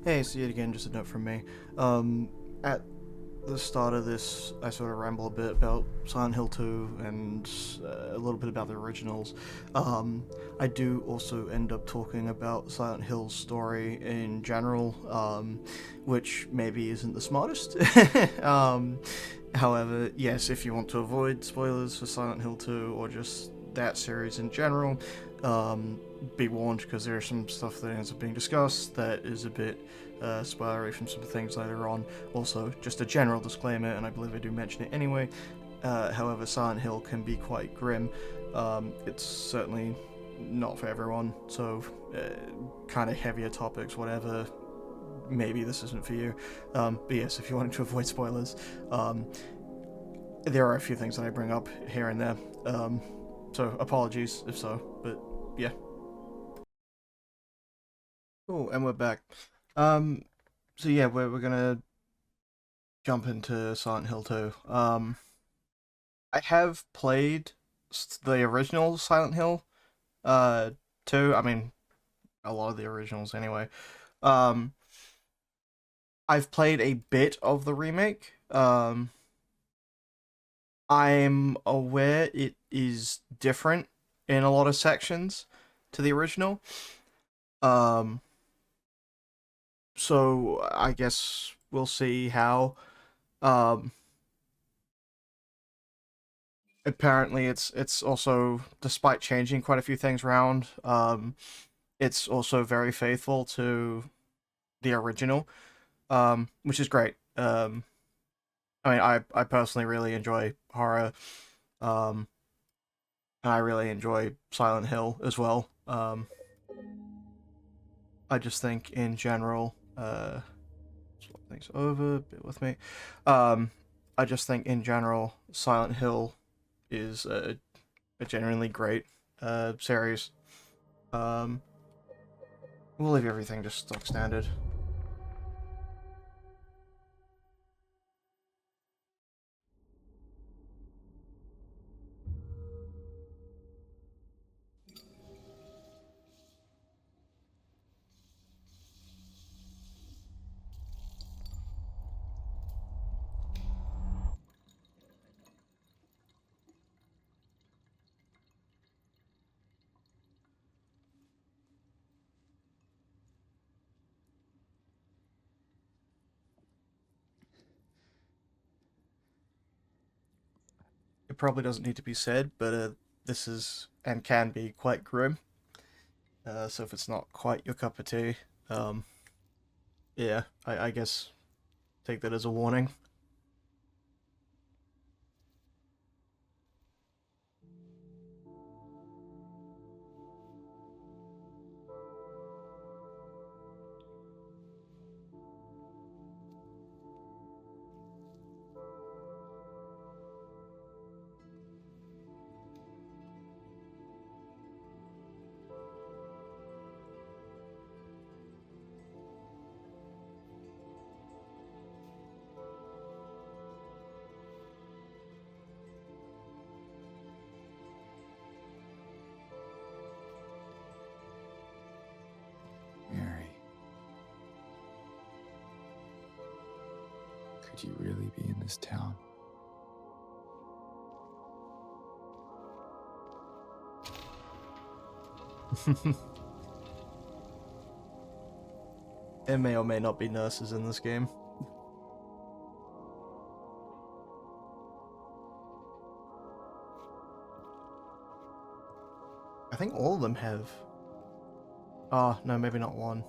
Hey, see it again, just a note from me. At the start of this, I sort of ramble a bit about Silent Hill 2 and a little bit about the originals. Um, I do also end up talking about Silent Hill's story in general, which maybe isn't the smartest. um, However, yes, if you want to avoid spoilers for Silent Hill 2 or just that series in general, um, be warned because there's some stuff that ends up being discussed that is a bit spoilery from some things later on. Also, just a general disclaimer, and I believe I do mention it anyway. However, Silent Hill can be quite grim. It's certainly not for everyone, so kind of heavier topics, whatever. Maybe this isn't for you. But yes, if you wanted to avoid spoilers, um, there are a few things that I bring up here and there. So apologies if so, but yeah. Cool, and we're back. Um, so yeah, we're gonna jump into Silent Hill 2. I have played the original Silent Hill, uh, 2. I mean, a lot of the originals anyway. Um, I've played a bit of the remake. I'm aware it is different in a lot of sections to the original. Um, so I guess we'll see how. Um, Apparently it's also, despite changing quite a few things around, it's also very faithful to the original, which is great. I mean, I personally really enjoy horror, um, and I really enjoy Silent Hill as well. I just think in general, swap things over, bear with me. Um, I just think in general, Silent Hill is a genuinely great series. Um, we'll leave everything just stock standard. It probably doesn't need to be said, but this is and can be quite grim. So if it's not quite your cup of tea, um, yeah, I guess take that as a warning. Mary, could you really be in this town? There may or may not be nurses in this game. I think all of them have. Oh, no, maybe not one.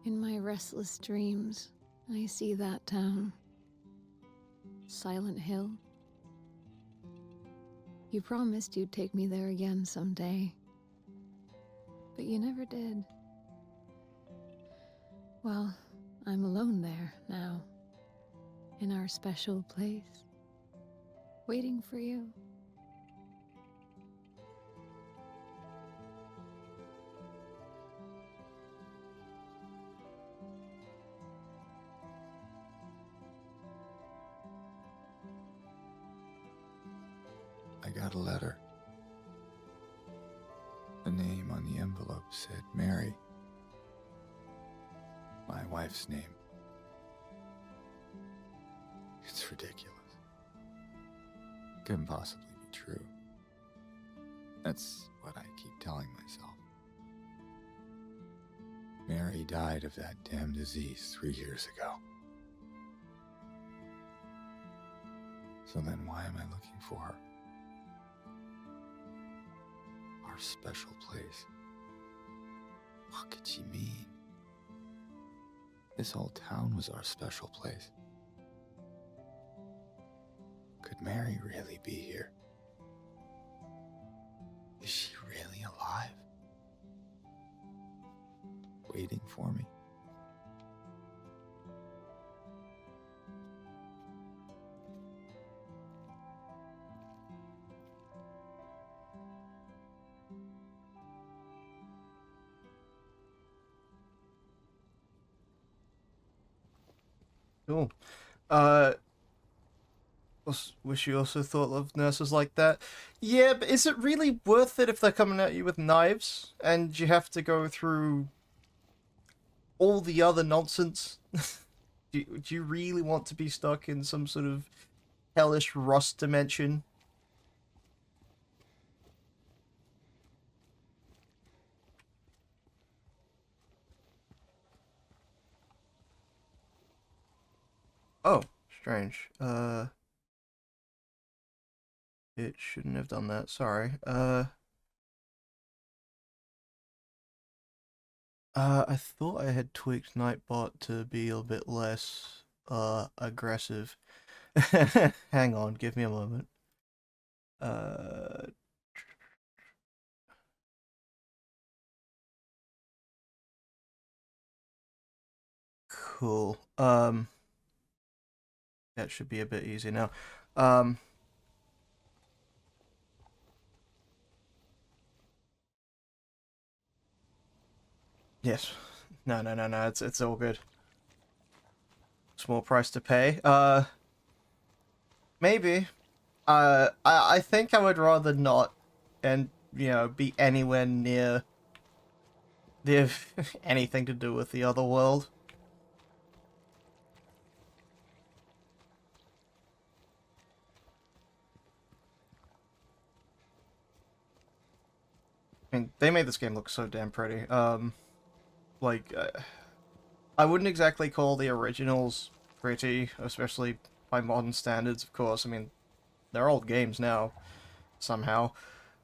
In my restless dreams, I see that town. Silent Hill. You promised you'd take me there again someday. But you never did. Well, I'm alone there now. In our special place. Waiting for you. I got a letter. The name on the envelope said Mary. My wife's name. It's ridiculous. Couldn't possibly be true. That's what I keep telling myself. Mary died of that damn disease 3 years ago. So then why am I looking for her? Our special place. What could she mean? This whole town was our special place. Could Mary really be here? Is she really alive? Waiting for me? Cool. Wish you also thought of nurses like that. Yeah, but is it really worth it if they're coming at you with knives and you have to go through all the other nonsense? Do you really want to be stuck in some sort of hellish rust dimension? Oh, strange. It shouldn't have done that. Sorry. I thought I had tweaked Nightbot to be a bit less, aggressive. Hang on, give me a moment. Uh, cool. That should be a bit easier now. Um, yes. No. It's all good. Small price to pay. Maybe. I think I would rather not, and be anywhere near the anything to do with the other world. I mean, they made this game look so damn pretty. Like, I wouldn't exactly call the originals pretty, especially by modern standards, of course. I mean, they're old games now, somehow.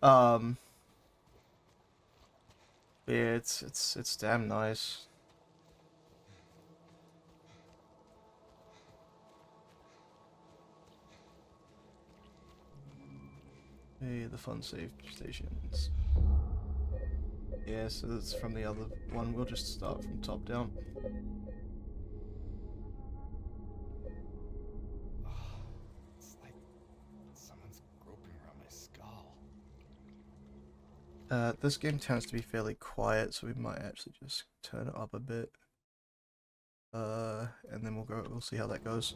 Um, yeah, it's damn nice. Hey, the fun save stations. Yeah, so that's from the other one. We'll just start from top down. It's like someone's groping around my skull. This game tends to be fairly quiet, so we might actually just turn it up a bit. And then we'll see how that goes.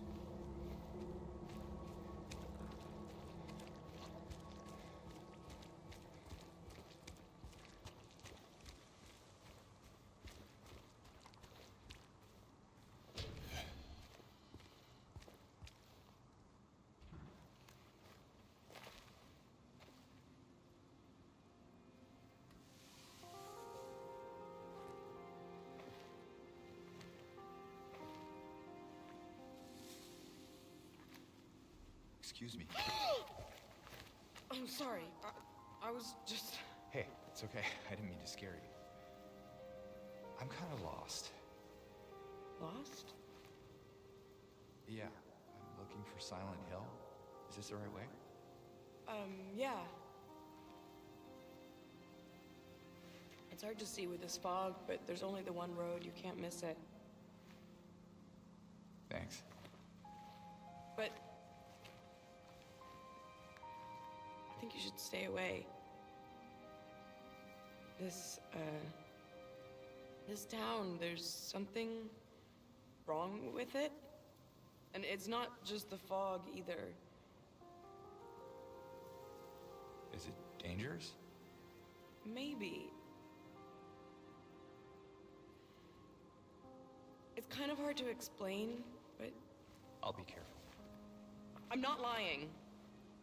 Excuse me. I'm sorry. I was just... Hey, it's okay. I didn't mean to scare you. I'm kind of lost. Lost? Yeah, I'm looking for Silent Hill. Is this the right way? Yeah. It's hard to see with this fog, but there's only the one road. You can't miss it. Thanks. But... I think you should stay away. This town, there's something wrong with it. And it's not just the fog, either. Is it dangerous? Maybe. It's kind of hard to explain, but I'll be careful. I'm not lying.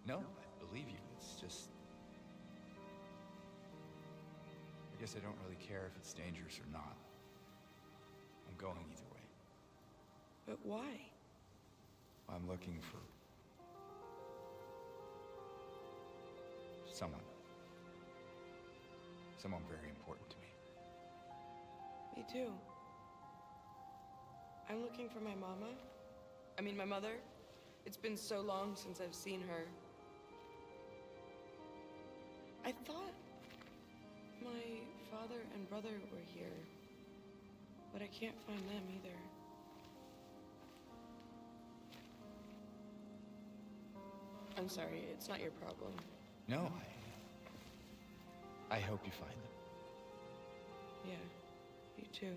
No, I believe you. It's just... I guess I don't really care if it's dangerous or not. I'm going either way. But why? I'm looking for... someone. Someone very important to me. Me too. I'm looking for my mama. I mean, my mother. It's been so long since I've seen her. I thought my father and brother were here, but I can't find them either. I'm sorry, it's not your problem. No, I hope you find them. Yeah, you too.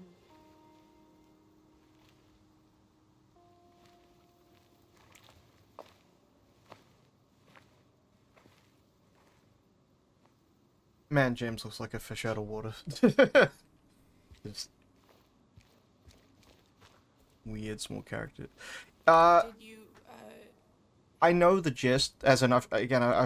Man, James looks like a fish out of water. Just weird small character. Did you, I know the gist, as in, I've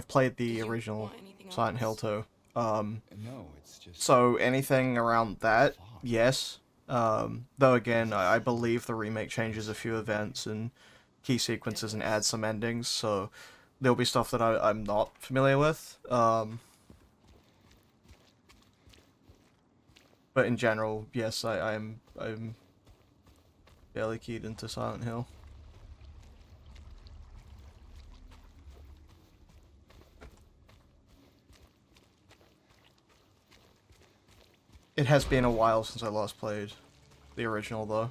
played did the you original want anything Silent Hill else? 2. No, it's just... So anything around that, yes. Though again, I believe the remake changes a few events and key sequences and adds some endings, so there'll be stuff that I'm not familiar with. But in general, yes, I'm fairly keyed into Silent Hill. It has been a while since I last played the original, though.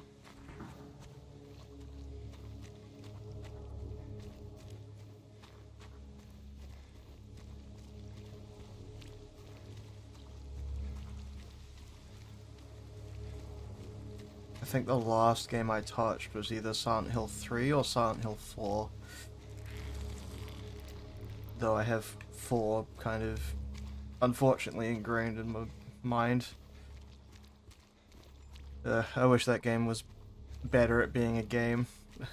I think the last game I touched was either Silent Hill 3 or Silent Hill 4. Though I have 4 kind of unfortunately ingrained in my mind. I wish that game was better at being a game.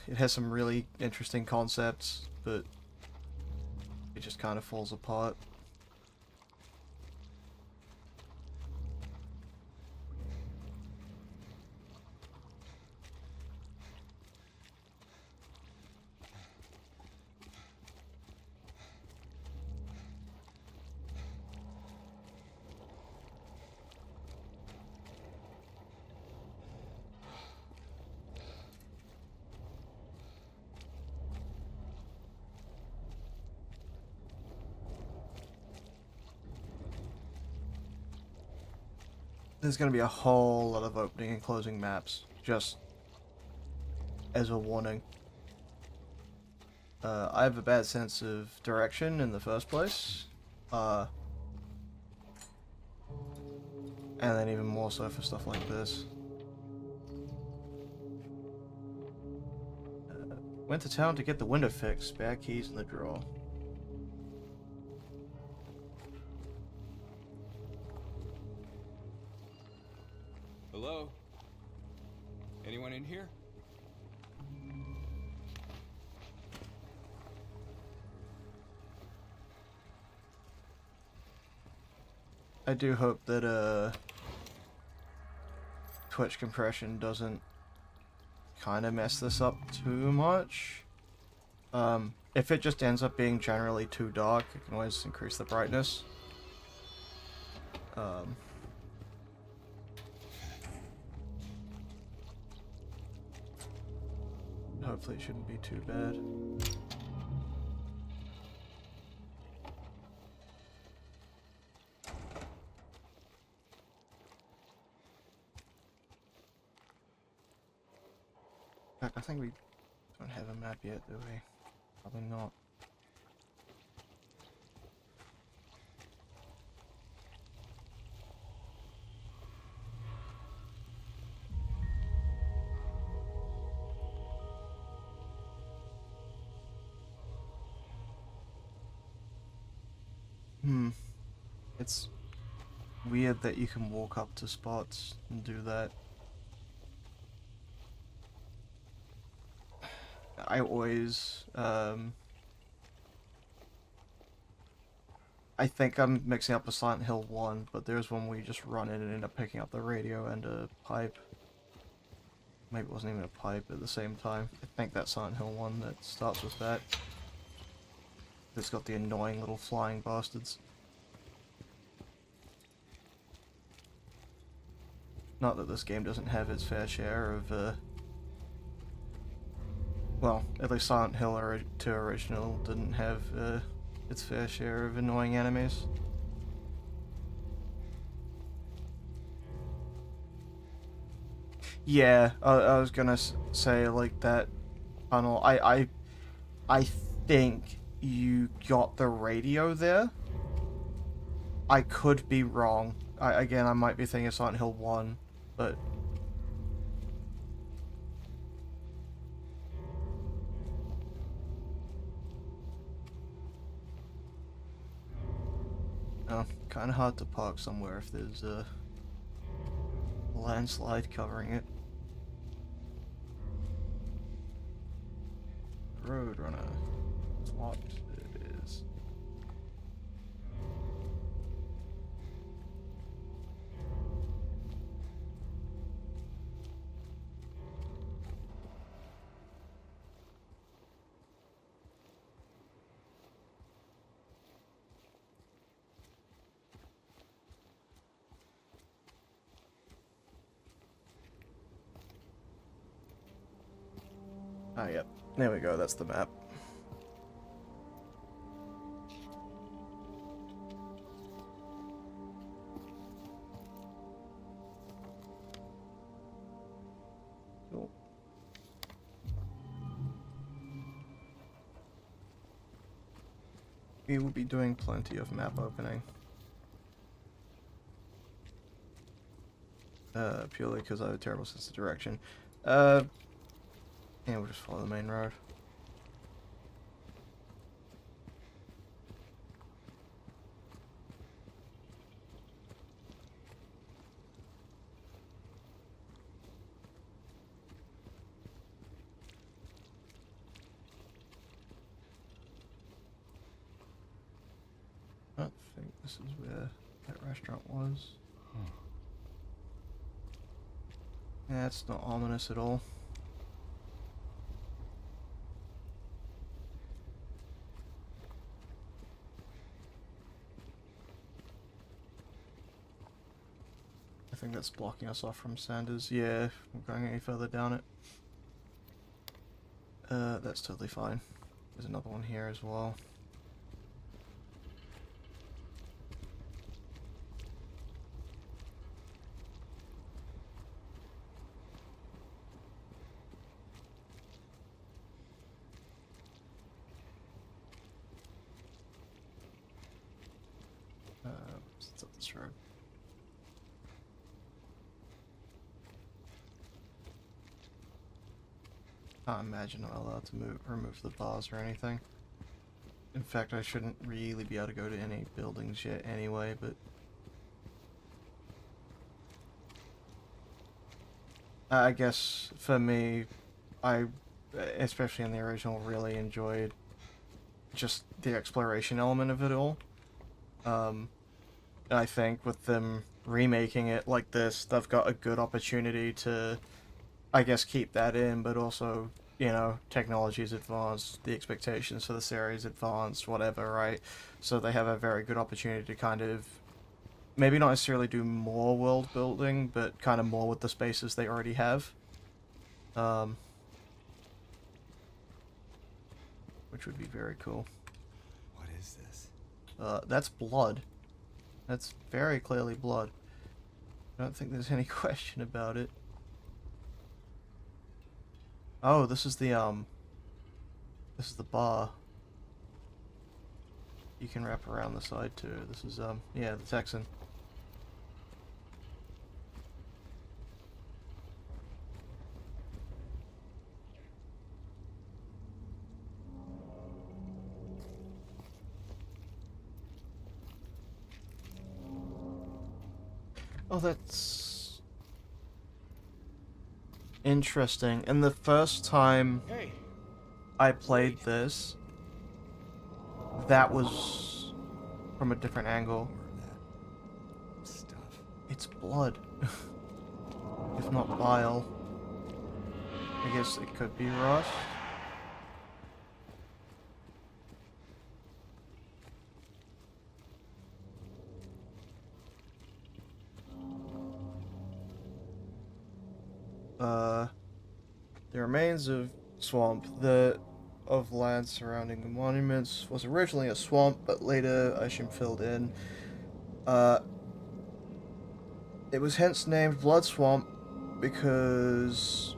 It has some really interesting concepts, but it just kind of falls apart. There's going to be a whole lot of opening and closing maps, just as a warning. I have a bad sense of direction in the first place, and then even more so for stuff like this. Went to town to get the window fixed, spare keys in the drawer. Hello? Anyone in here? I do hope that Twitch compression doesn't kind of mess this up too much. If it just ends up being generally too dark, I can always increase the brightness. Hopefully it shouldn't be too bad. Heck, I think we don't have a map yet, do we? Probably not. It's weird that you can walk up to spots and do that. I always, I think I'm mixing up with Silent Hill 1, but there's one where you just run in and end up picking up the radio and a pipe. Maybe it wasn't even a pipe at the same time. I think that's Silent Hill 1 that starts with that. It's got the annoying little flying bastards. Not that this game doesn't have its fair share of, well, at least Silent Hill 2 Original didn't have, its fair share of annoying enemies. Yeah, I was gonna say, like, that tunnel, I think you got the radio there. I could be wrong. Again, I might be thinking of Silent Hill 1, but... Oh, kinda hard to park somewhere if there's a landslide covering it. Roadrunner. What it is. Ah, yep. There we go, that's the map. Cool. We will be doing plenty of map opening. Purely because I have a terrible sense of direction. Yeah, we'll just follow the main road. I think this is where that restaurant was. Yeah, it's not ominous at all. I think that's blocking us off from Sanders. Yeah, if we're going any further down it. That's totally fine. There's another one here as well. Let's up this road. Can't imagine I'm allowed to remove the bars or anything. In fact, I shouldn't really be able to go to any buildings yet anyway, but... I guess, for me, I, especially in the original, really enjoyed just the exploration element of it all. I think with them remaking it like this, they've got a good opportunity to, I guess, keep that in, but also, you know, technology's advanced, the expectations for the series advanced, whatever, right? So they have a very good opportunity to kind of, maybe not necessarily do more world building, but kind of more with the spaces they already have. Which would be very cool. What is this? That's blood. That's very clearly blood. I don't think there's any question about it. Oh, this is the bar. You can wrap around the side too. This is, yeah, the Texan. Oh, that's interesting. And the first time Hey, I played this, that was from a different angle. More of that stuff. It's blood. If not bile. I guess it could be rust. The remains of swamp of land surrounding the monuments was originally a swamp, but later Isham filled in. It was hence named Blood Swamp because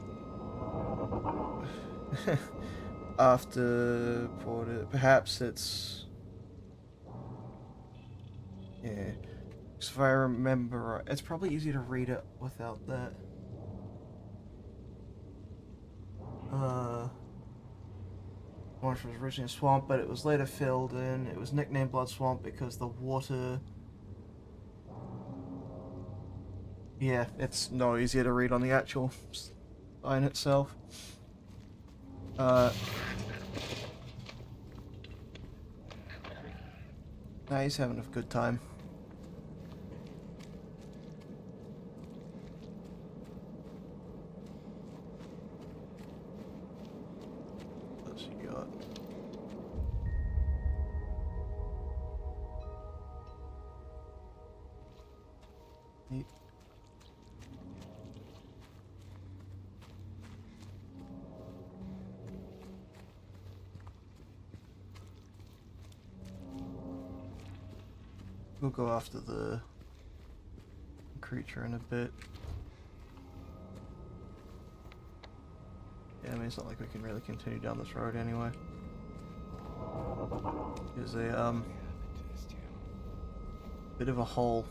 after perhaps it's yeah. 'Cause if I remember right, it's probably easier to read it without that. Marsh was originally a swamp, but it was later filled in. It was nicknamed Blood Swamp because the water. Yeah, it's no easier to read on the actual sign itself. Now he's having a good time. What's he got? Neat. We'll go after the creature in a bit. Yeah, I mean, it's not like we can really continue down this road anyway. There's a, bit of a hole.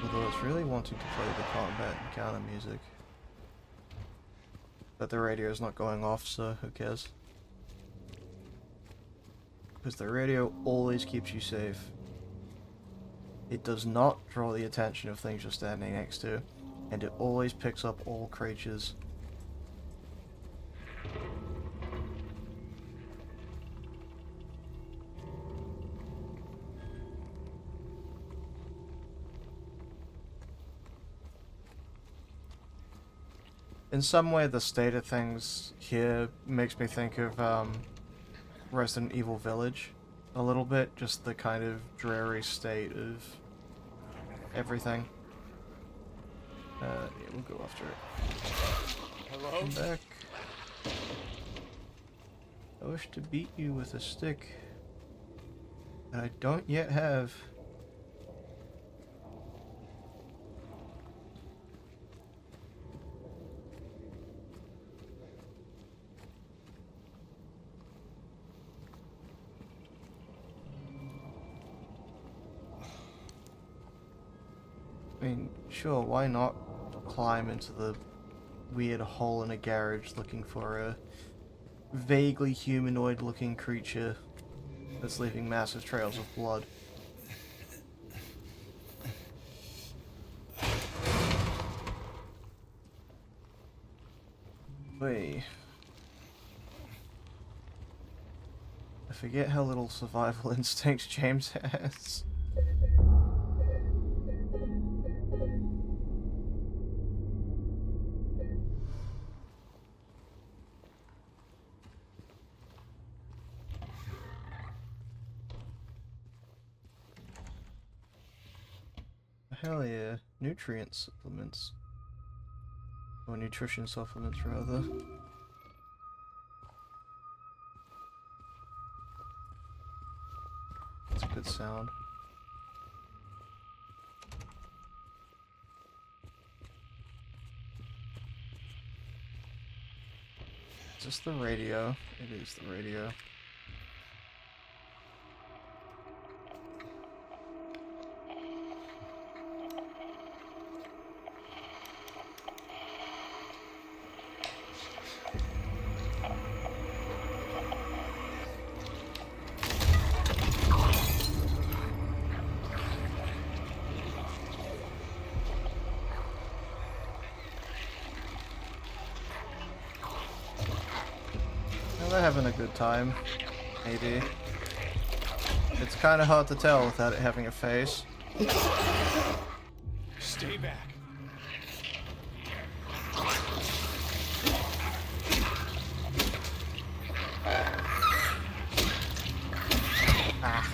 Although it's really wanting to play the combat encounter music. But the radio's not going off, so who cares? Because the radio always keeps you safe. It does not draw the attention of things you're standing next to, and it always picks up all creatures. In some way, the state of things here makes me think of, Resident Evil Village a little bit, just the kind of dreary state of everything. Yeah, we'll go after it. hello? Come back. I wish to beat you with a stick that I don't yet have. I mean, sure, why not climb into the weird hole in a garage looking for a vaguely humanoid looking creature that's leaving massive trails of blood. Wait. I forget how little survival instinct James has. Hell yeah, nutrient supplements. Or nutrition supplements, rather. That's a good sound. Is this the radio? It is the radio. They're having a good time. Maybe. It's kind of hard to tell without it having a face. Stay back. Ah.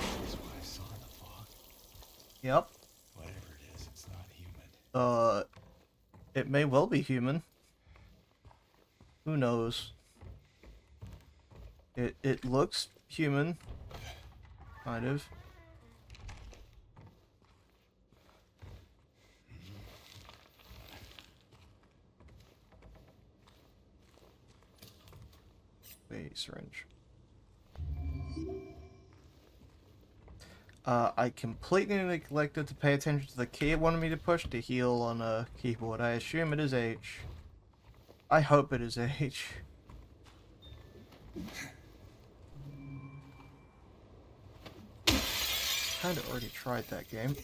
That's what I saw in the fog. Yep. Whatever it is, it's not human. It may well be human. Who knows? It looks human. Kind of. Wait, syringe. I completely neglected to pay attention to the key it wanted me to push to heal on a keyboard. I assume it is H. I hope it is H. Kinda already tried that game.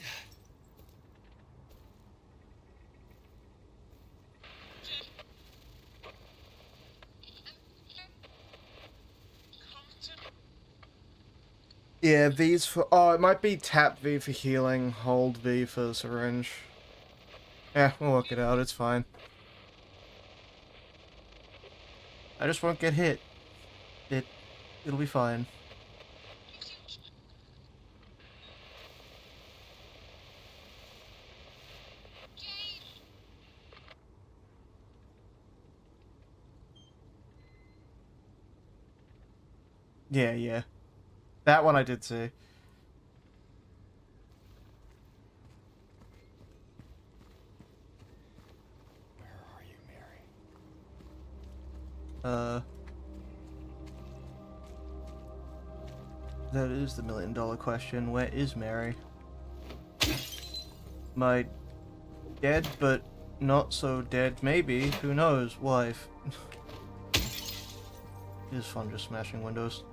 Yeah, V's for... Oh, it might be tap V for healing, hold V for syringe. Yeah, we'll work it out, it's fine. I just won't get hit. It'll be fine. Yeah. That one I did see. Where are you, Mary? That is the million-dollar question. Where is Mary? My dead, but not so dead, maybe. Who knows? Wife. It is fun just smashing windows.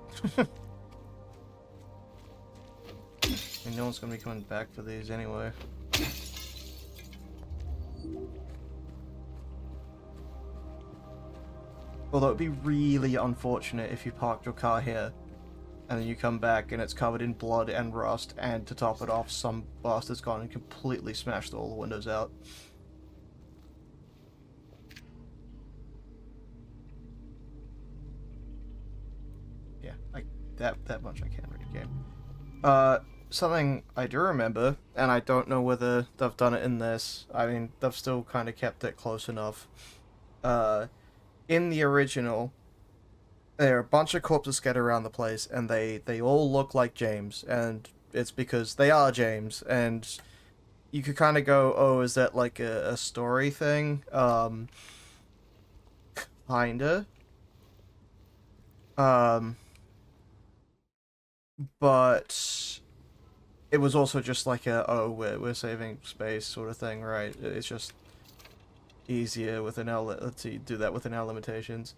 And no one's gonna be coming back for these anyway. Although it'd be really unfortunate if you parked your car here and then you come back and it's covered in blood and rust, and to top it off, some bastard's gone and completely smashed all the windows out. Yeah, that much I can read a game. Something I do remember, and I don't know whether they've done it in this. I mean, they've still kind of kept it close enough. In the original, there are a bunch of corpses scattered around the place, and they all look like James, and it's because they are James, and you could kind of go, oh, is that like a story thing? Kinda. But it was also just like a, oh, we're saving space sort of thing, right? It's just easier with an L. Let's see, do that with an L limitations.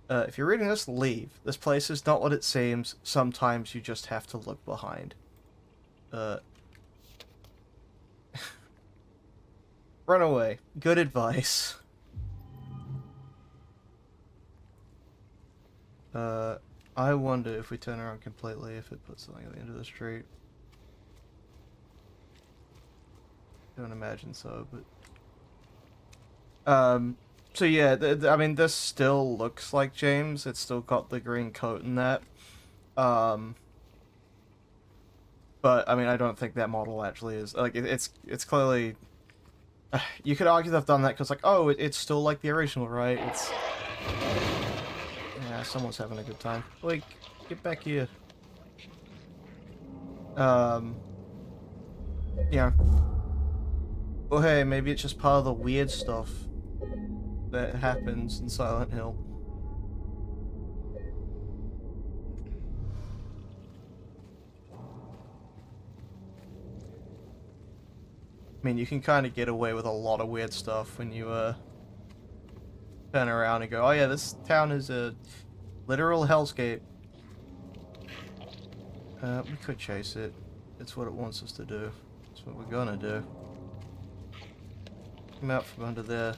If you're reading this, leave. This place is not what it seems. Sometimes you just have to look behind. Run away. Good advice. I wonder if we turn around completely, if it puts something at the end of the street. Don't imagine so, but... So yeah, I mean, this still looks like James. It's still got the green coat and that. But, I mean, I don't think that model actually is... Like, it's clearly... You could argue they've done that because, like, oh, it's still like the original, right? It's... Yeah, someone's having a good time. Like, get back here. Yeah. Well, hey, maybe it's just part of the weird stuff that happens in Silent Hill. I mean, you can kind of get away with a lot of weird stuff when you, turn around and go, oh yeah, this town is a literal hellscape. We could chase it. It's what it wants us to do. It's what we're gonna do. Come out from under there.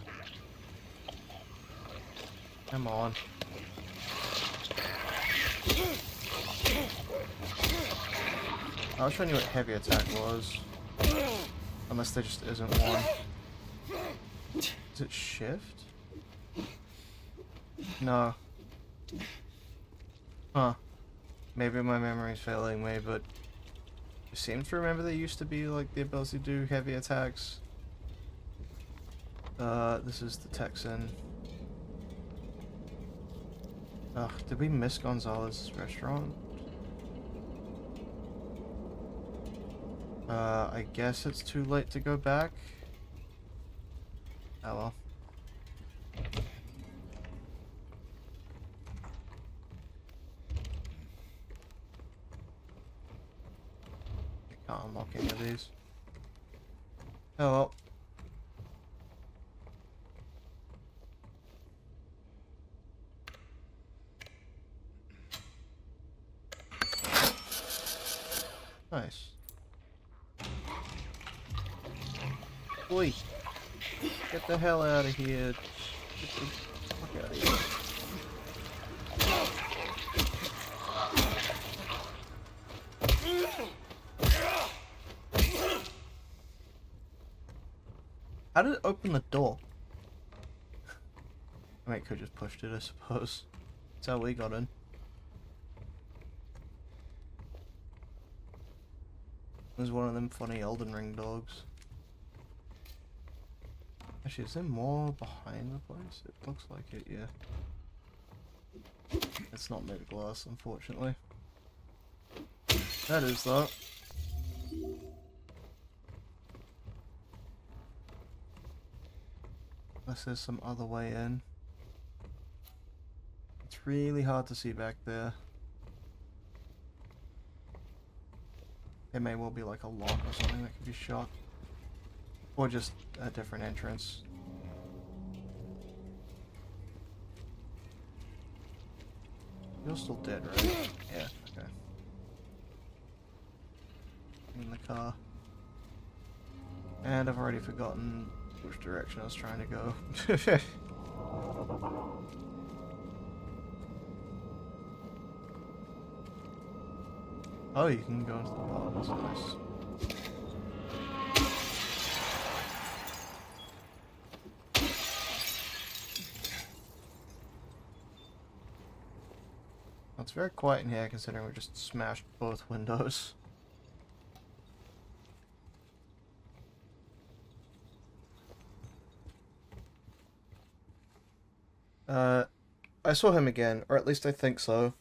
Come on. I wish I knew what heavy attack was. Unless there just isn't one. Is it shift? No. Huh. Maybe my memory's failing me, but I seem to remember there used to be like the ability to do heavy attacks. This is the Texan. Ugh, did we miss Gonzalez's restaurant? I guess it's too late to go back. Oh well. Can't unlock any of these. Oh well. Nice. Oi! Get the hell out of here. Get the fuck out of here. How did it open the door? I mean, it could just pushed it, I suppose. That's how we got in. There's one of them funny Elden Ring dogs. Actually, is there more behind the place? It looks like it, yeah. It's not made of glass, unfortunately. That is that. Unless there's some other way in. It's really hard to see back there. There may well be like a lock or something that could be shot. Or just a different entrance. You're still dead, right? Yeah, okay. In the car. And I've already forgotten which direction I was trying to go. Oh, you can go into the bar, that's nice. It's very quiet in here considering we just smashed both windows. I saw him again, or at least I think so.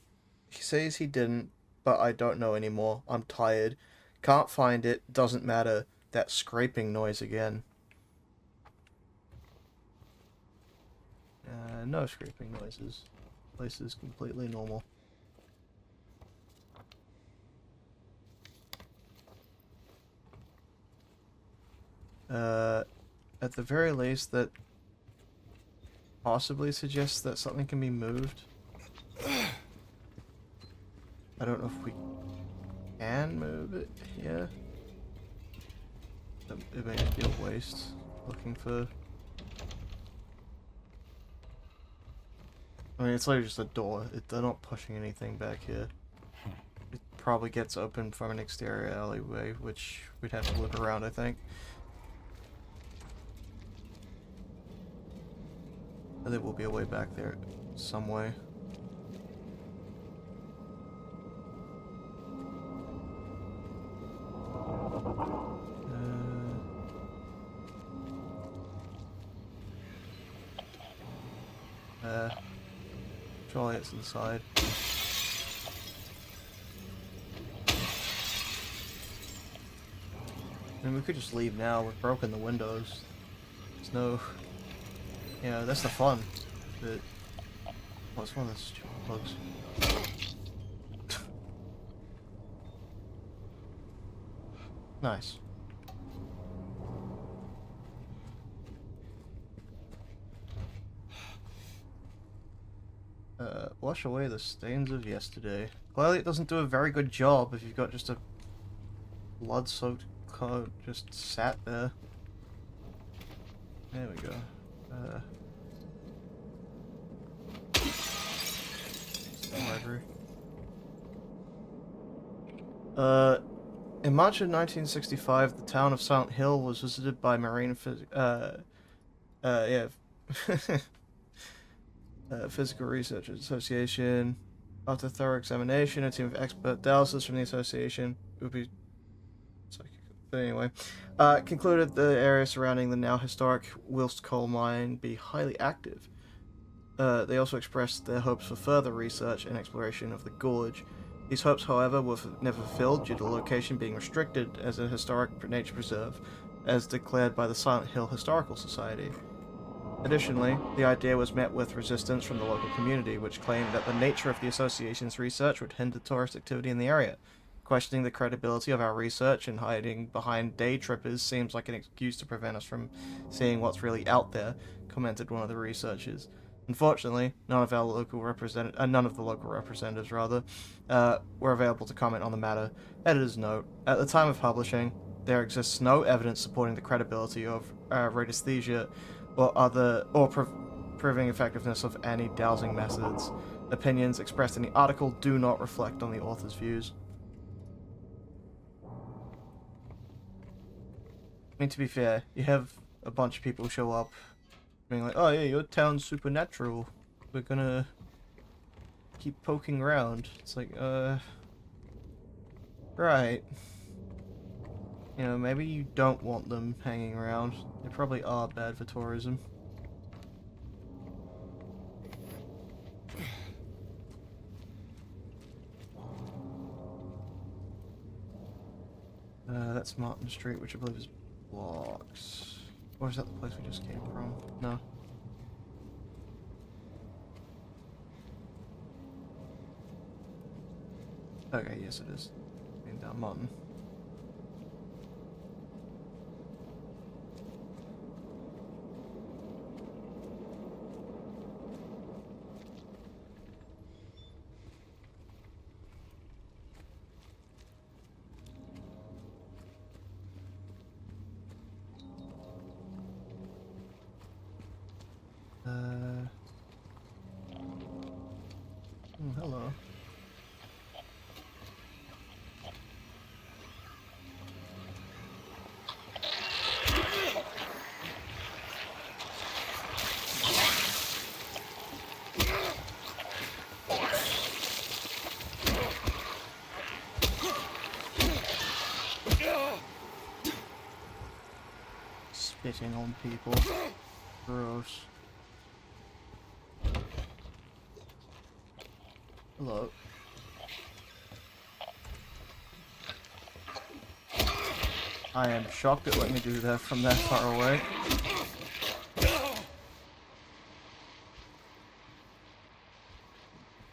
He says he didn't, but I don't know anymore. I'm tired. Can't find it, doesn't matter. That scraping noise again. No scraping noises. Place is completely normal. At the very least, that possibly suggests that something can be moved. I don't know if we can move it here. It may just be a waste looking for... I mean, it's literally just a door. They're not pushing anything back here. It probably gets open from an exterior alleyway, which we'd have to look around, I think. And there will be a way back there some way. Surely it's inside. I mean, we could just leave now. We've broken the windows. There's no... Yeah, that's the fun. But... What's one of those stupid bugs? Nice. Wash away the stains of yesterday. Clearly it doesn't do a very good job if you've got just a blood-soaked code just sat there. There we go. Library. In March of 1965, the town of Silent Hill was visited by Physical Research Association. After thorough examination, a team of expert dowsers from the association would be but anyway, concluded the area surrounding the now historic Wilst coal mine be highly active. They also expressed their hopes for further research and exploration of the gorge. These hopes, however, were never fulfilled due to the location being restricted as a historic nature preserve, as declared by the Silent Hill Historical Society. Additionally, the idea was met with resistance from the local community, which claimed that the nature of the association's research would hinder tourist activity in the area. Questioning the credibility of our research and hiding behind day trippers seems like an excuse to prevent us from seeing what's really out there, commented one of the researchers. Unfortunately, none of the local representatives were available to comment on the matter. Editor's note: at the time of publishing, there exists no evidence supporting the credibility of radiesthesia or proving effectiveness of any dowsing methods. Opinions expressed in the article do not reflect on the author's views. I mean, to be fair, you have a bunch of people show up being like, oh yeah, your town's supernatural. We're gonna keep poking around. It's like, right. You know, maybe you don't want them hanging around. They probably are bad for tourism. That's Martin Street, which I believe is blocks. Or is that the place we just came from? No. Okay, yes it is. Going down Martin. Oh, hello. Spitting on people. Gross. Hello. I am shocked it let me do that from that far away.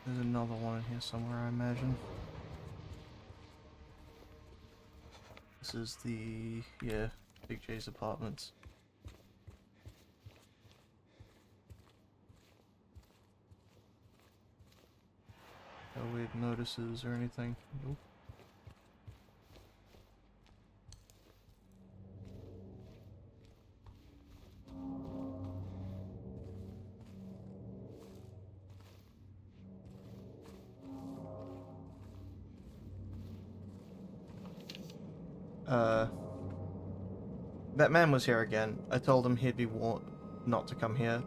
There's another one in here somewhere, I imagine. This is the, yeah, Big J's apartments. No weird notices or anything. Nope. That man was here again. I told him he'd be warned not to come here.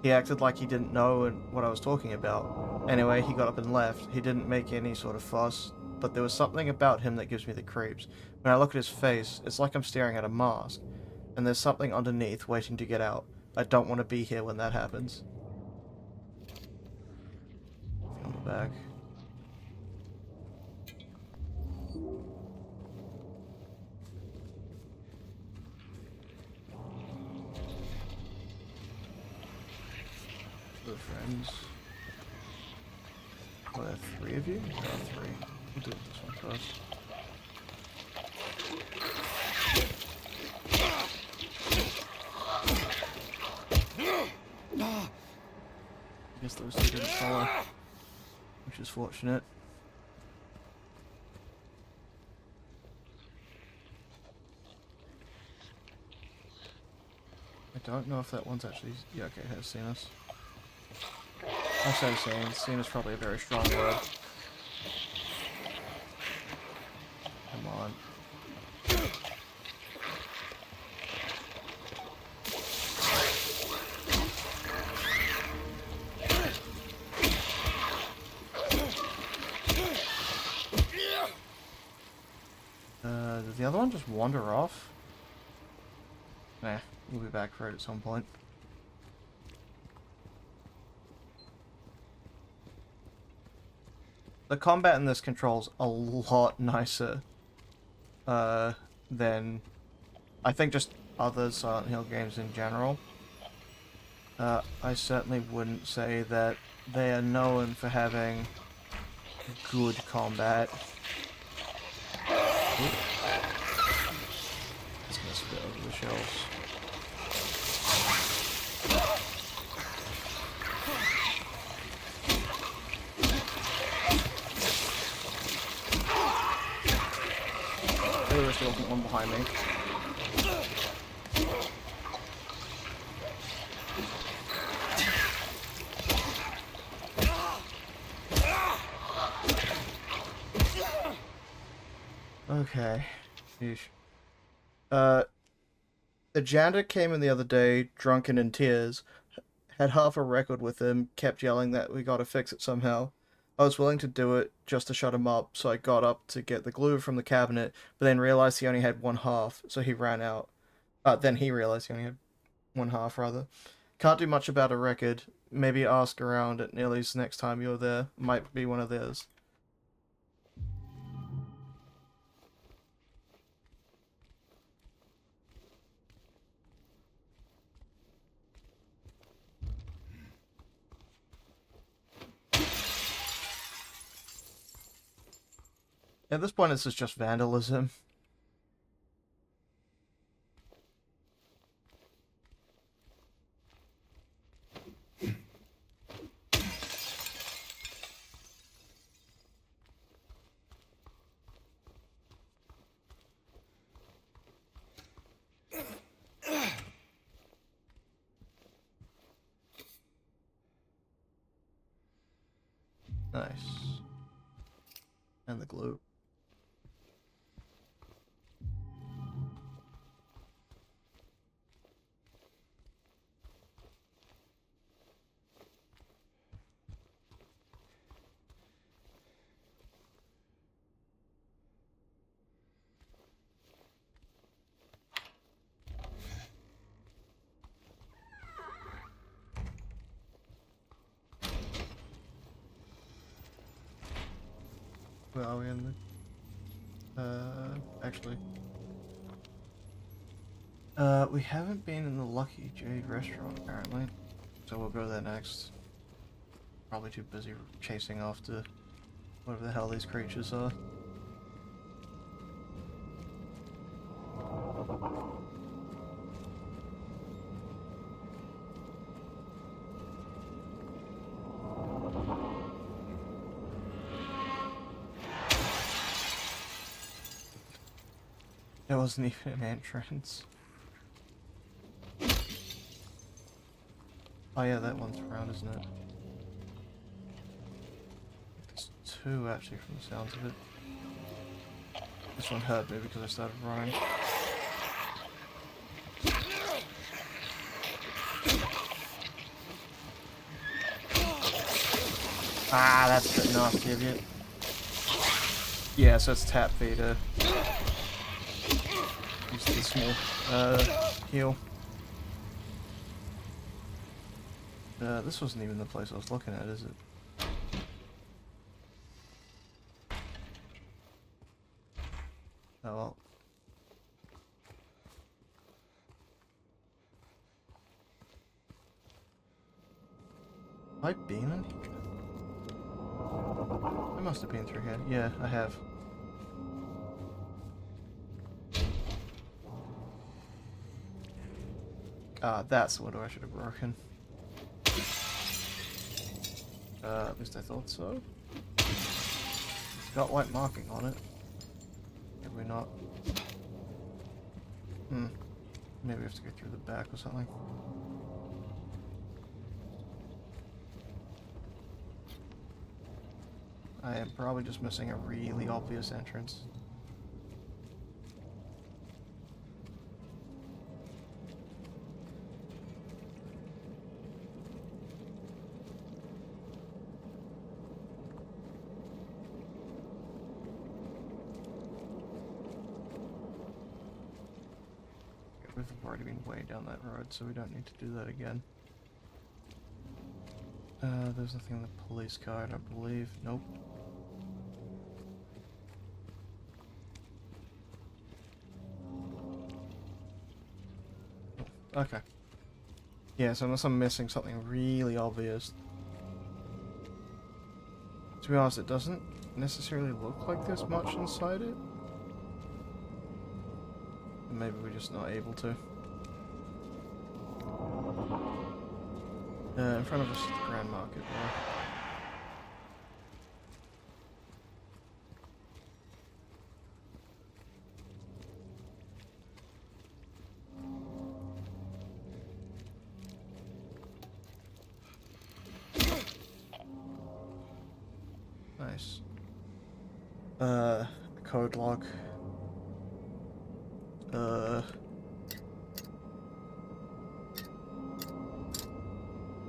He acted like he didn't know what I was talking about. Anyway, he got up and left. He didn't make any sort of fuss, but there was something about him that gives me the creeps. When I look at his face, it's like I'm staring at a mask, and there's something underneath waiting to get out. I don't want to be here when that happens. On the back. The friends. Oh, there are 3 of you? There are 3. We'll do this one first. I guess those 2 didn't follow, which is fortunate. don't know if that one's actually... Yeah, okay, it has seen us. I say seen. Seen is probably a very strong word. Come on. Did the other one just wander off? Nah, we'll be back for it at some point. The combat in this controls a lot nicer than I think just other Silent Hill games in general. I certainly wouldn't say that they are known for having good combat. Ooh. It's gonna spit over the shelves. There still wasn't one behind me. Okay. Sheesh. The janitor came in the other day, drunken in tears, had half a record with him, kept yelling that we gotta fix it somehow. I was willing to do it just to shut him up, so I got up to get the glue from the cabinet, but then realized he only had one half, so he ran out. Then he realized he only had one half, rather. Can't do much about a record. Maybe ask around at Neely's next time you're there. Might be one of theirs. At this point, this is just vandalism. Nice. And the glue. Where are we in the... actually... we haven't been in the Lucky Jade restaurant, apparently. So we'll go there next. Probably too busy chasing after whatever the hell these creatures are. There wasn't even an entrance. Oh yeah, that one's around, isn't it? There's two, actually, from the sounds of it. This one hurt me because I started running. Ah, that's a bit nasty of you. Yeah, so it's tap V to use the small heal. This wasn't even the place I was looking at, is it? Oh well. Have I been in here? I must have been through here. Yeah, I have. Ah, that's the window I should have broken. At least I thought so. It's got white marking on it. Maybe not. Maybe we have to go through the back or something. I am probably just missing a really obvious entrance. We've already been way down that road, so we don't need to do that again. There's nothing in the police car, I don't believe. Nope. Okay. Yeah, so unless I'm missing something really obvious. To be honest, it doesn't necessarily look like there's much inside it. Maybe we're just not able to. In front of us is the Grand Market there. Nice. Code lock.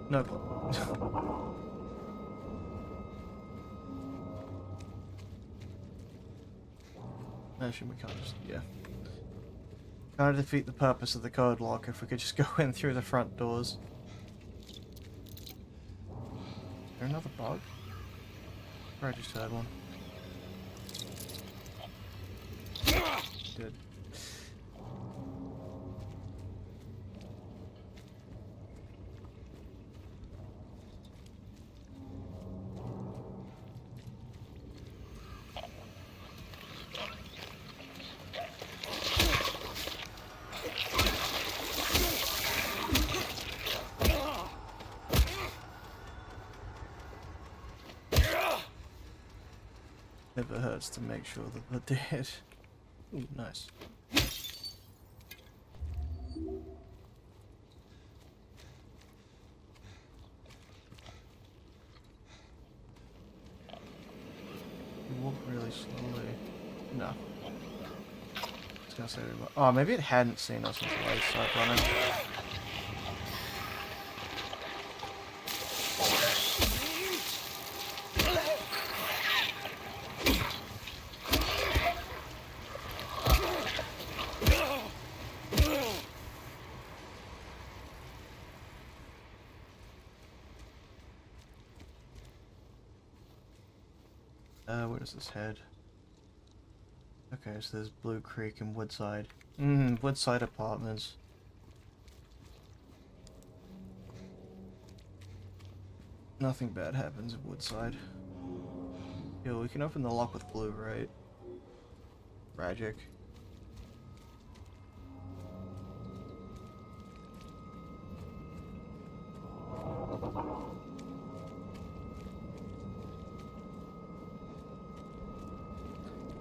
No clue. Actually, we can't just, yeah. Kind of defeat the purpose of the code lock if we could just go in through the front doors. Is there another bug? Or I just heard one. Good. Never hurts to make sure that they're dead. Ooh, nice. You walk really slowly. No. I was gonna say, oh, maybe it hadn't seen us until I started running. Where does this head? Okay, so there's Blue Creek and Woodside. Woodside Apartments. Nothing bad happens at Woodside. Yo, we can open the lock with blue, right? Tragic.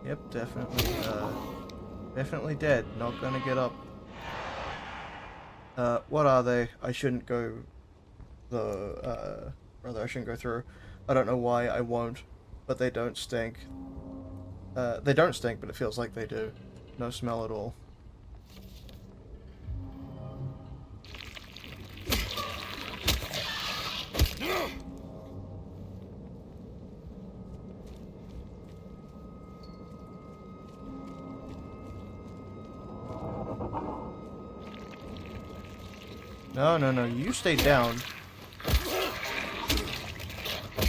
Yep, definitely dead. Not gonna get up. What are they? I shouldn't go rather I shouldn't go through. I don't know why I won't, but they don't stink. They don't stink, but it feels like they do. No smell at all. No, you stay down.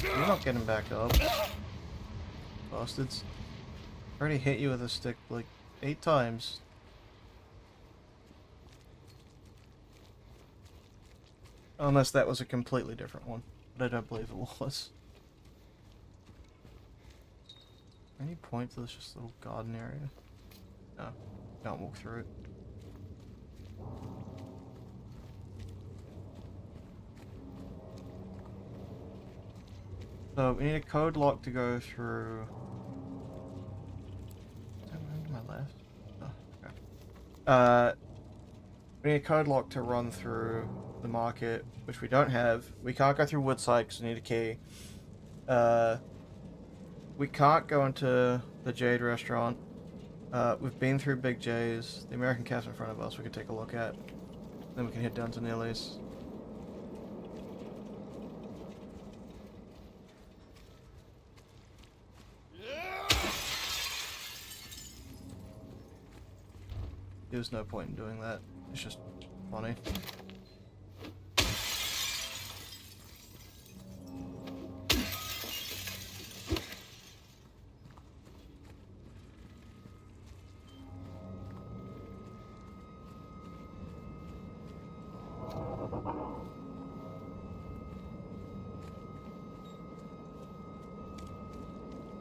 You're not getting back up. Bastards. I already hit you with a stick like 8 times. Unless that was a completely different one. But I don't believe it was. Any point to this just little garden area? No. Can't walk through it. So we need a code lock to go through. Is that to my left? Oh, okay. We We need a code lock to run through the market, which we don't have. We can't go through Woodside because we need a key. We can't go into the Jade restaurant. We've been through Big J's. The American Cafe in front of us we can take a look at. Then we can head down to Neely's. There's no point in doing that. It's just funny.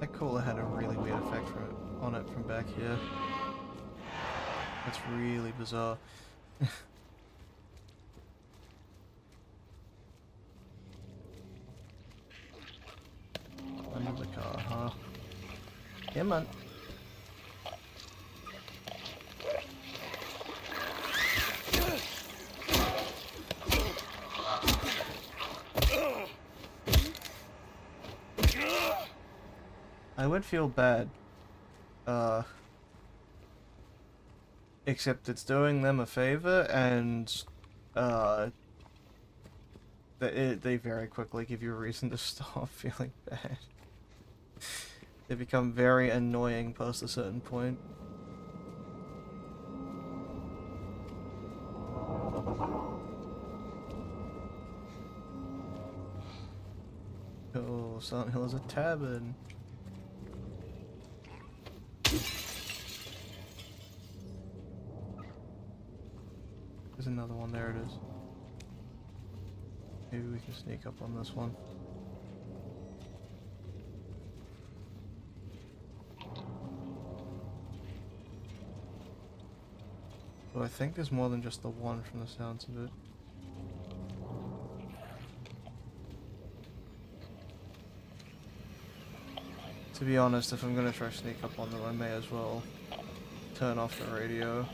That cooler had a really weird effect on it from back here. That's really bizarre. Under the car, huh? Come on. I would feel bad. Except it's doing them a favor, and they very quickly give you a reason to stop feeling bad. They become very annoying past a certain point. Oh, Silent Hill is a tavern. There's another one, there it is. Maybe we can sneak up on this one. But I think there's more than just the one from the sounds of it. To be honest, if I'm gonna try to sneak up on them, I may as well turn off the radio.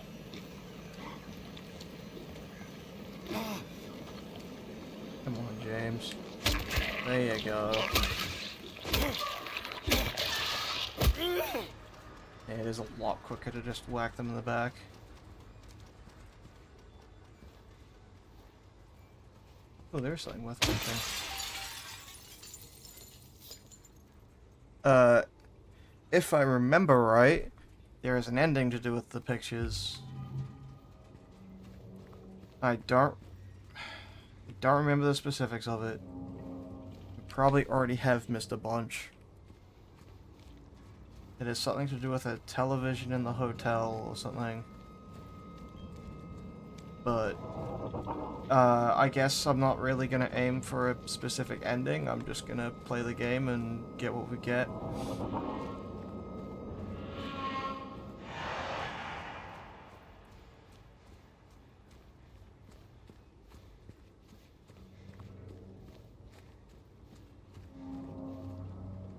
Come on, James. There you go. Yeah, it is a lot quicker to just whack them in the back. Oh, there's something with me. If I remember right, there is an ending to do with the pictures. I don't remember the specifics of it. We probably already have missed a bunch. It is something to do with a television in the hotel or something. But I guess I'm not really gonna aim for a specific ending. I'm just gonna play the game and get what we get.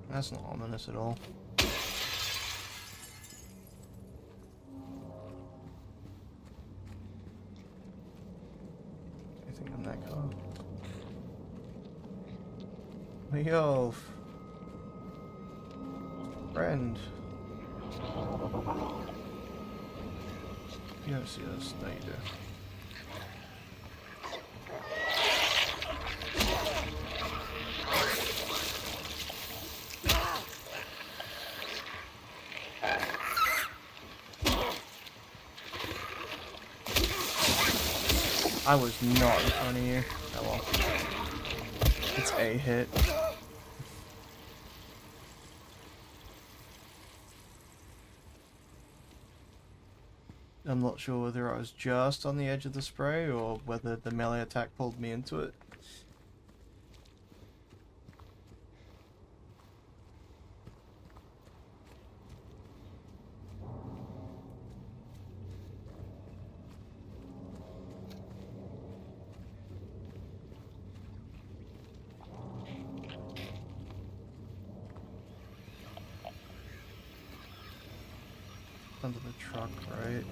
That's not ominous at all. Anything in that car? Yo, friend. You don't see us, no you do. I was not in front of you. Oh well. It's a hit. I'm not sure whether I was just on the edge of the spray or whether the melee attack pulled me into it. Under the truck, right?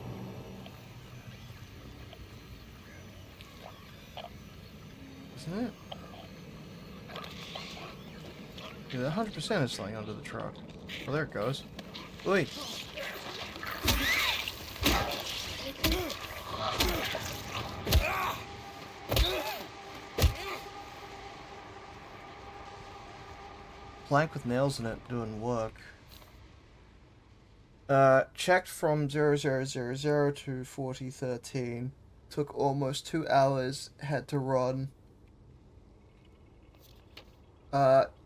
Isn't it? Yeah, 100% is something under the truck. Oh, there it goes. Oi! Plank with nails in it doing work. Checked from 0000 to 4013. Took almost 2 hours. Had to run.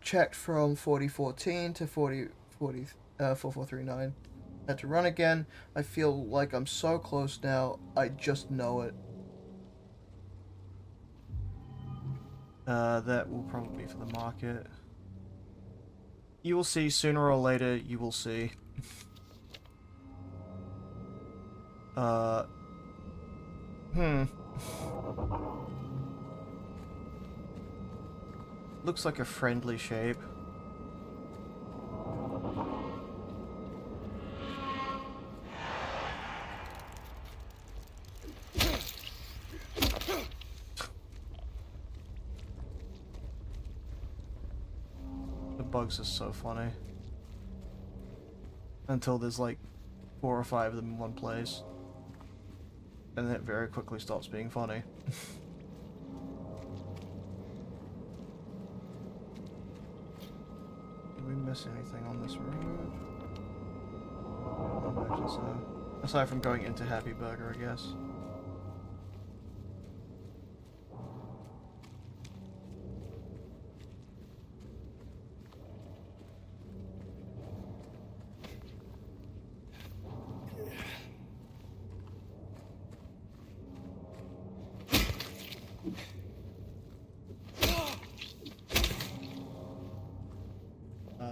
Checked from 4014 to 4439. Had to run again. I feel like I'm so close now. I just know it. That will probably be for the market. You will see sooner or later, you will see. Looks like a friendly shape. The bugs are so funny. Until there's like 4 or 5 of them in one place. And then it very quickly stops being funny. Did we miss anything on this road? I don't imagine so. Aside from going into Happy Burger, I guess.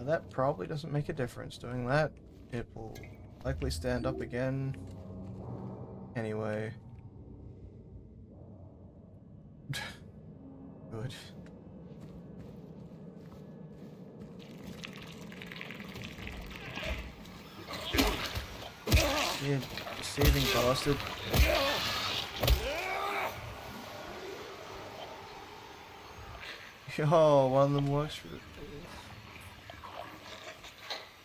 That probably doesn't make a difference doing that. It will likely stand up again. Anyway. Good. You saving bastard. Oh, one of them works for the...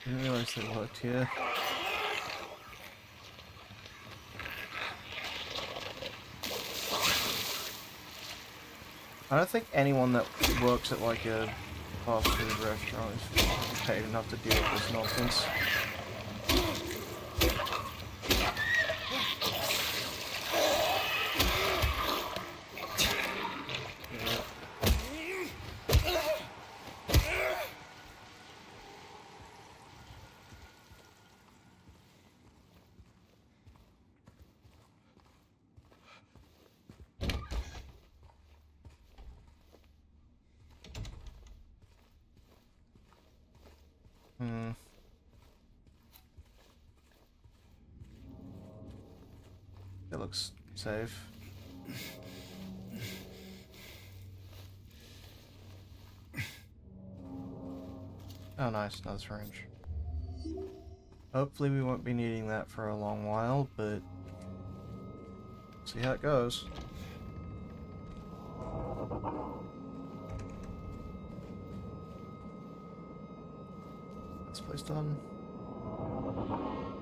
Didn't realize they worked here. I don't think anyone that works at like a fast food restaurant is paid enough to deal with this nonsense. It looks safe. Oh nice, another syringe. Hopefully we won't be needing that for a long while, but see how it goes. This place done?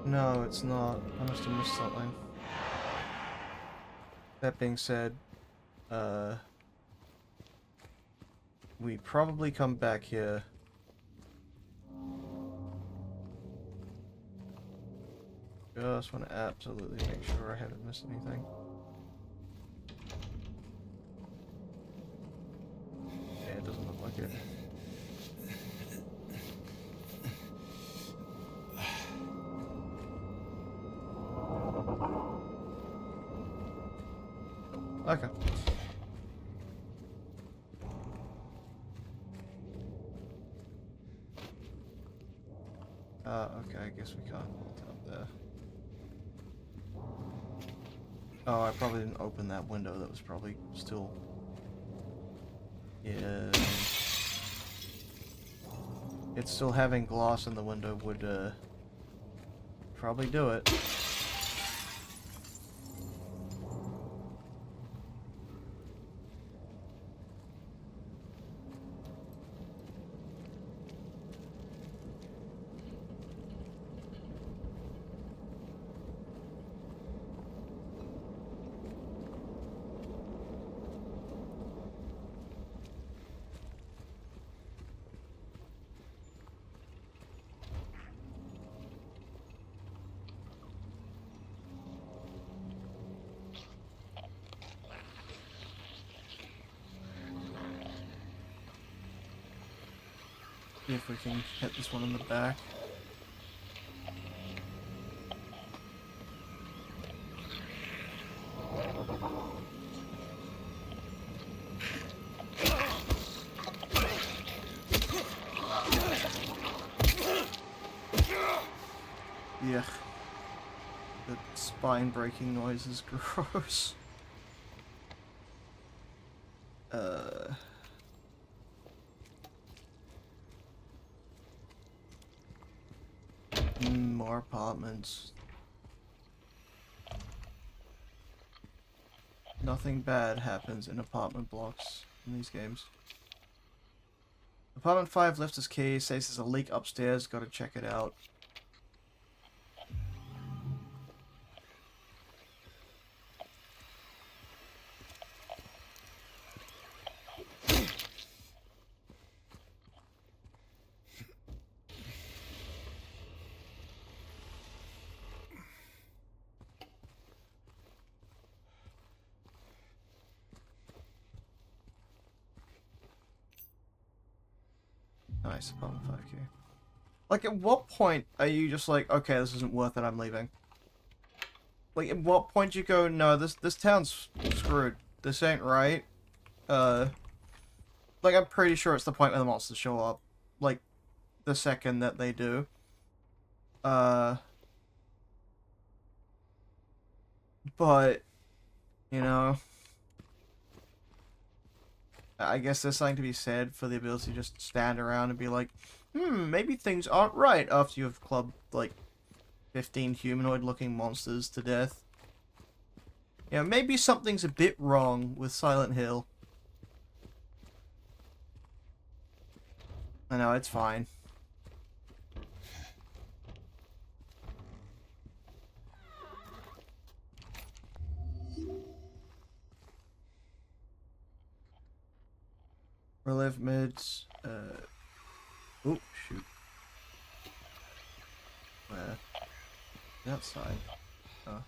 No, it's not. I must have missed something. That being said, we probably come back here. Just want to absolutely make sure I haven't missed anything. Yeah, it doesn't look like it. Okay. Okay, I guess we can't vault up there. Oh, I probably didn't open that window. That was probably still... Yeah... It's still having glass in the window would, probably do it. if we can hit this one in the back. Yeah. The spine breaking noise is gross. More apartments. Nothing bad happens in apartment blocks in these games. Apartment 5 left his key, says there's a leak upstairs, gotta check it out. Nice, apartment 5K. Like, at what point are you just like, okay, this isn't worth it, I'm leaving? Like, at what point do you go, no, this town's screwed. This ain't right. Like, I'm pretty sure it's the point where the monsters show up. Like, the second that they do. But, you know, I guess there's something to be said for the ability to just stand around and be like, maybe things aren't right after you've clubbed, like, 15 humanoid-looking monsters to death. Yeah, maybe something's a bit wrong with Silent Hill. I know, it's fine. Relive mids, oh, shoot. Where? Outside. Oh.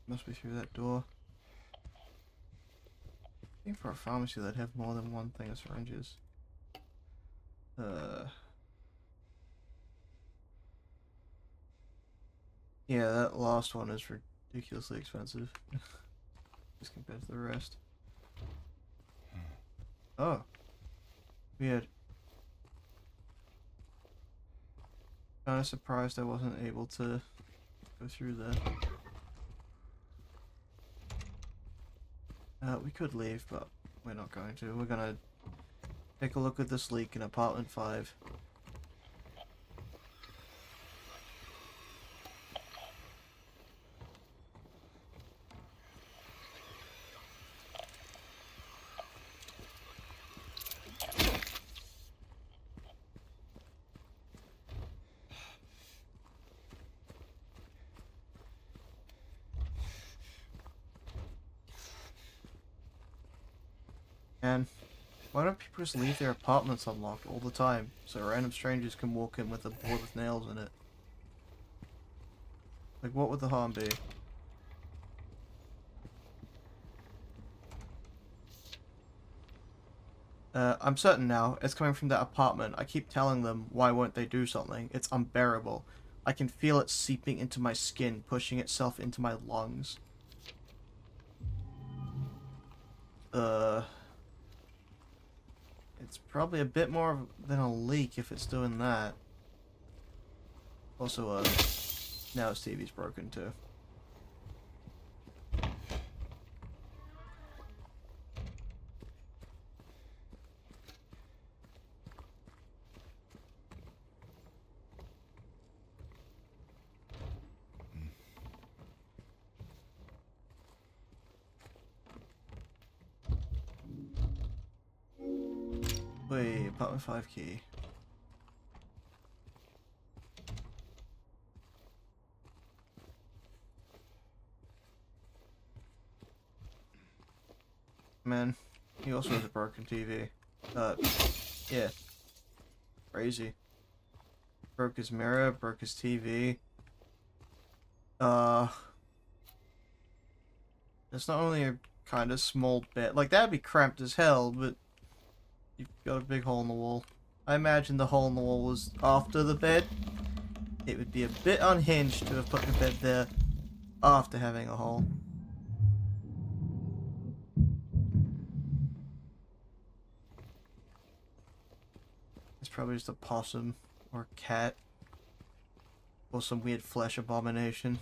Must be through that door. I think for a pharmacy they'd have more than one thing of syringes. Yeah, that last one is ridiculously expensive. Just compared to the rest. Oh. Weird. Kinda surprised I wasn't able to go through there. We could leave, but we're not going to. We're gonna take a look at this leak in apartment 5. And why don't people just leave their apartments unlocked all the time so random strangers can walk in with a board with nails in it? Like, what would the harm be? I'm certain now, it's coming from that apartment. I keep telling them, why won't they do something? It's unbearable. I can feel it seeping into my skin, pushing itself into my lungs. It's probably a bit more than a leak if it's doing that. Also, now his TV's broken too. Wait, apartment 5 key. Man, he also has a broken TV. Yeah. Crazy. Broke his mirror, broke his TV. It's not only a kind of small bit. Like, that'd be cramped as hell, but you've got a big hole in the wall. I imagine the hole in the wall was after the bed. It would be a bit unhinged to have put the bed there after having a hole. It's probably just a possum or a cat or some weird flesh abomination.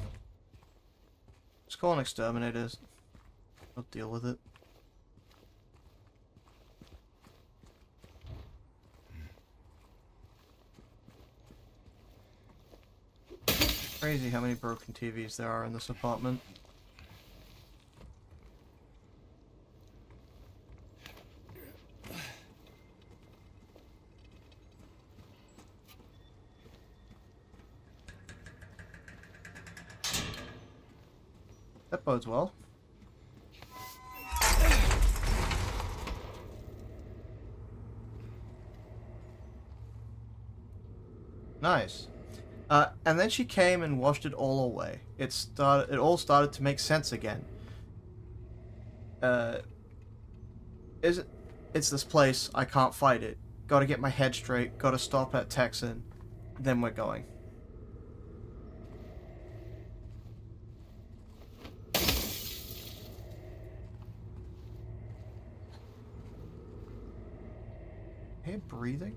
Just call an exterminators. I'll deal with it. Crazy how many broken TVs there are in this apartment. That bodes well. Nice. And then she came and washed it all away. It all started to make sense again. Is it? It's this place. I can't fight it. Got to get my head straight. Got to stop at Texan. Then we're going. Hey, breathing.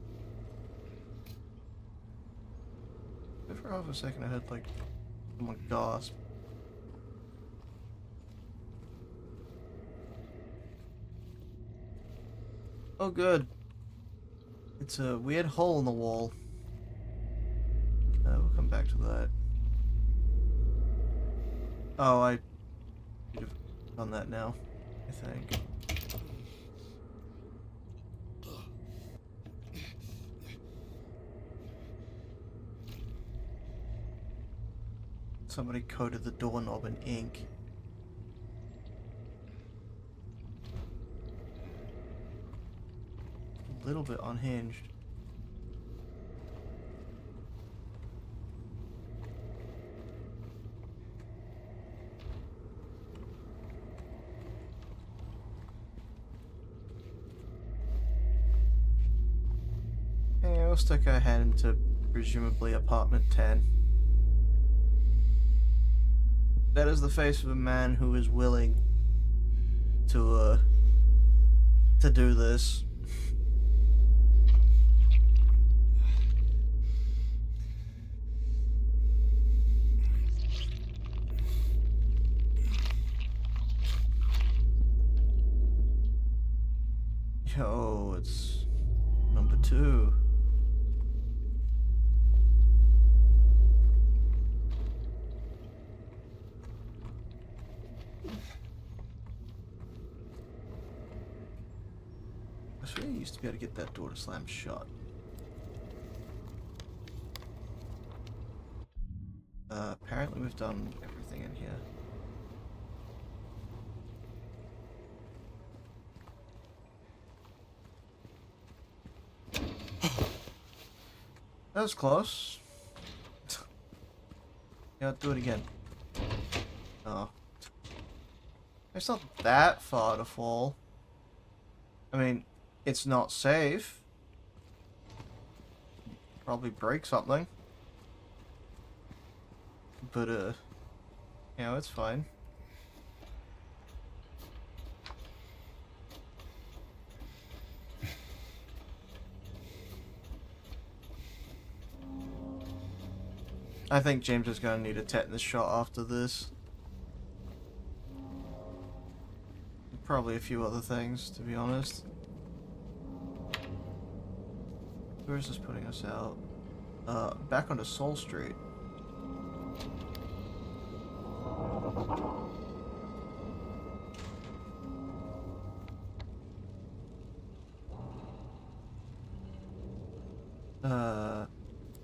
For half a second, I heard like someone gasp. Oh, good. It's a weird hole in the wall. We'll come back to that. Oh, I should have done that now, I think. Somebody coated the doorknob in ink. A little bit unhinged. Yeah, we'll stick our head into presumably apartment 10. That is the face of a man who is willing to do this. Yo, it's number 2. I swear you used to be able to get that door to slam shut. Apparently we've done everything in here. That was close. Yeah, do it again. Oh. It's not that far to fall. I mean, it's not safe. Probably break something. But, you know, it's fine. I think James is gonna need a tetanus shot after this. Probably a few other things, to be honest. Where is this putting us out? Back onto Soul Street.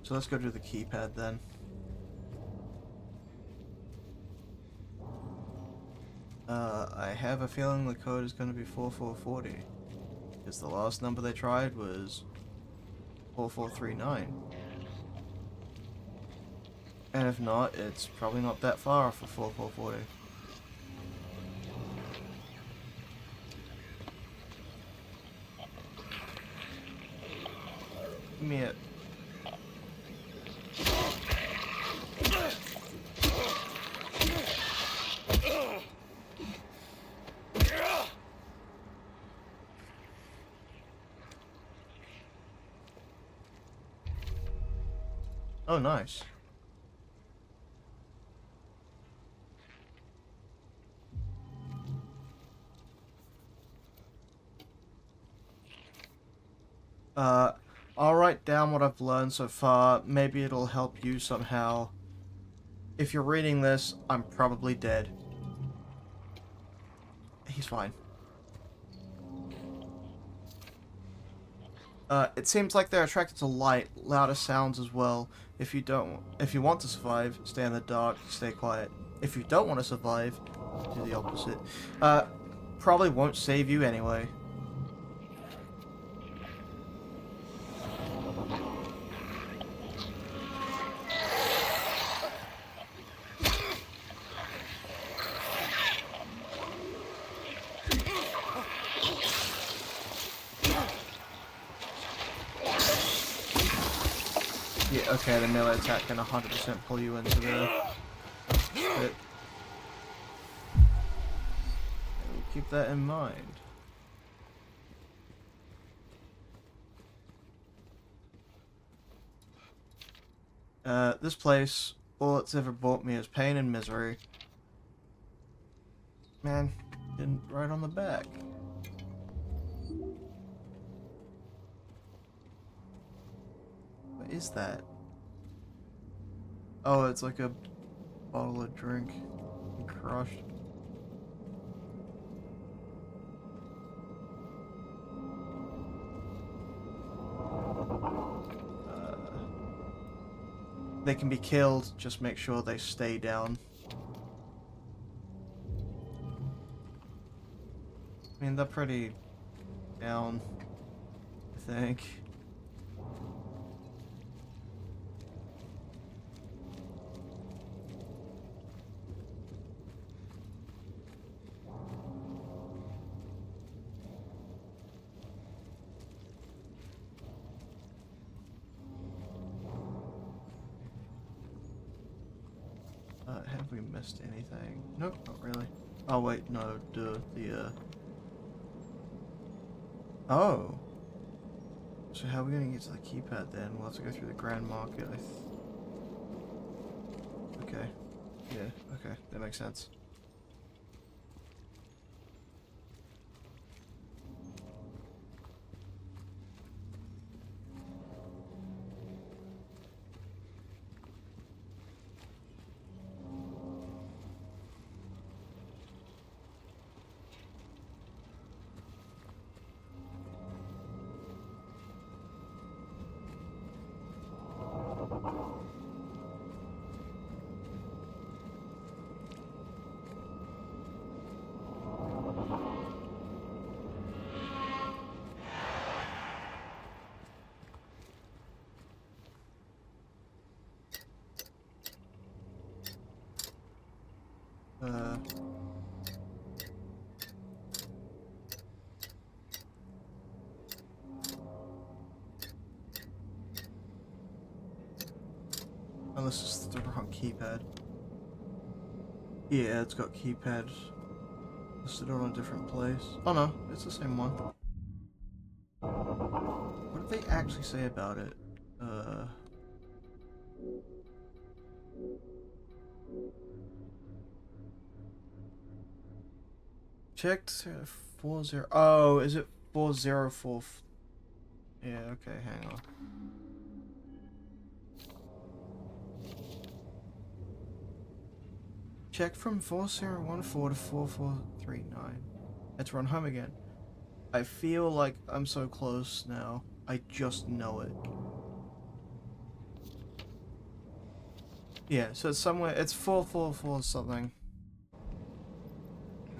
So let's go to the keypad then. I have a feeling the code is going to be 4440. Because the last number they tried was 4439. And if not, it's probably not that far for 4440. Give me it. Oh, nice. I'll write down what I've learned so far. Maybe it'll help you somehow. If you're reading this, I'm probably dead. He's fine. It seems like they're attracted to light, louder sounds as well. If you want to survive, stay in the dark, stay quiet. If you don't want to survive, do the opposite. Probably won't save you anyway. Yeah, okay, the melee attack can 100% pull you into the pit. We'll keep that in mind. This place, all it's ever brought me is pain and misery. Man, didn't write on the back. What is that? Oh, it's like a bottle of drink crushed. They can be killed, just make sure they stay down. I mean, they're pretty down, I think. Have we missed anything? Nope, not really. Oh wait, no, Oh! So how are we gonna get to the keypad then? We'll have to go through the Grand Market, Okay. Yeah, okay, that makes sense. Unless it's the wrong keypad. Yeah, it's got keypad listed on a different place. Oh no, it's the same one. What did they actually say about it? Checked 40. Oh, is it 404? Yeah, okay, hang on. Check from 4014 to 4439. Let's run home again. I feel like I'm so close now. I just know it. Yeah, so it's somewhere. It's 444 something.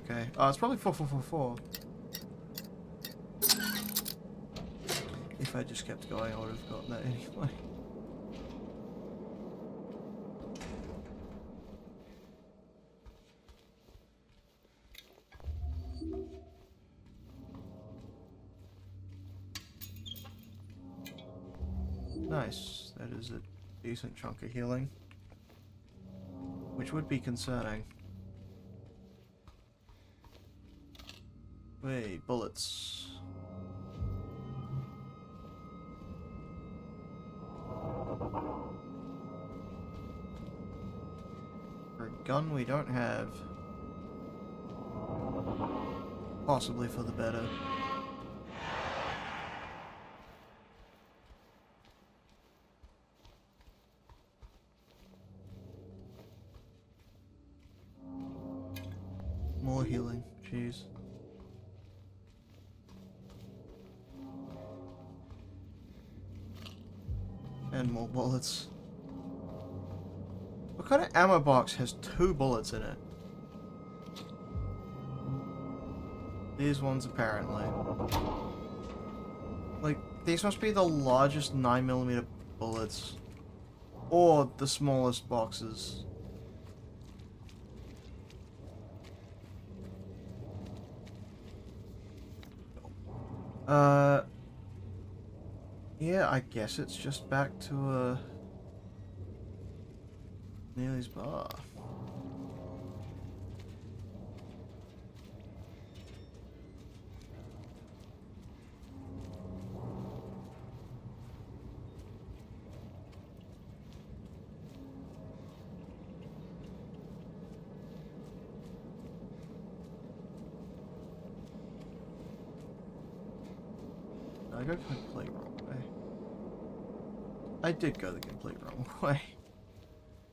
Okay. Oh, it's probably 4444. If I just kept going, I would have gotten that anyway. Nice. That is a decent chunk of healing. Which would be concerning. Wait, bullets. For a gun we don't have. Possibly for the better. More healing, jeez. And more bullets. What kind of ammo box has 2 bullets in it? These ones apparently. Like, these must be the largest 9mm bullets. Or the smallest boxes. Yeah, I guess it's just back to, Neely's bar. I go complete wrong way. I did go the complete wrong way.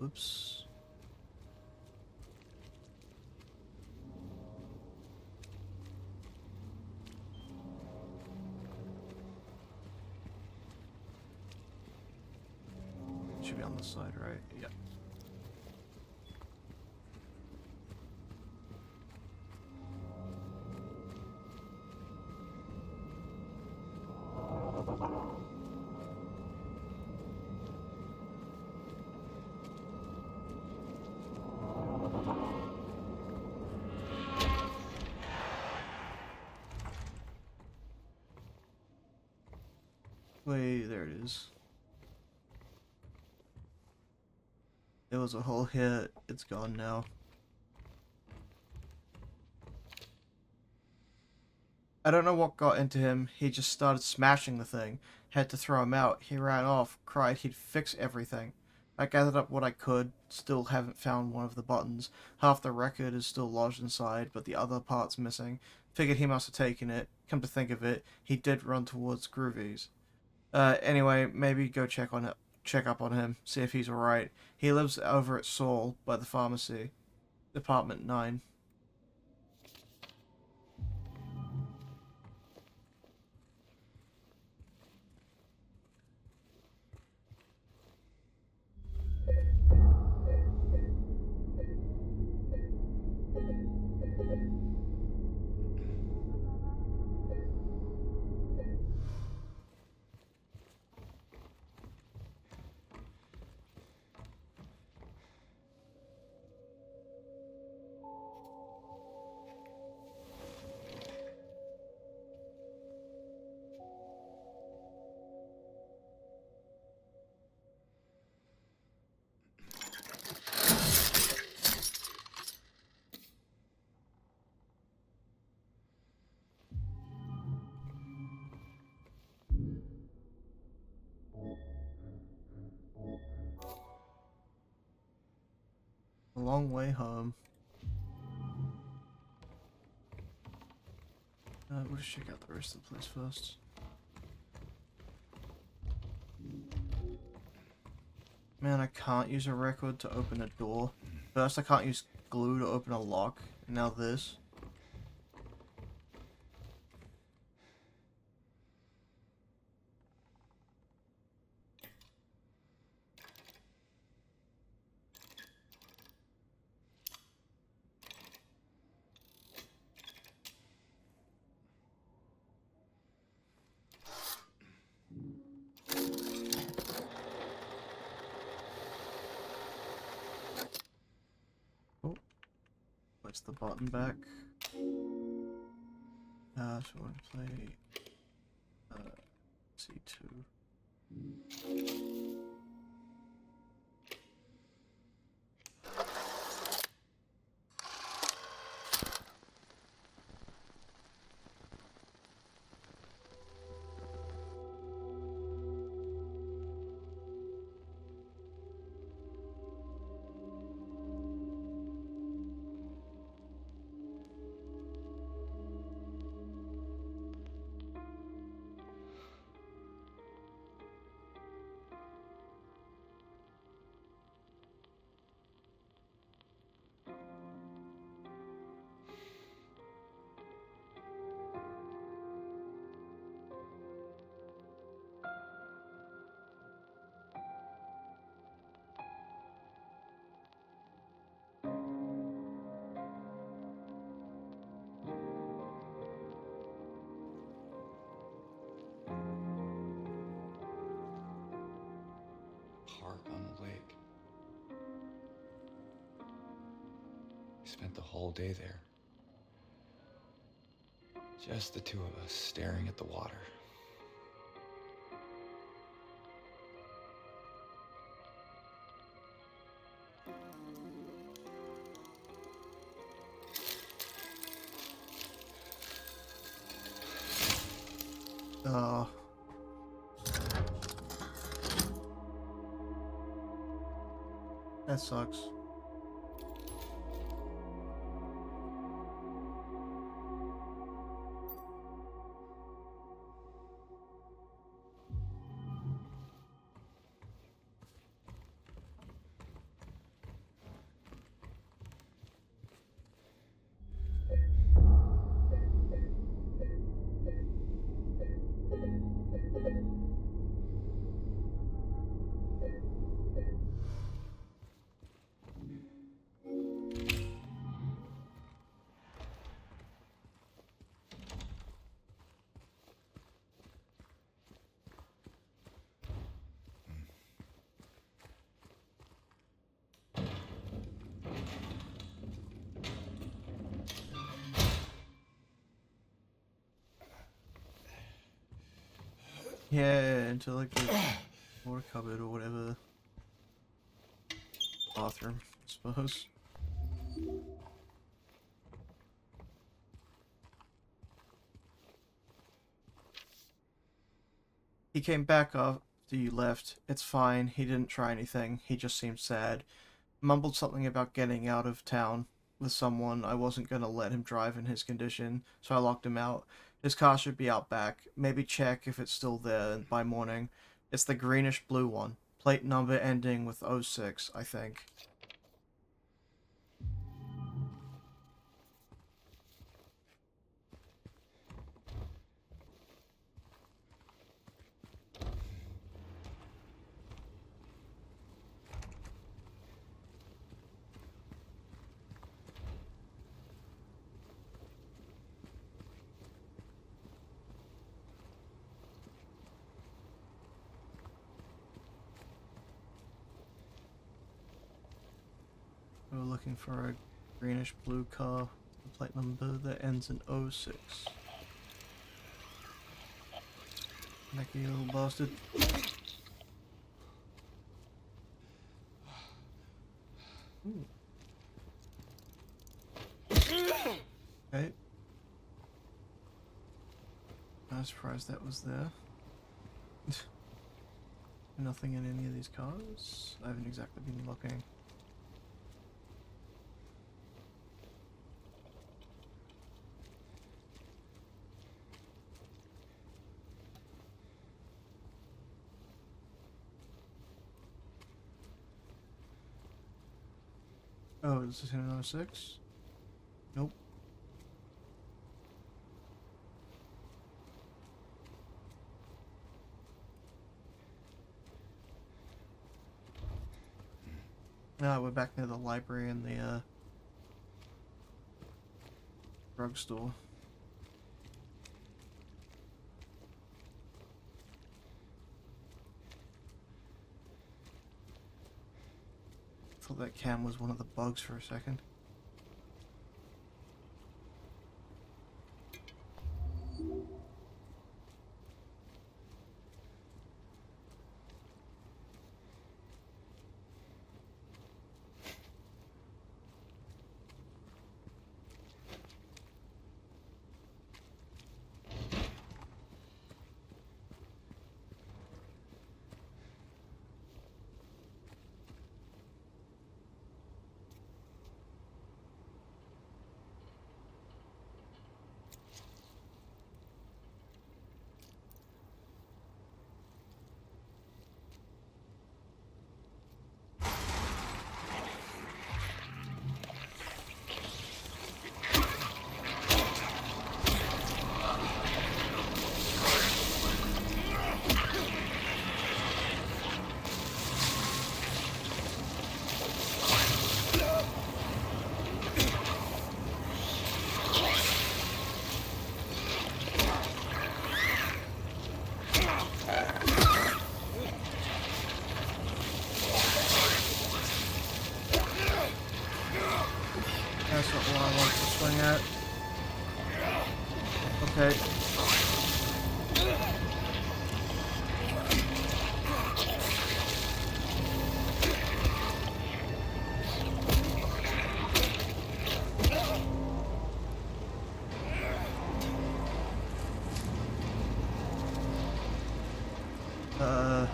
Oops. Should be on this side, right? Yep. Wait, there it is. There was a hole here, it's gone now. I don't know what got into him, he just started smashing the thing. Had to throw him out, he ran off, cried he'd fix everything. I gathered up what I could, still haven't found one of the buttons. Half the record is still lodged inside, but the other part's missing. Figured he must have taken it. Come to think of it, he did run towards Groovy's. Anyway, maybe go check up on him, see if he's alright. He lives over at Saul, by the pharmacy. Department 9. A long way home. We'll just check out the rest of the place first. Man, I can't use a record to open a door. First, I can't use glue to open a lock. And now this. Puts the button back. So I want to play C2. Park on the lake. We spent the whole day there. Just the two of us staring at the water. Uh, that sucks. Yeah, into like the water cupboard or whatever. Bathroom, I suppose. He came back after you left. It's fine. He didn't try anything. He just seemed sad. Mumbled something about getting out of town with someone. I wasn't gonna let him drive in his condition, so I locked him out. His car should be out back. Maybe check if it's still there by morning. It's the greenish blue one. Plate number ending with '06, I think. We were looking for a greenish blue car, the plate number that ends in '06. Necky little bastard. Ooh. Okay. I was surprised that was there. Nothing in any of these cars? I haven't exactly been looking. Oh, is this in '06? Nope. Ah, we're back near the library and the drugstore. Thought that cam was one of the bugs for a second. Okay. The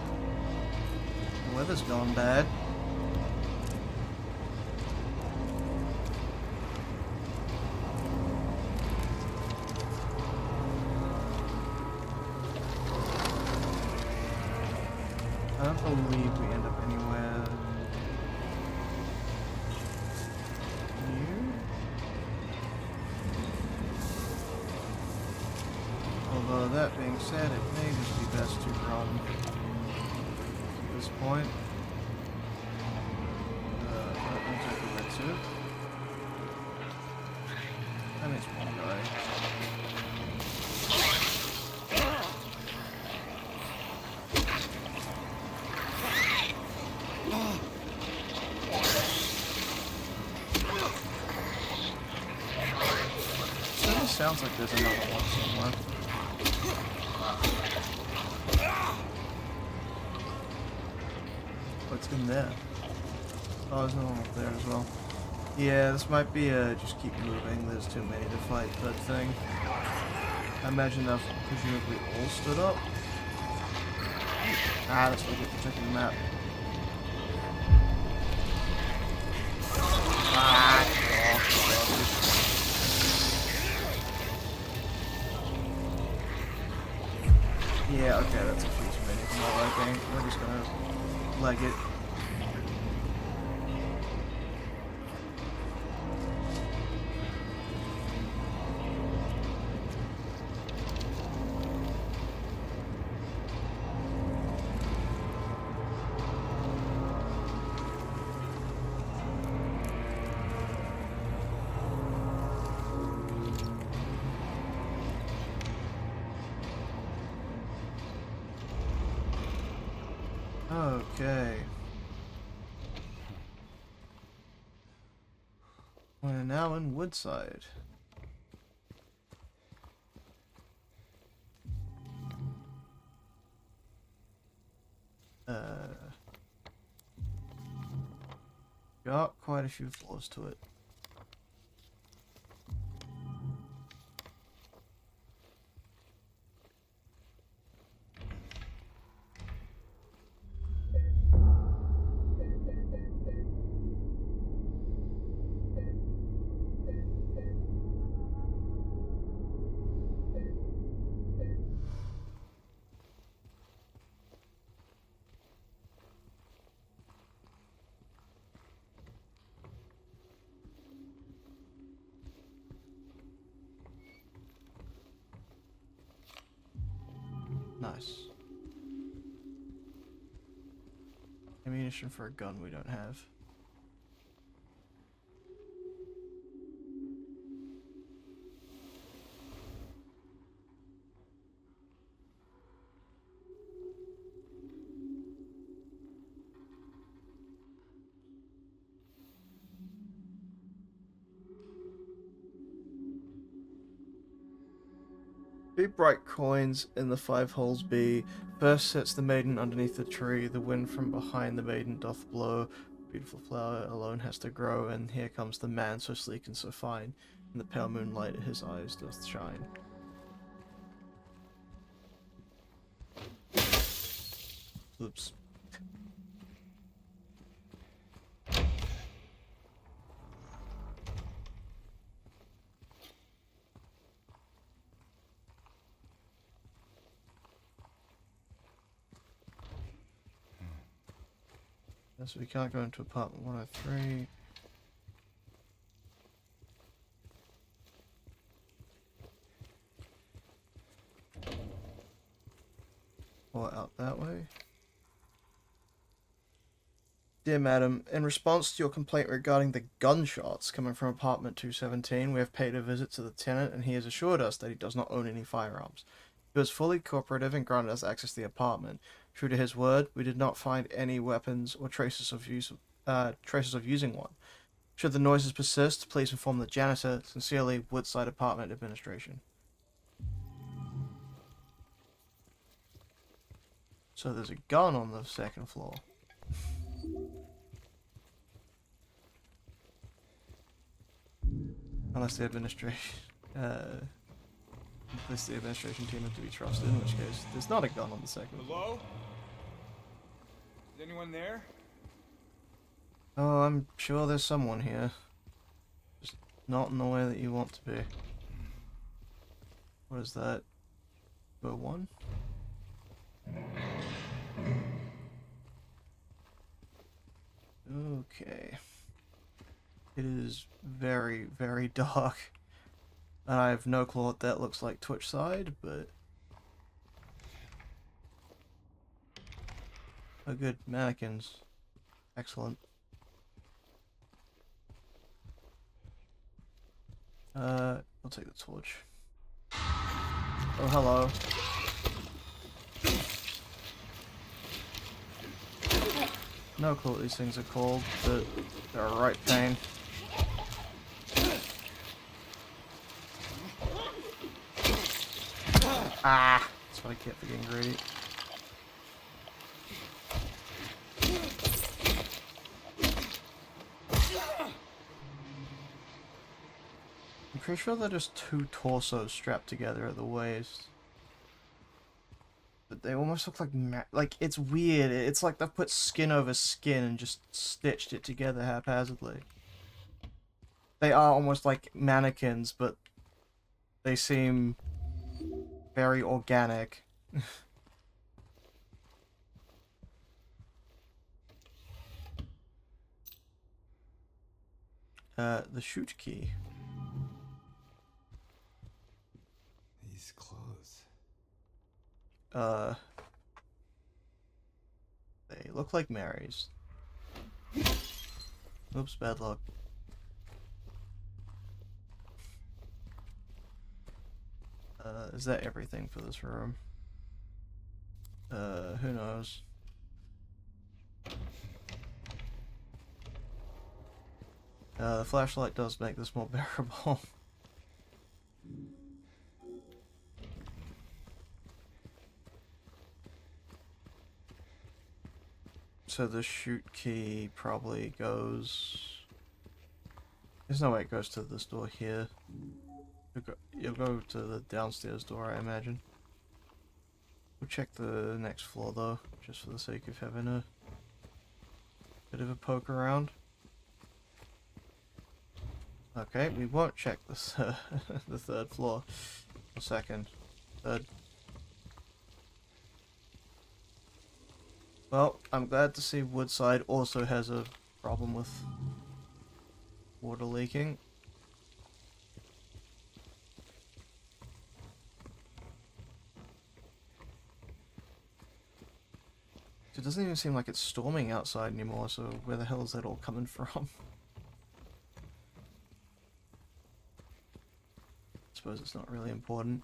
weather's gone bad. I don't believe we end up anywhere new. Although that being said, it may just be best to run at this point. Not exactly where to. I mean, it's one guy. Certainly sounds like there's another one somewhere. What's in there? Oh, there's another one up there as well. Yeah, this might be just keep moving. There's too many to fight that thing. I imagine they've presumably all stood up. Ah, that's what I get for checking the map. Ah, yeah, okay, that's a few too many for my liking. We're just gonna leg it. Okay. We're now in Woodside. Got quite a few flaws to it. Nice. Ammunition for a gun we don't have. Two bright coins in the 5 holes be. First sets the maiden underneath the tree. The wind from behind the maiden doth blow. Beautiful flower alone has to grow. And here comes the man so sleek and so fine. In the pale moonlight his eyes doth shine. Oops. So we can't go into apartment 103. Or out that way. Dear Madam, in response to your complaint regarding the gunshots coming from apartment 217, we have paid a visit to the tenant and he has assured us that he does not own any firearms. He was fully cooperative and granted us access to the apartment. True to his word, we did not find any weapons or traces of using one. Should the noises persist, please inform the janitor. Sincerely, Woodside Apartment Administration. So there's a gun on the second floor. Unless the administration, unless the administration team is to be trusted, in which case there's not a gun on the second floor. Hello? Is anyone there? Oh, I'm sure there's someone here. Just not in the way that you want to be. What is that? One? Okay. It is very, very dark. And I have no clue what that looks like Twitch side, but... Oh good, mannequins. Excellent. I'll take the torch. Oh, hello. No clue what these things are called, but they're a right pain. Ah! That's what I get for getting greedy. I'm pretty sure they're just two torsos strapped together at the waist. But they almost look like it's weird. It's like they've put skin over skin and just stitched it together haphazardly. They are almost like mannequins, but they seem very organic. The shoot key. These clothes. They look like Mary's. Oops, bad luck. Is that everything for this room? Who knows? The flashlight does make this more bearable. So the shoot key probably goes... There's no way it goes to this door here. You'll go to the downstairs door, I imagine. We'll check the next floor though, just for the sake of having a bit of a poke around. Okay, we won't check the the third floor. Or second. Third. Well, I'm glad to see Woodside also has a problem with water leaking. It doesn't even seem like it's storming outside anymore, so where the hell is that all coming from? Suppose it's not really important.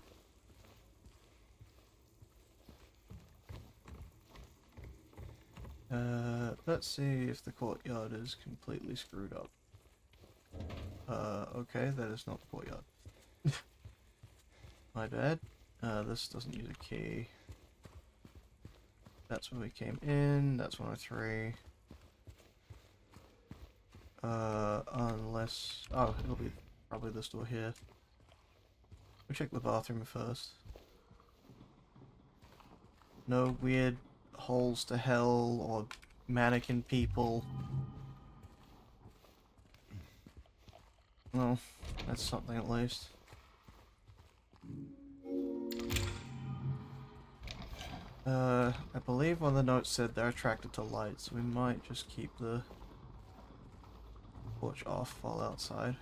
Let's see if the courtyard is completely screwed up. Okay, that is not the courtyard. My bad. This doesn't use a key. That's where we came in, that's 103. Unless... Oh, it'll be probably this door here. We'll check the bathroom first. No weird holes to hell or mannequin people. Well, that's something at least. I believe one of the notes said they're attracted to light, so we might just keep the torch off while outside.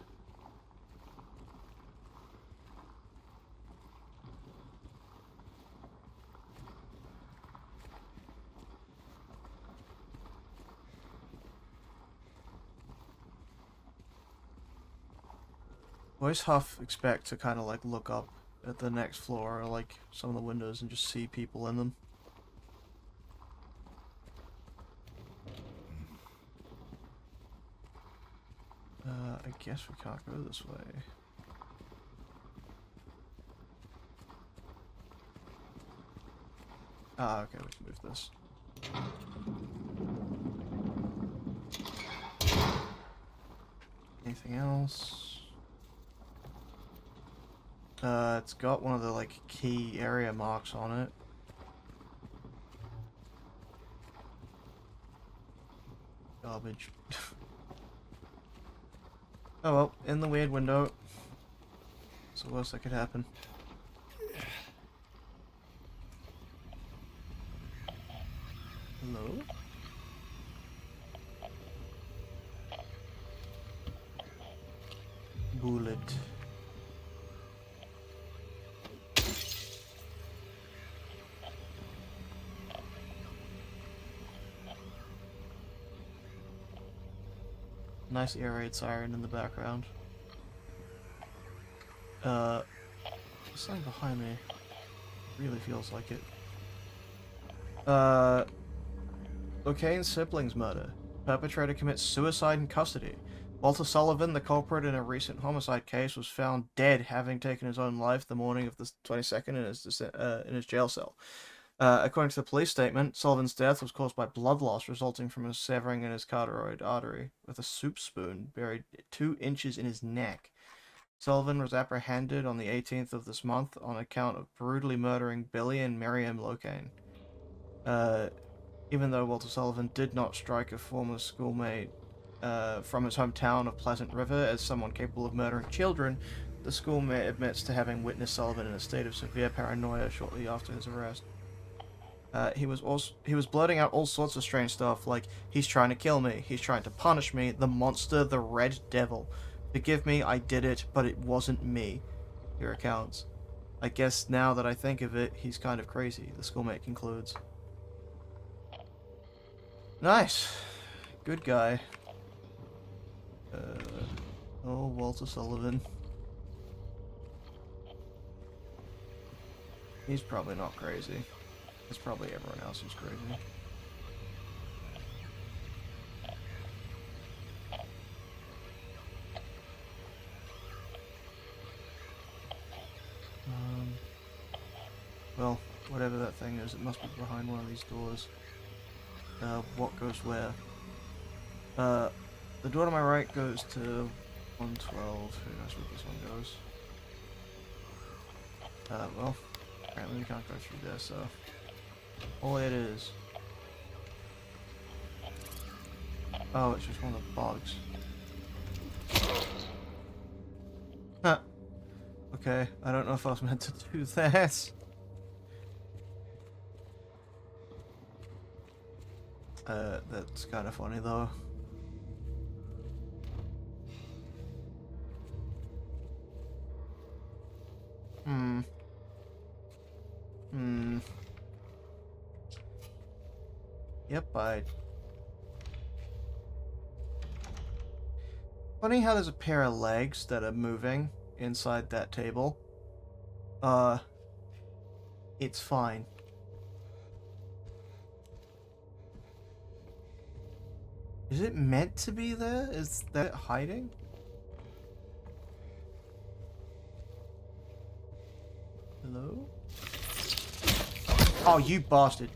I always half expect to kind of like look up at the next floor or like some of the windows and just see people in them. I guess we can't go this way. Ah, okay, we can move this. Anything else? It's got one of the, like, key area marks on it. Garbage. Oh well, in the weird window. It's the worst that could happen. Hello? Bullet. Nice air raid siren in the background. Something behind me. Really feels like it. O'Kane's siblings murder. Perpetrator commits suicide in custody. Walter Sullivan, the culprit in a recent homicide case, was found dead, having taken his own life the morning of the 22nd in his jail cell. According to the police statement, Sullivan's death was caused by blood loss resulting from a severing in his carotid artery, with a soup spoon buried 2 inches in his neck. Sullivan was apprehended on the 18th of this month on account of brutally murdering Billy and Miriam Locane. Even though Walter Sullivan did not strike a former schoolmate from his hometown of Pleasant River as someone capable of murdering children, the schoolmate admits to having witnessed Sullivan in a state of severe paranoia shortly after his arrest. He was blurting out all sorts of strange stuff, like, he's trying to kill me, he's trying to punish me, the monster, the red devil. Forgive me, I did it, but it wasn't me. He recounts. I guess now that I think of it, he's kind of crazy, the schoolmate concludes. Nice. Good guy. Oh, Walter Sullivan. He's probably not crazy. It's probably everyone else who's crazy. Well, whatever that thing is, it must be behind one of these doors. What goes where? The door to my right goes to 112. Who knows where this one goes? Well, apparently we can't go through there, so... all it is... oh, it's just one of the bugs. Huh. Okay, I don't know if I was meant to do that. That's kind of funny though. Yep, funny how there's a pair of legs that are moving inside that table. It's fine. Is it meant to be there? Is that hiding? Hello? Oh, you bastard.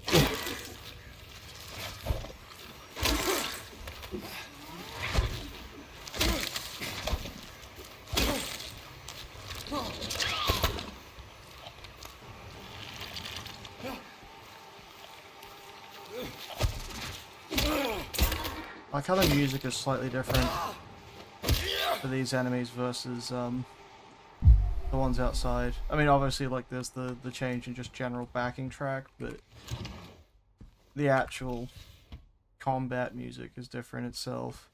Like how the music is slightly different for these enemies versus the ones outside. I mean, obviously, like there's the change in just general backing track, but the actual combat music is different itself.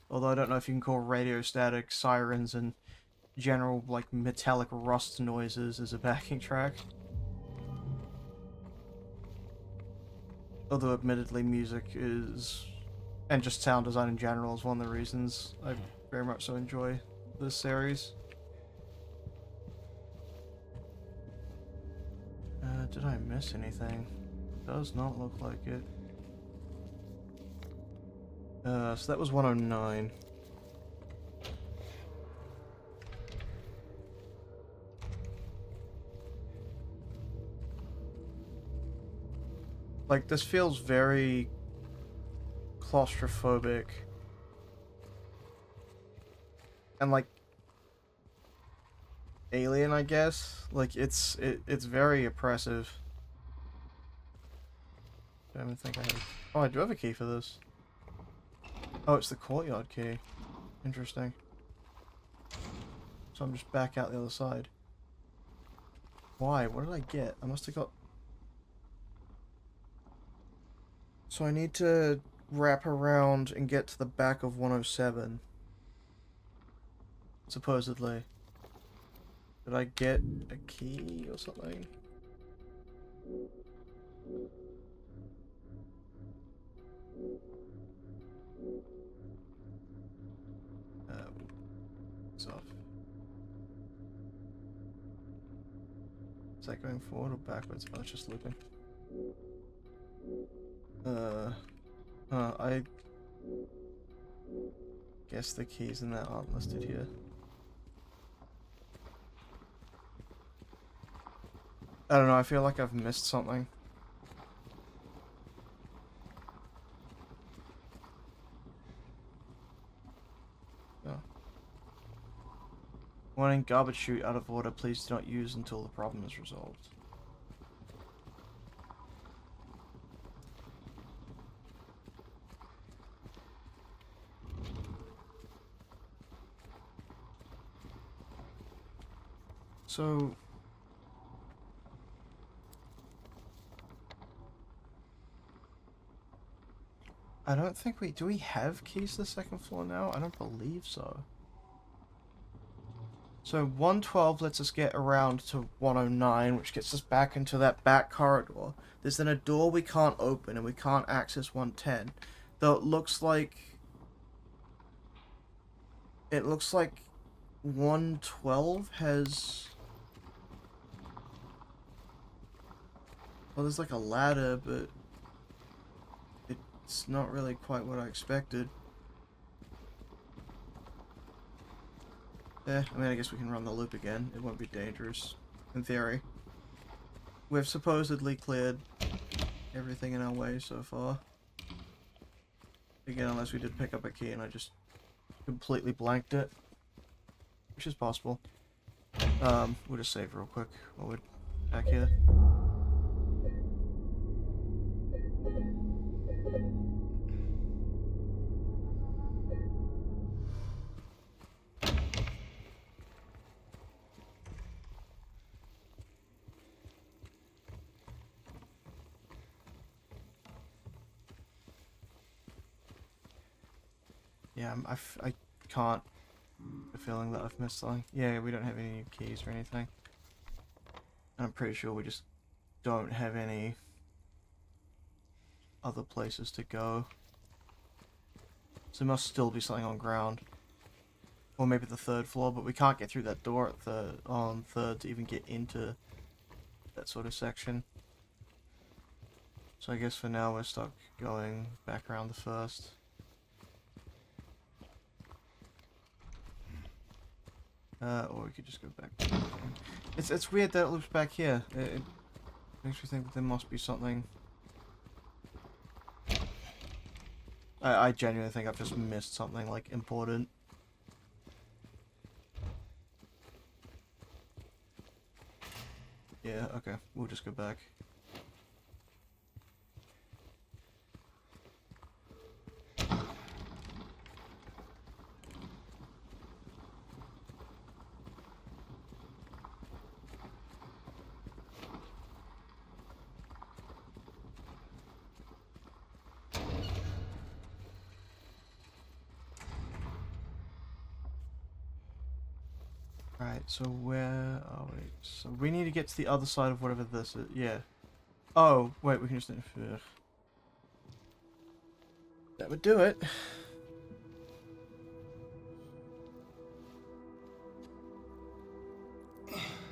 Although I don't know if you can call radio static, sirens, and general like metallic rust noises as a backing track. Although admittedly music is, and just sound design in general, is one of the reasons I very much so enjoy this series. Did I miss anything? Does not look like it. So that was 109. Like, this feels very claustrophobic. And, like, alien, I guess. Like, it's very oppressive. I don't even think I have... Oh, I do have a key for this. Oh, it's the courtyard key. Interesting. So I'm just back out the other side. Why? What did I get? I must have got... So I need to wrap around and get to the back of 107. Supposedly. Did I get a key or something? It's off. Is that going forward or backwards? Oh, it's just looping. I guess the keys in that aren't listed here. I don't know, I feel like I've missed something. Oh. Warning, garbage chute out of order. Please do not use until the problem is resolved. So... I don't think we... Do we have keys to the second floor now? I don't believe so. So 112 lets us get around to 109, which gets us back into that back corridor. There's then a door we can't open, and we can't access 110. Though it looks like... It looks like 112 has... Well, there's like a ladder, but... It's not really quite what I expected. I mean, I guess we can run the loop again. It won't be dangerous, in theory. We've supposedly cleared everything in our way so far. Again, unless we did pick up a key and I just completely blanked it. Which is possible. We'll just save real quick while we're back here. Yeah, I can't... The feeling that I've missed something. Yeah, we don't have any keys or anything. And I'm pretty sure we just don't have any other places to go. So there must still be something on ground. Or maybe the third floor, but we can't get through that door at on third to even get into that sort of section. So I guess for now we're stuck going back around the first. Or we could just go back. It's weird that it loops back here. It makes me think that there must be something. I genuinely think I've just missed something like important. Yeah, okay. We'll just go back. Right, so where are we? So we need to get to the other side of whatever this is. Yeah. Oh, wait, we can just interfere. That would do it.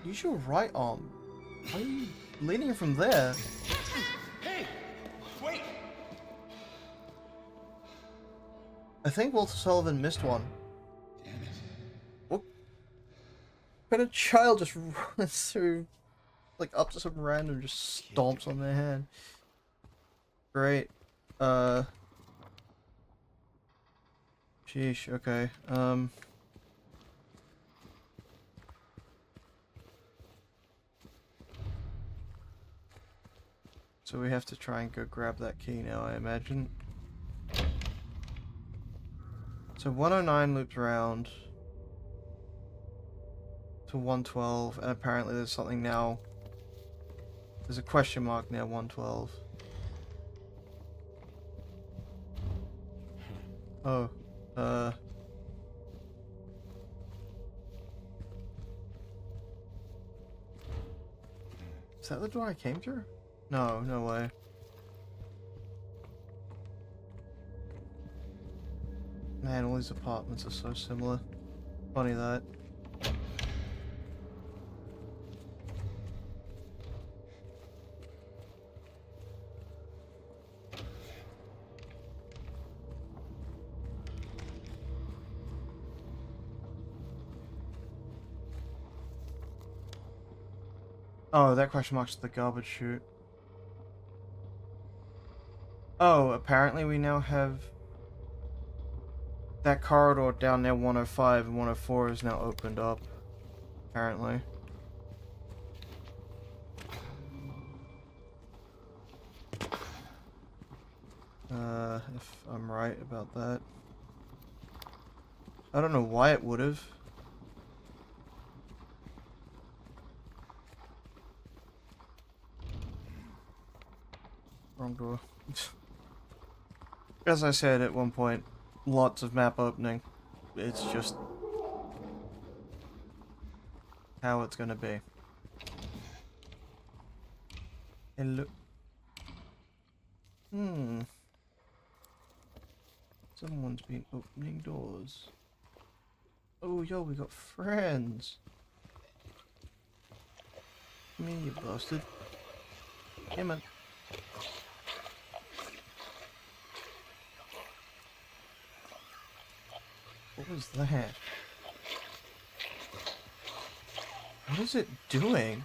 Use your right arm. Why are you leaning from there? Hey! Wait! I think Walter Sullivan missed one. Damn it. What? When a child just runs through, like, up to some random, just stomps on their hand. Great. Sheesh, okay. So we have to try and go grab that key now, I imagine. So 109 loops around to 112, and apparently there's something now. There's a question mark near 112. Oh, is that the door I came through? No, no way. Man, all these apartments are so similar. Funny that. Oh, that question mark's the garbage chute. Oh, apparently we now have that corridor down near 105 and 104 is now opened up. Apparently. If I'm right about that. I don't know why it would have. Wrong door. As I said at one point, lots of map opening. It's just how it's gonna be. Hello. Someone's been opening doors. Oh, yo, we got friends. Come here, you bastard. Come on. What was that? What is it doing?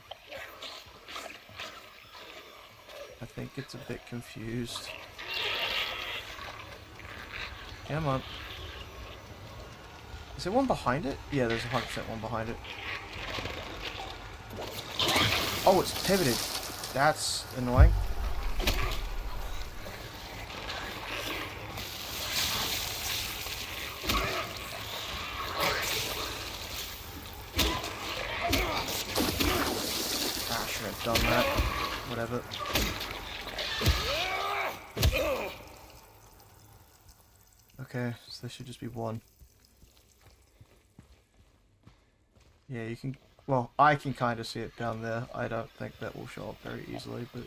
I think it's a bit confused. Come on. Is there one behind it? Yeah, there's 100% one behind it. Oh, it's pivoted. That's annoying. Ah, should have done that. Whatever. Okay, so there should just be one. Yeah, you can... Well, I can kind of see it down there. I don't think that will show up very easily, but...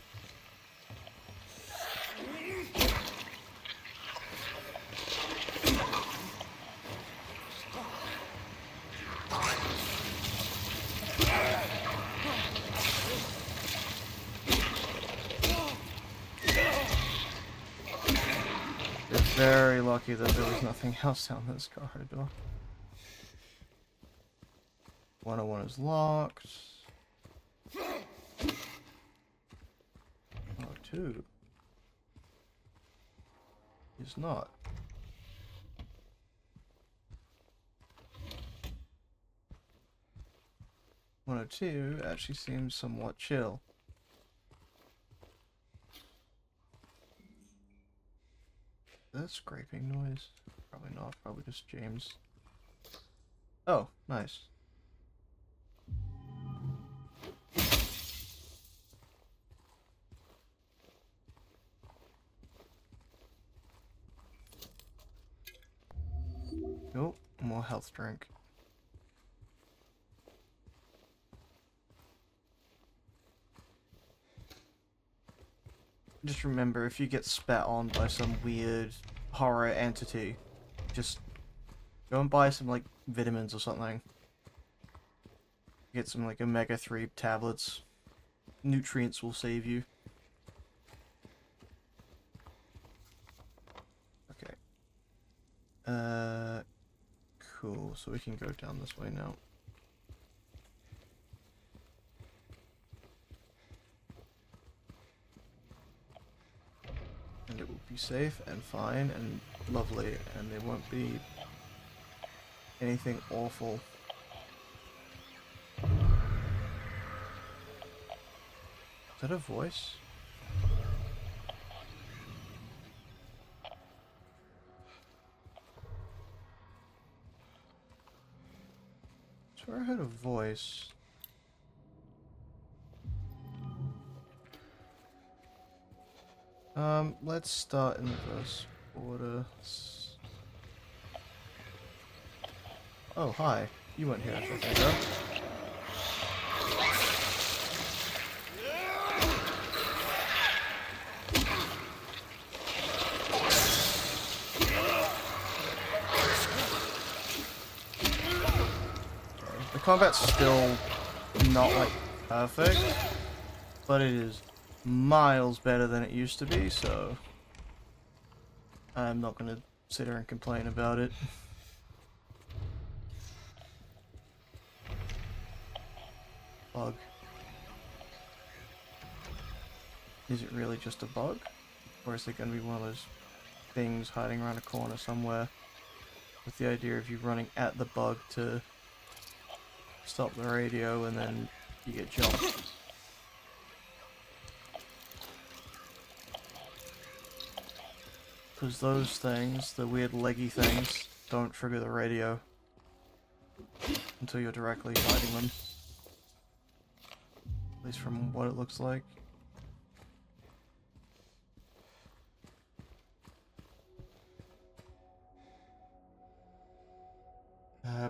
We're very lucky that there was nothing else down this corridor. 101 is locked. 102 is not. 102 actually seems somewhat chill. That scraping noise? Probably not, probably just James. Oh, nice. Oh, more health drink. Just remember, if you get spat on by some weird horror entity, just go and buy some, like, vitamins or something. Get some, like, omega-3 tablets. Nutrients will save you. Okay. Cool, so we can go down this way now. be safe and fine and lovely, and there won't be anything awful. Is that a voice? I swear I heard a voice. Let's start in reverse order. Oh, hi. You weren't here a second ago. The combat's still not, like, perfect, but it is miles better than it used to be, so I'm not gonna sit here and complain about it. Bug. Is it really just a bug? Or is it gonna be one of those things hiding around a corner somewhere with the idea of you running at the bug to stop the radio and then you get jumped? Because those things, the weird leggy things, don't trigger the radio until you're directly fighting them. At least from what it looks like.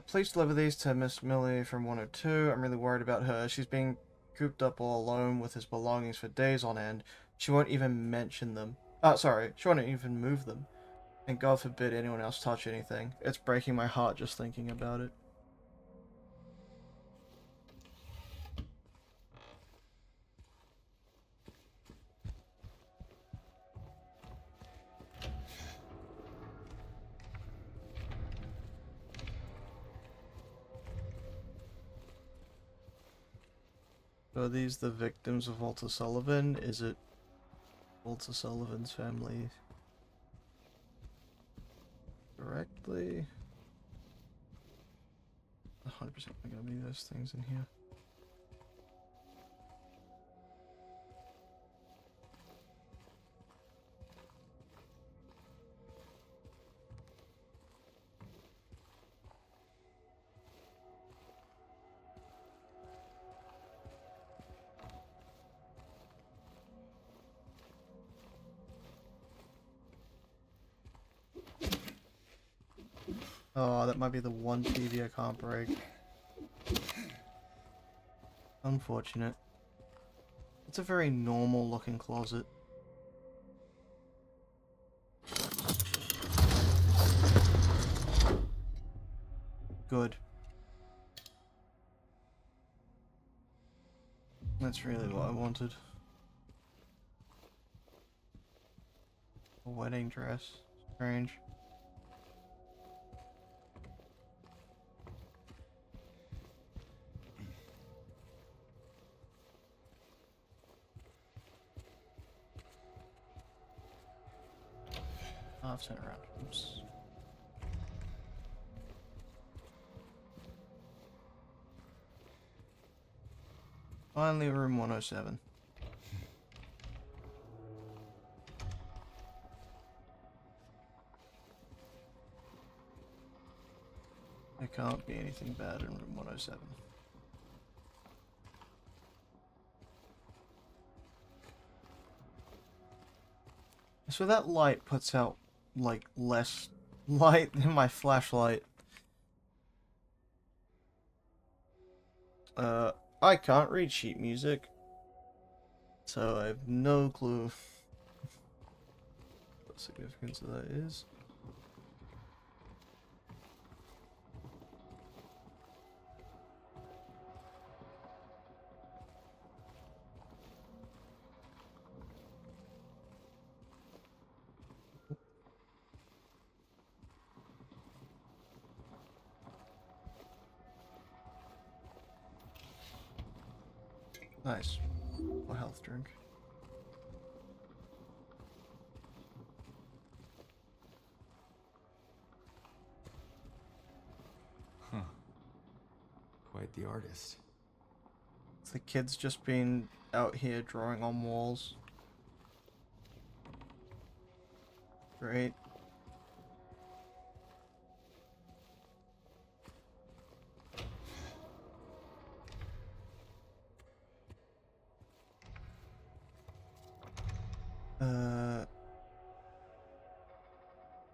Please deliver these to Miss Millie from 102. I'm really worried about her. She's being cooped up all alone with his belongings for days on end. She won't even mention them. She won't even move them. And God forbid anyone else touch anything. It's breaking my heart just thinking about it. Are these the victims of Walter Sullivan? Is it Walter Sullivan's family directly? 100% gonna be those things in here. Oh, that might be the one TV I can't break. Unfortunate. It's a very normal looking closet. Good. That's really what I wanted. A wedding dress. Strange. I'll turn around. Oops. Finally, room 107. There can't be anything bad in room 107. So that light puts out, like, less light than my flashlight. I can't read sheet music, so I have no clue what the significance of that is. Nice. A health drink. quite the artist. The kid's just been out here drawing on walls. Great.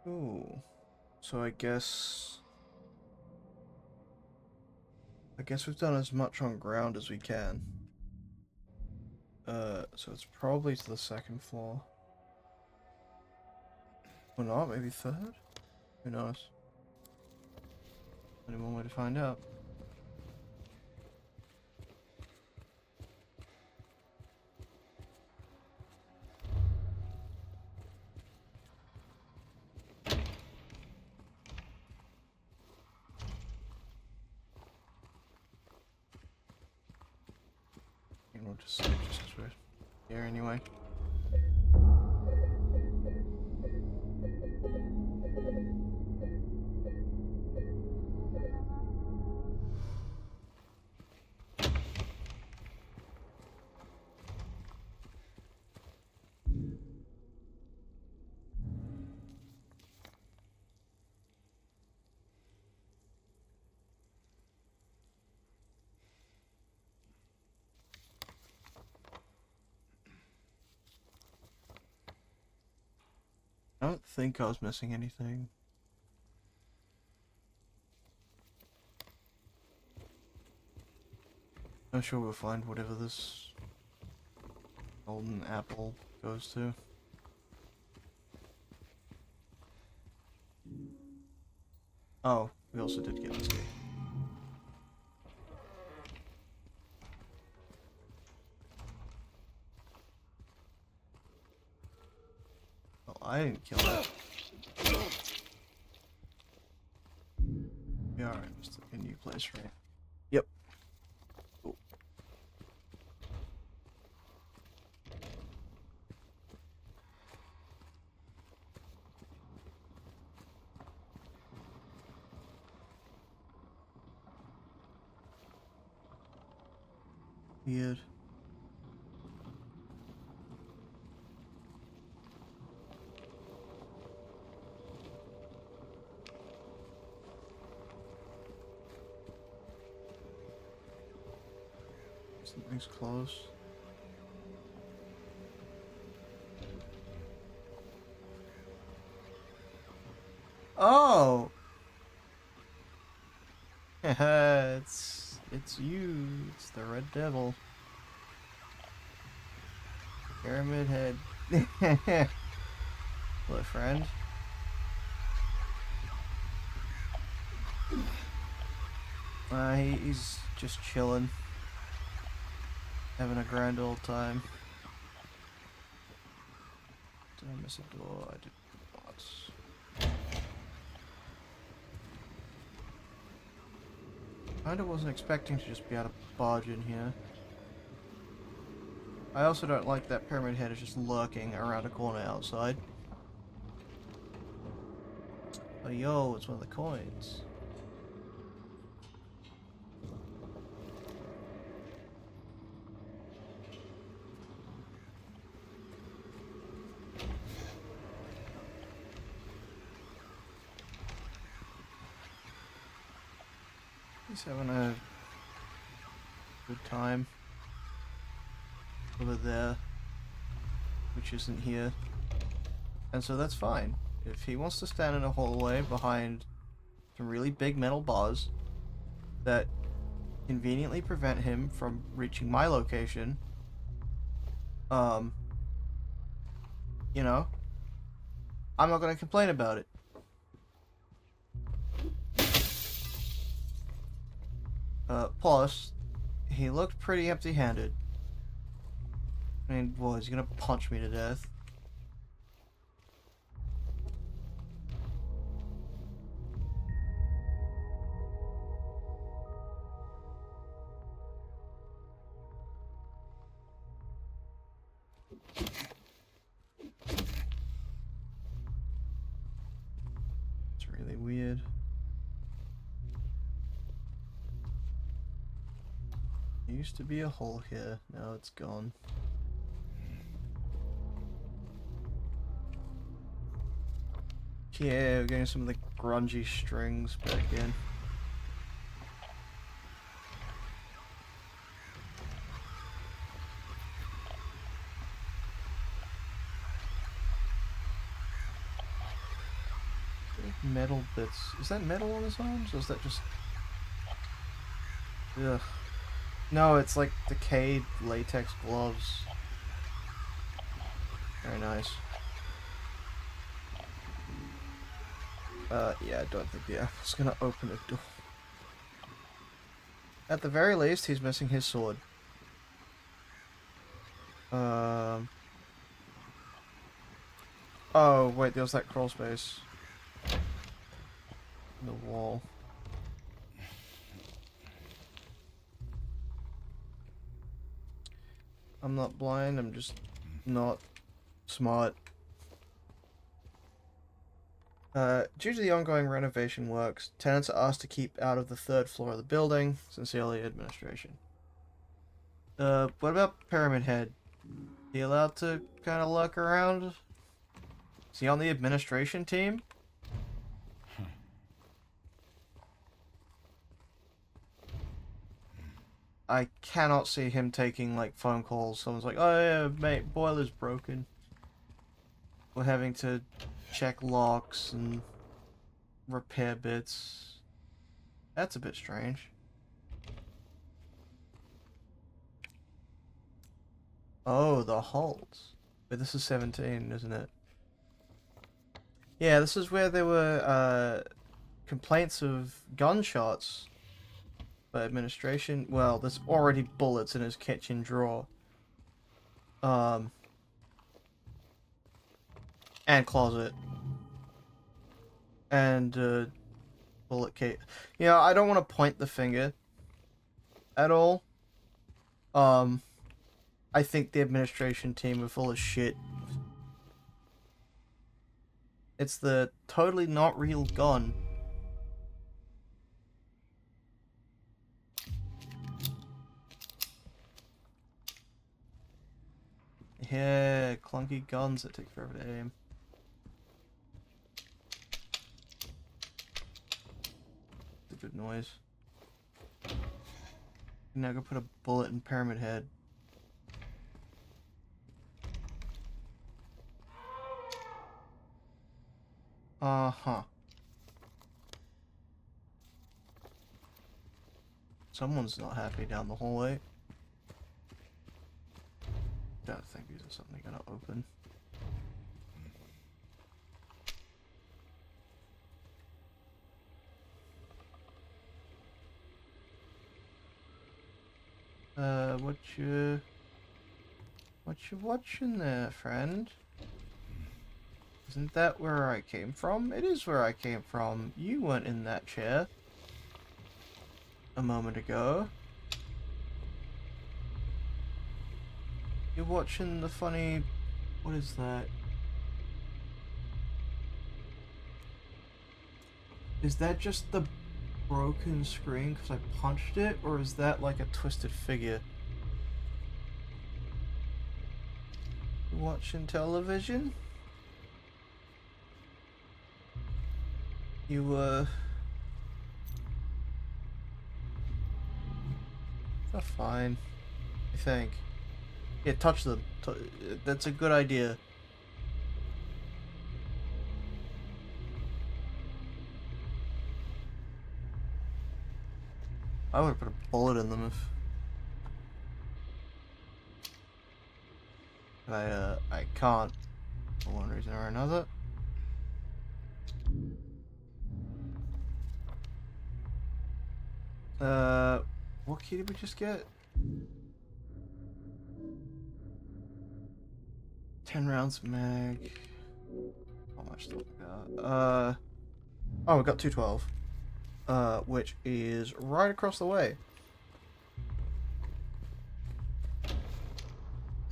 Ooh. So I guess we've done as much on ground as we can. So it's probably to the second floor. Or not, maybe third? Who knows? Only one way to find out. And we'll just skip just because we're here anyway. I don't think I was missing anything. I'm sure we'll find whatever this golden apple goes to. Oh, we also did get this key. Well, I didn't kill it. Yeah, alright, just a new place, right? Yep. Cool. Weird. Something's close. Oh! it's you. It's the Red Devil. Pyramid Head. Hello, friend. He's just chilling. Having a grand old time. Did I miss a door? I did not. Kinda wasn't expecting to just be able to barge in here. I also don't like that Pyramid Head is just lurking around a corner outside. Oh yo, it's one of the coins. He's having a good time over there, which isn't here. And so that's fine. If he wants to stand in a hallway behind some really big metal bars that conveniently prevent him from reaching my location, you know, I'm not going to complain about it. Plus, he looked pretty empty-handed. I mean, boy, he's gonna punch me to death. It's really weird. There used to be a hole here, now it's gone. Yeah, we're getting some of the grungy strings back in. Metal bits. Is that metal on his arms, or is that just... Ugh. No, it's like decayed latex gloves. Very nice. Yeah, I don't think the apple's gonna open a door. At the very least, he's missing his sword. Oh, wait, there was that crawl space. In the wall. I'm not blind, I'm just not smart. Due to the ongoing renovation works, tenants are asked to keep out of the 3rd floor of the building. Sincerely, administration. What about Pyramid Head? He allowed to kind of lurk around? Is he on the administration team? I cannot see him taking, like, phone calls. Someone's like, oh yeah, mate, boiler's broken. We're having to check locks and repair bits. That's a bit strange. Oh, the halts. But this is 17, isn't it? Yeah, this is where there were, complaints of gunshots by administration. Well, there's already bullets in his kitchen drawer. And closet. And, bullet case. You know, I don't want to point the finger at all. I think the administration team are full of shit. It's the totally not real gun. Yeah, clunky guns that take forever to aim. It's a good noise. Now go put a bullet in Pyramid Head. Uh-huh. Someone's not happy down the hallway. Don't think these are suddenly gonna open. What you watching there, friend? Isn't that where I came from? It is where I came from. You weren't in that chair a moment ago. You're watching the funny... What is that? Is that just the broken screen because I punched it? Or is that like a twisted figure? You watching television? You, they're fine, I think. Yeah, touch them. That's a good idea. I would put a bullet in them if... I can't, for one reason or another. What key did we just get? 10 rounds mag. How much do we got? Oh, we got 212. Which is right across the way.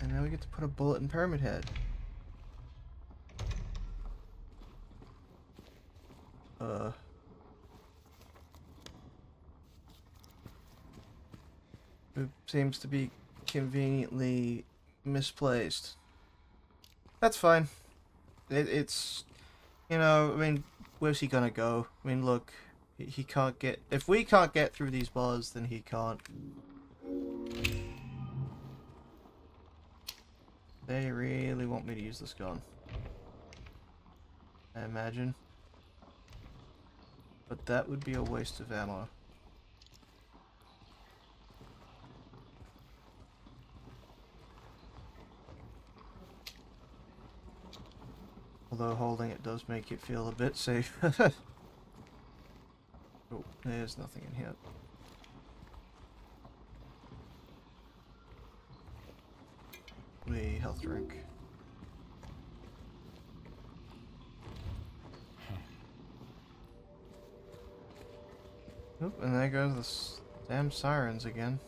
And now we get to put a bullet in Pyramid Head. who seems to be conveniently misplaced. That's fine. It's, you know, I mean, where's he gonna go? I mean, look, he can't get... If we can't get through these bars, then he can't. They really want me to use this gun, I imagine. But that would be a waste of ammo. Although holding it does make it feel a bit safer. Oh, there's nothing in here. The health drink. Oop, and there goes the damn sirens again.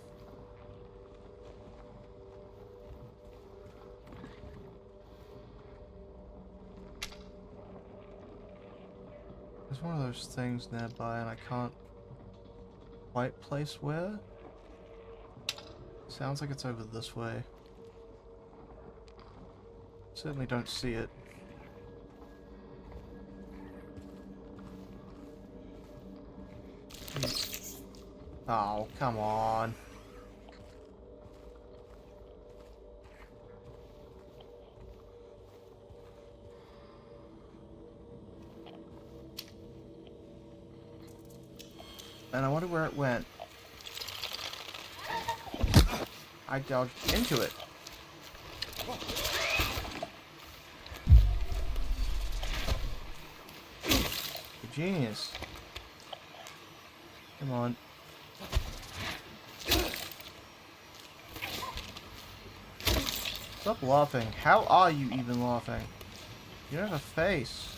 There's one of those things nearby and I can't quite place where. Sounds like it's over this way. Certainly don't see it. Oh, come on. And I wonder where it went. I dodged into it. Genius. Come on. Stop laughing. How are you even laughing? You don't have a face.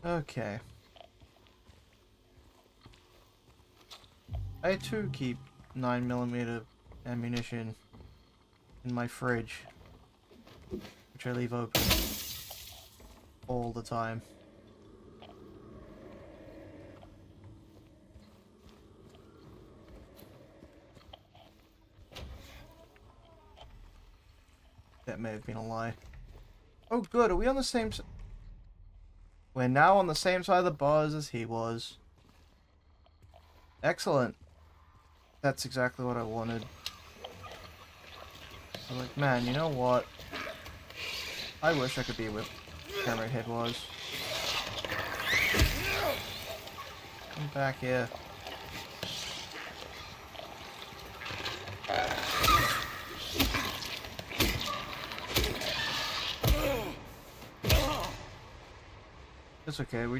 Okay. I too keep 9mm ammunition in my fridge, which I leave open all the time. That may have been a lie. Oh good, are we on the same side? We're now on the same side of the bars as he was. Excellent. That's exactly what I wanted. I'm like, man, you know what? I wish I could be where Hammerhead Head was. Come back here. It's okay, we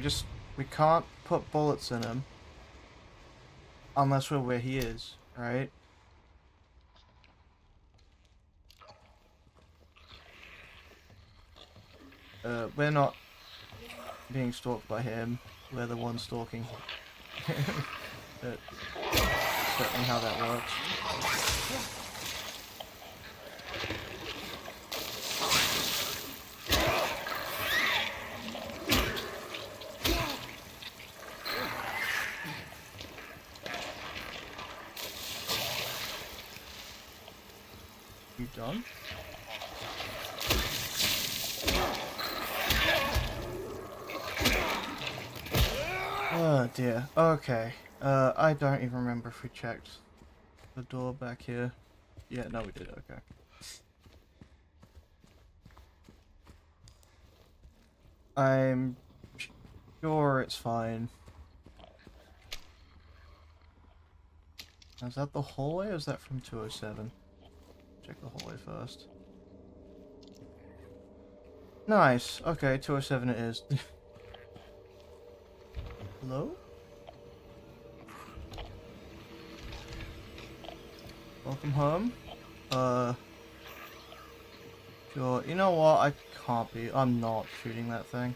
can't put bullets in him. Unless we're where he is, right? We're not being stalked by him. We're the ones stalking. That's certainly how that works. You done? Oh dear. Okay. I don't even remember if we checked the door back here. Yeah, no we did, okay. I'm sure it's fine. Is that the hallway or is that from 207? Check the hallway first. Nice. Okay, 207 it is. Hello? Welcome home. Sure. You know what? I can't be. I'm not shooting that thing.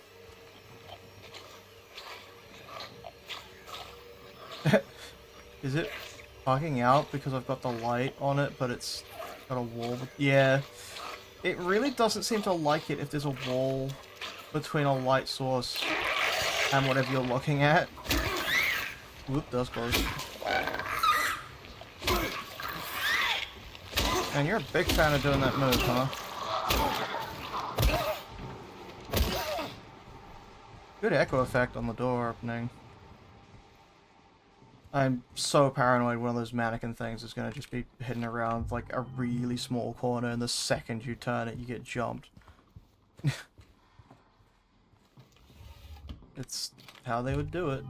Is it bugging out because I've got the light on it, but it's got a wall. Yeah. It really doesn't seem to like it if there's a wall between a light source and whatever you're looking at. Whoop, that was close. And you're a big fan of doing that move, huh? Good echo effect on the door opening. I'm so paranoid one of those mannequin things is going to just be hidden around like a really small corner, and the second you turn it, you get jumped. It's how they would do it.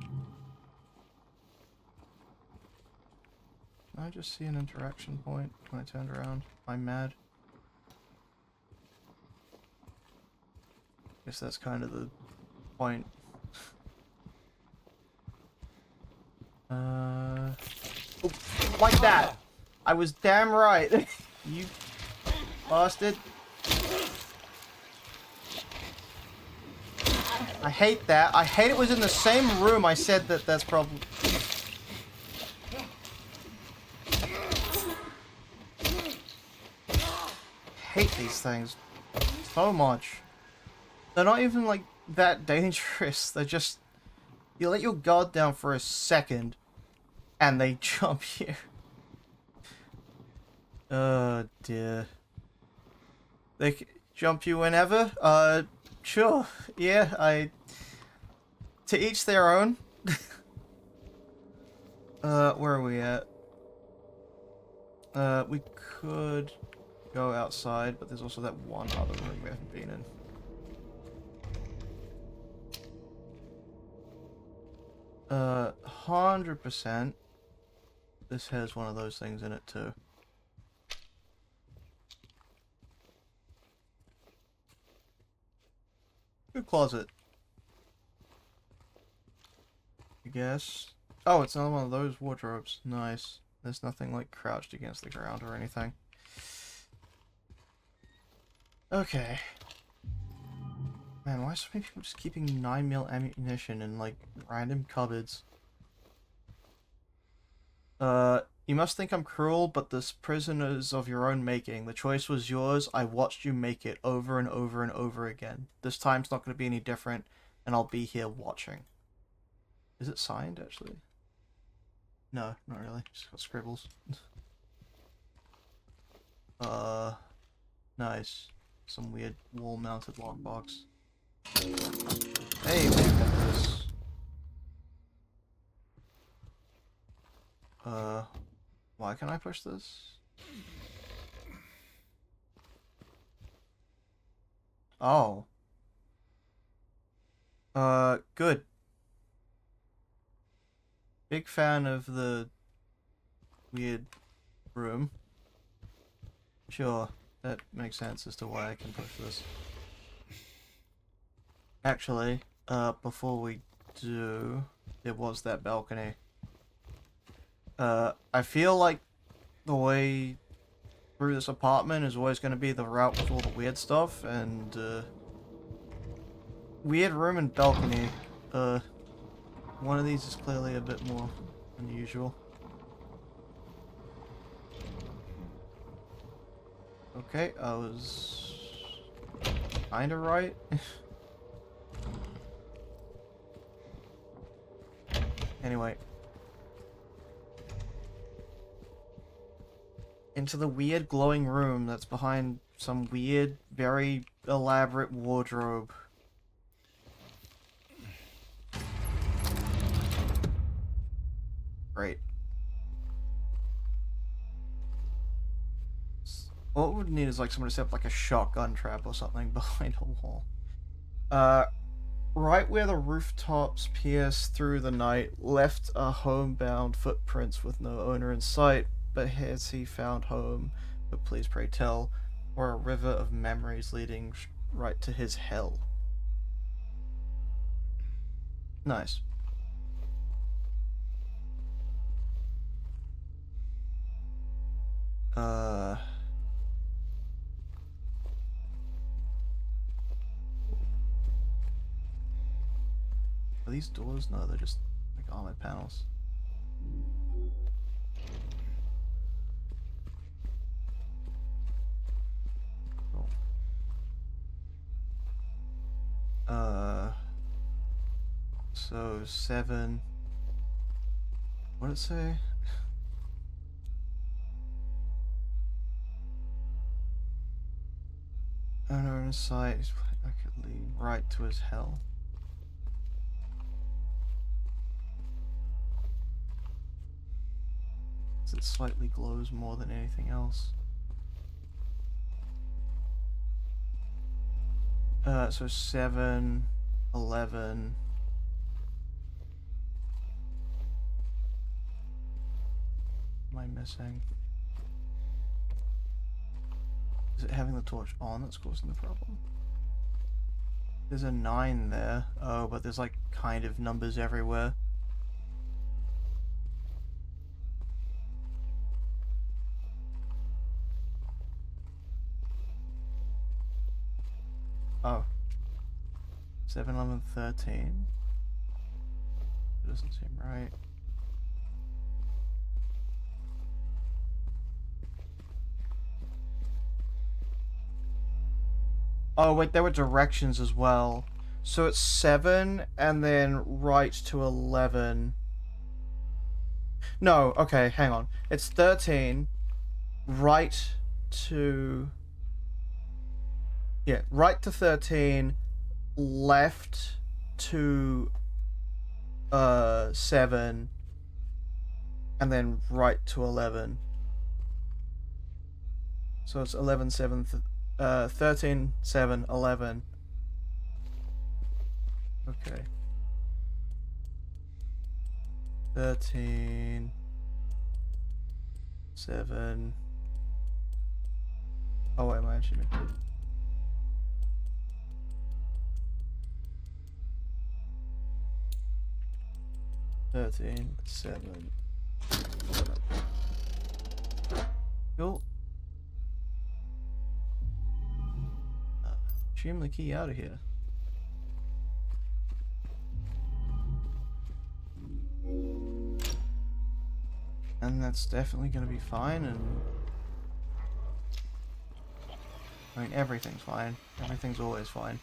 Can I just see an interaction point when I turned around? I'm mad. Guess that's kind of the point. Oh, like that! I was damn right! You bastard. I hate that. I hate it was in the same room I said that that's probably... hate these things so much. They're not even like that dangerous. They're just, you let your guard down for a second and they jump you. Oh dear. They jump you whenever? Sure. Yeah, to each their own. Where are we at? We could go outside, but there's also that one other room we haven't been in. 100%. This has one of those things in it too. Good closet, I guess. Oh, it's another one of those wardrobes. Nice. There's nothing like crouched against the ground or anything. Okay. Man, why are so many people just keeping 9mm ammunition in like random cupboards? You must think I'm cruel, but this prison is of your own making. The choice was yours. I watched you make it over and over and over again. This time's not going to be any different, and I'll be here watching. Is it signed, actually? No, not really. Just got scribbles. Nice. Some weird wall-mounted lockbox. Hey, we got this. Why can I push this? Oh. Good. Big fan of the weird room. Sure, that makes sense as to why I can push this. Actually, before we do, there was that balcony. I feel like the way through this apartment is always going to be the route with all the weird stuff, and, weird room and balcony. One of these is clearly a bit more unusual. Okay, I was kinda right. Anyway. Into the weird glowing room that's behind some weird, very elaborate wardrobe. Great. What we would need is like someone to set up like a shotgun trap or something behind a wall. Right where the rooftops pierce through the night, left are homebound footprints with no owner in sight. But has he found home? But please pray tell, or a river of memories leading right to his hell. Nice. Are these doors? No, they're just like armored panels. Cool. So 7. What did it say? Owner in sight is likely right to his hell. It slightly glows more than anything else. So 7, 11. What am I missing? Is it having the torch on that's causing the problem? There's a 9 there. Oh, but there's like kind of numbers everywhere. Oh. 7, 11, 13. It doesn't seem right. Oh wait, there were directions as well. So it's 7 and then right to 11. No, okay, hang on. It's 13, right to... Yeah, right to 13, left to 7, and then right to 11. So it's 11, 7, 13, 7, 11. Okay. 13, 7. Oh, wait, am I actually making it? Thirteen, 7. Cool. Trim the key out of here. And that's definitely gonna be fine, and I mean everything's fine. Everything's always fine.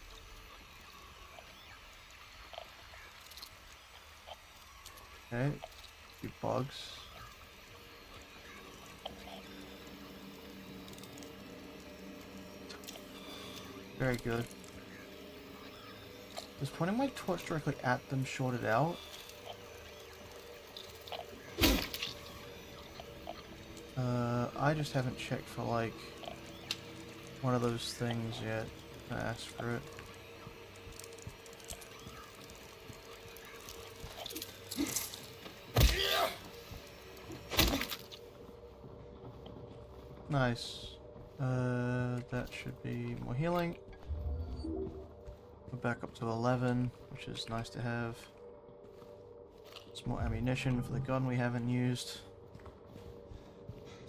Okay, few bugs. Very good. Was pointing my torch directly at them shorted out? I just haven't checked for like one of those things yet. I asked for it. Nice. That should be more healing. We're back up to 11, which is nice to have. Some more ammunition for the gun we haven't used.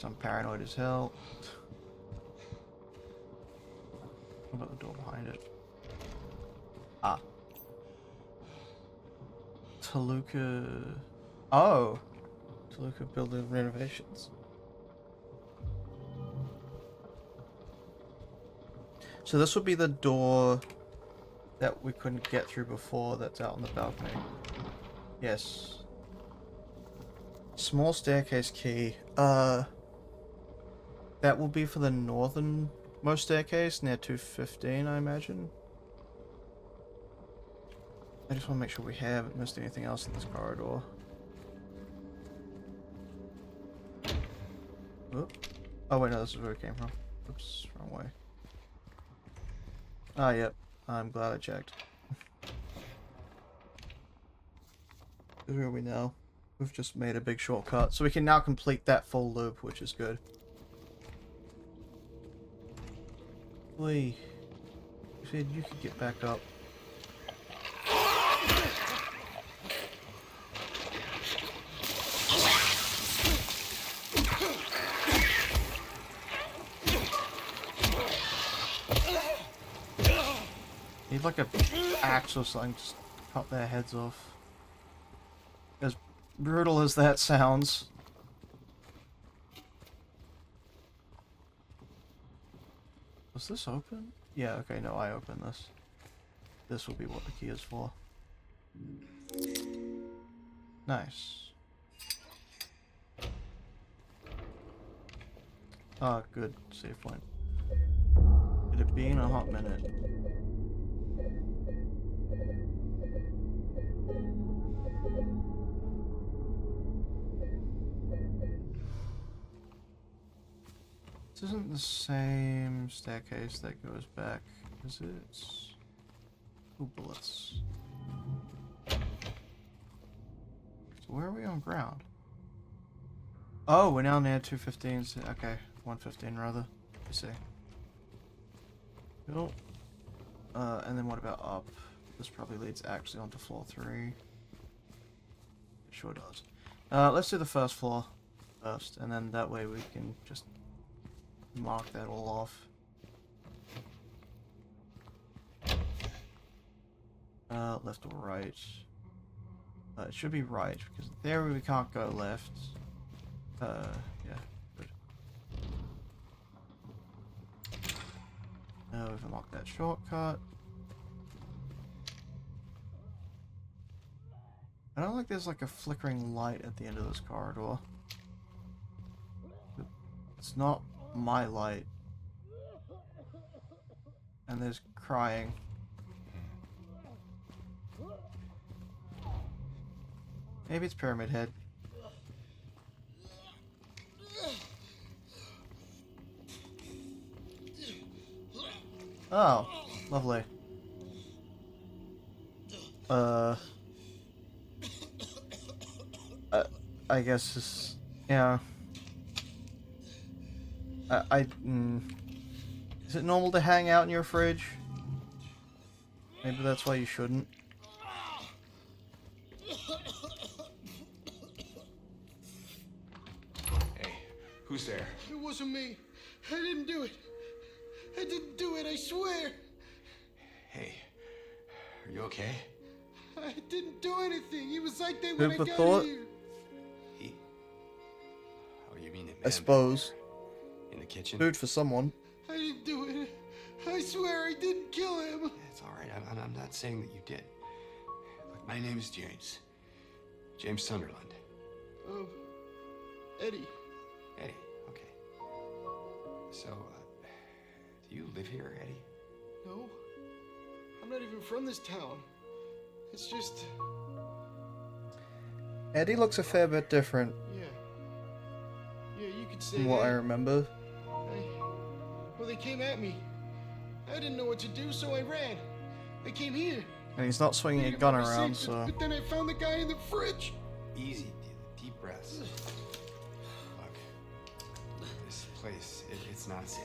I'm paranoid as hell. What about the door behind it? Ah. Toluca... Oh! Toluca building renovations. So this would be the door that we couldn't get through before that's out on the balcony. Yes. Small staircase key. That will be for the northernmost staircase near 215, I imagine. I just want to make sure we haven't missed anything else in this corridor. Oop. Oh wait, no, this is where we came from. Oops, wrong way. Ah, yep. I'm glad I checked. Where are we now? We've just made a big shortcut, so we can now complete that full loop, which is good. Wait. You said you could get back up. Need like a axe or something to cut their heads off. As brutal as that sounds. Does this open? Yeah, okay, no, I open this. This will be what the key is for. Nice. Ah, good. Save point. It had been a hot minute. This isn't the same staircase that goes back, is it? Ooh, bullets. So where are we on ground? Oh, we're now near 215. So, okay, 115 rather. I see. Cool. And then what about up? This probably leads actually onto floor 3. It sure does. Let's do the first floor first, and then that way we can just mark that all off. Left or right? It should be right, because there we can't go left. Yeah, good. Now we've unlocked that shortcut. I don't like there's like a flickering light at the end of this corridor. It's not my light. And there's crying. Maybe it's Pyramid Head. Oh, lovely. I guess this, yeah. Is it normal to hang out in your fridge? Maybe that's why you shouldn't. Hey, who's there? It wasn't me. I didn't do it. I didn't do it, I swear. Hey, are you okay? I didn't do anything. He was like that when I Food for got thought? here. He? Oh, you mean the man I suppose. back there in the kitchen? Food for someone. I didn't do it. I swear I didn't kill him. It's all right. I'm not saying that you did. Look, my name is James. James Sunderland. Eddie. Eddie. Okay. So, do you live here, Eddie? No. I'm not even from this town. It's just, Eddie looks a fair bit different yeah. Yeah, you could say from what that. I remember. Well, they came at me. I didn't know what to do, so I ran. I came here. And he's not swinging a Waited gun for my around, safety, so... But then I found the guy in the fridge. Easy, deep breaths. Look, this place, it's not safe.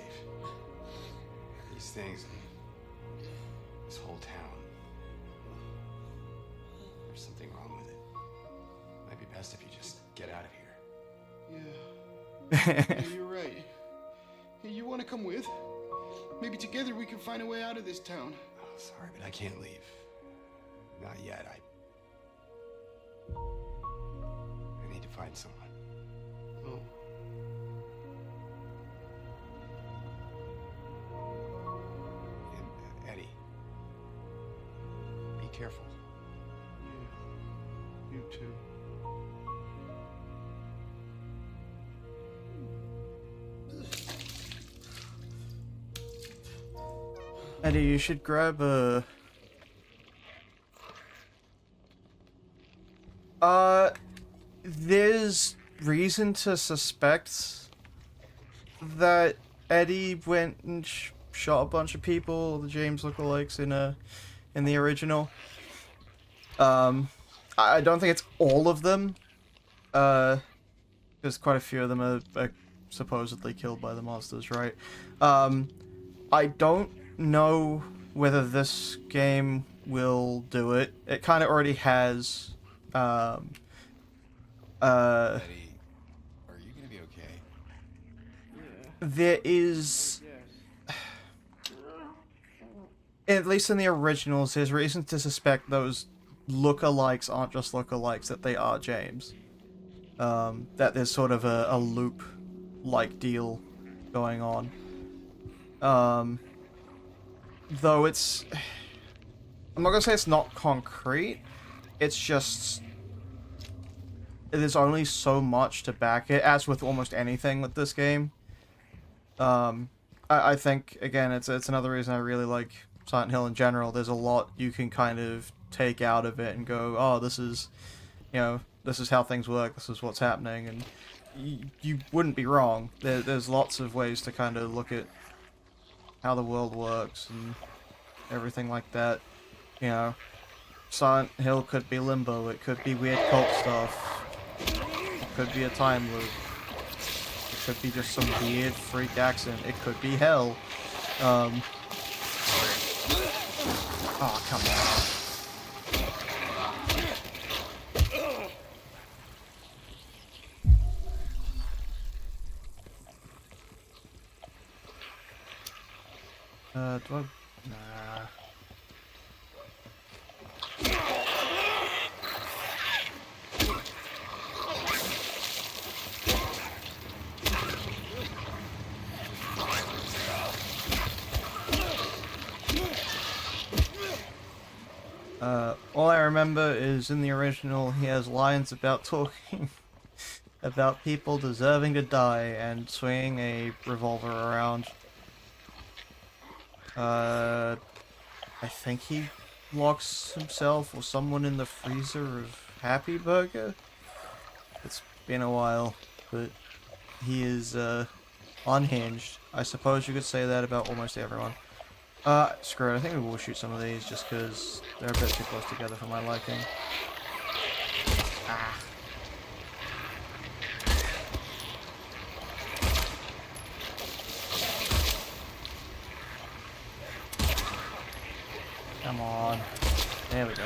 These things, this whole town. There's something wrong with it. Might be best if you just get out of here. Yeah, you're right. Hey, you want to come with? Maybe together we can find a way out of this town. Oh, sorry, but I can't leave. Not yet. I need to find someone. Oh. And, Eddie, be careful. Yeah. You too. Eddie, you should grab a... There's reason to suspect that Eddie went and shot a bunch of people, the James lookalikes in the original. I don't think it's all of them. There's quite a few of them are supposedly killed by the monsters, right? I don't know whether this game will do it. It kind of already has. Eddie, are you gonna be okay? There is, at least in the originals, there's reason to suspect those lookalikes aren't just lookalikes, that they are James. That there's sort of a loop-like deal going on. though it's... I'm not gonna say it's not concrete, it's just... There's only so much to back it, as with almost anything with this game. I think, again, it's another reason I really like Silent Hill in general. There's a lot you can kind of take out of it and go, oh, this is, you know, this is how things work, this is what's happening, and you wouldn't be wrong. There's lots of ways to kind of look at how the world works and everything like that. You know, Silent Hill could be Limbo, it could be weird cult stuff, it could be a time loop, it could be just some weird freak accident, it could be hell. Oh, come on. Do I... Nah. All I remember is in the original he has lines about talking about people deserving to die and swinging a revolver around. I think he locks himself or someone in the freezer of Happy Burger. It's been a while, but he is, unhinged. I suppose you could say that about almost everyone. Screw it, I think we will shoot some of these just because they're a bit too close together for my liking. Ah. Come on. There we go.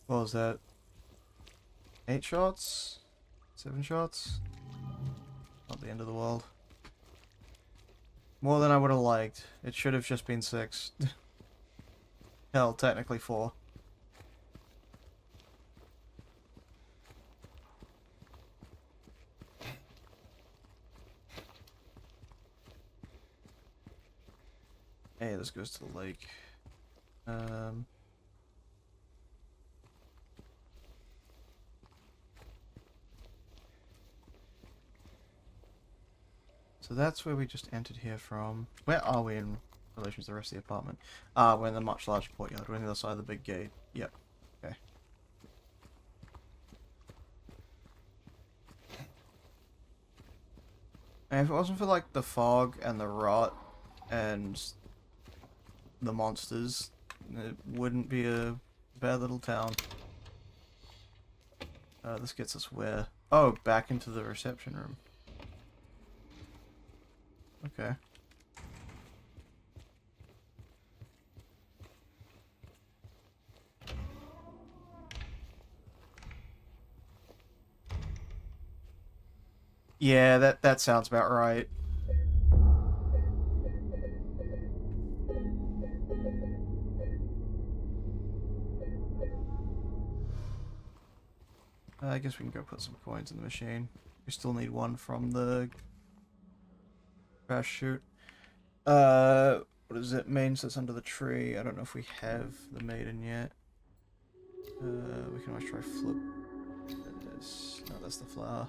What was that? 8 shots? 7 shots? Not the end of the world. More than I would have liked. It should have just been 6. Hell, technically 4. Hey, this goes to the lake. So that's where we just entered here from. Where are we in relation to the rest of the apartment? We're in the much larger courtyard. We're on the other side of the big gate. Yep. Okay. And if it wasn't for, like, the fog and the rot and the monsters, it wouldn't be a bad little town. This gets us where? Oh, back into the reception room. Okay. Yeah, that sounds about right. I guess we can go put some coins in the machine. We still need one from the crash chute. What is it? Main sits under the tree. I don't know if we have the maiden yet. We can always try flip this. No, that's the flower.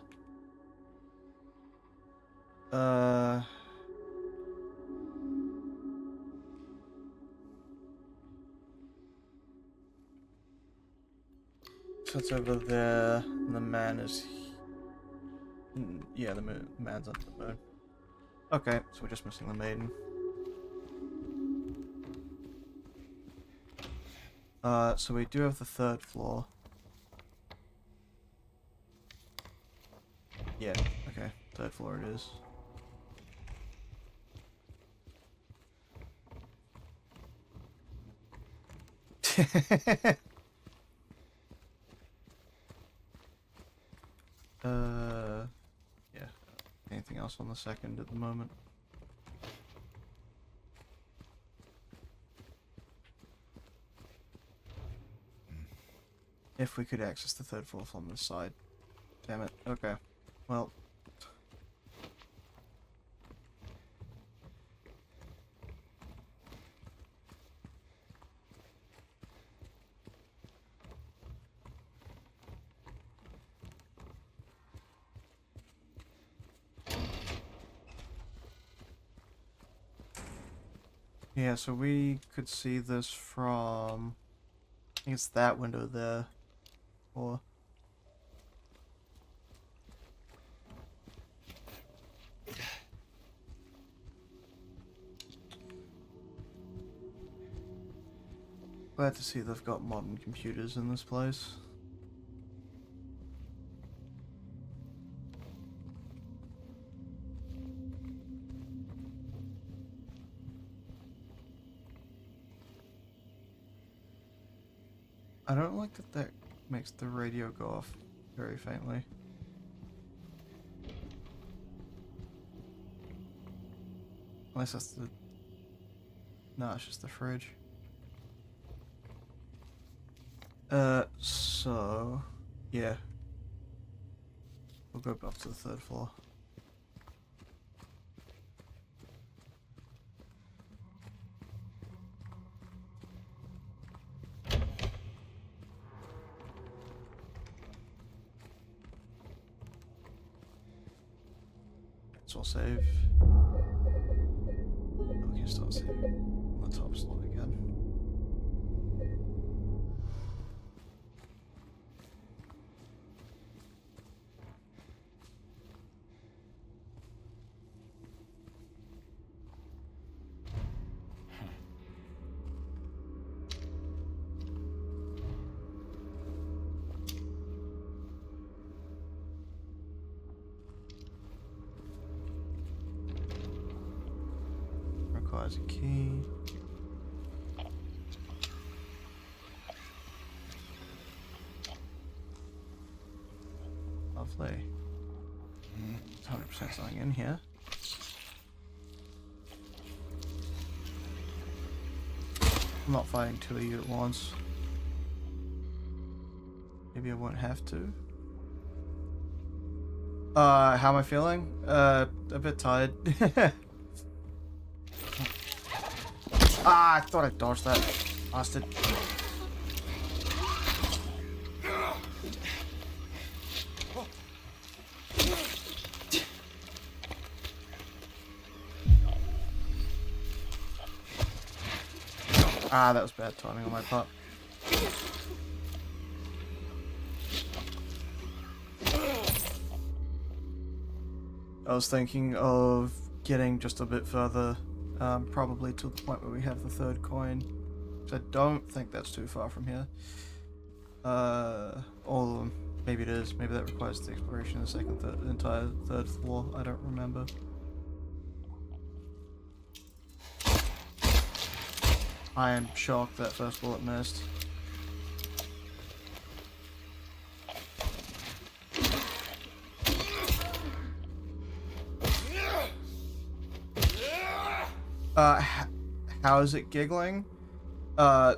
So it's over there, and the man is... Yeah, the man's under the moon. Okay, so we're just missing the maiden. So we do have the 3rd floor. Yeah, okay, 3rd floor it is. Yeah. Anything else on the 2nd at the moment? If we could access the third floor from this side. Damn it. Okay. Well. Yeah, so we could see this from, I think it's that window there, or... Glad to see they've got modern computers in this place. I don't like that that makes the radio go off very faintly. Unless that's the... No, it's just the fridge. So... Yeah. We'll go up to the third floor. So I'll save. We can start saving on the top slot again. Requires a key. Lovely. 100% something in here. I'm not fighting two of you at once. Maybe I won't have to. How am I feeling? A bit tired. Ah, I thought I dodged that. Bastard. Ah, that was bad timing on my part. I was thinking of getting just a bit further, probably to the point where we have the third coin. I don't think that's too far from here. All of them. Maybe it is. Maybe that requires the exploration of the entire third floor. I don't remember. I am shocked that first bullet missed. How is it giggling? I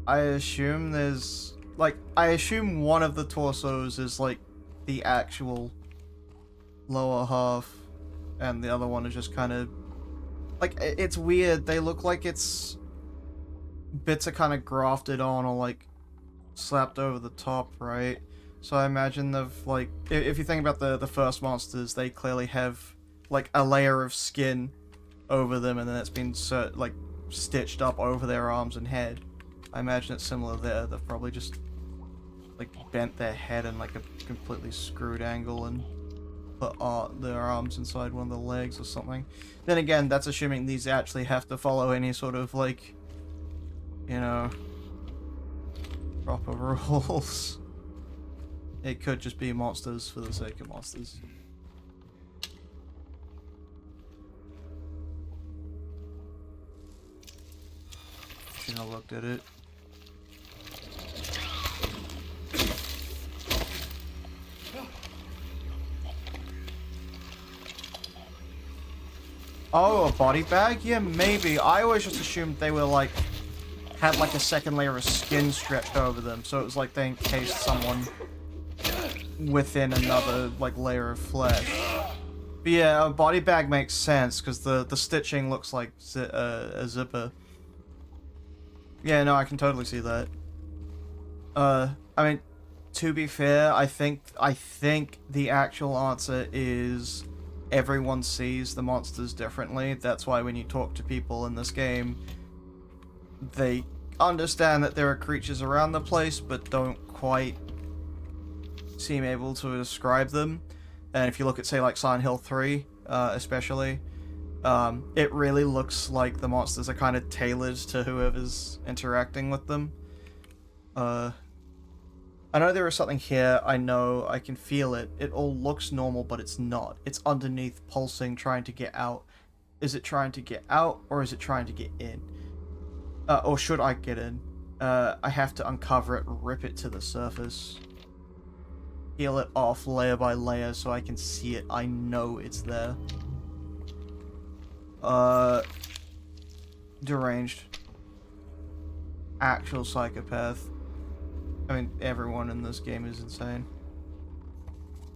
assume there's, like, I assume one of the torsos is, like, the actual lower half, and the other one is just kind of, like, it's weird. They look like it's, bits are kind of grafted on or, like, slapped over the top, right? So I imagine they've, like, if you think about the first monsters, they clearly have, like, a layer of skin over them, and then it's been like stitched up over their arms and head. I imagine it's similar there. They've probably just like bent their head in like a completely screwed angle and put their arms inside one of the legs or something. Then again, that's assuming these actually have to follow any sort of like, you know, proper rules. It could just be monsters for the sake of monsters. Shouldn't have looked at it. Oh, a body bag? Yeah, maybe. I always just assumed they were like had like a second layer of skin stretched over them, so it was like they encased someone within another like layer of flesh. But yeah, a body bag makes sense because the stitching looks like a zipper. Yeah, no, I can totally see that. I mean, to be fair, I think the actual answer is everyone sees the monsters differently. That's why when you talk to people in this game, they understand that there are creatures around the place, but don't quite seem able to describe them. And if you look at, say, like Silent Hill 3, especially, it really looks like the monsters are kind of tailored to whoever's interacting with them. I know there is something here. I know I can feel it. It all looks normal, but it's not. It's underneath, pulsing, trying to get out. Is it trying to get out, or is it trying to get in? Or should I get in? I have to uncover it, rip it to the surface. Peel it off layer by layer so I can see it. I know it's there. Deranged. Actual psychopath. I mean, everyone in this game is insane.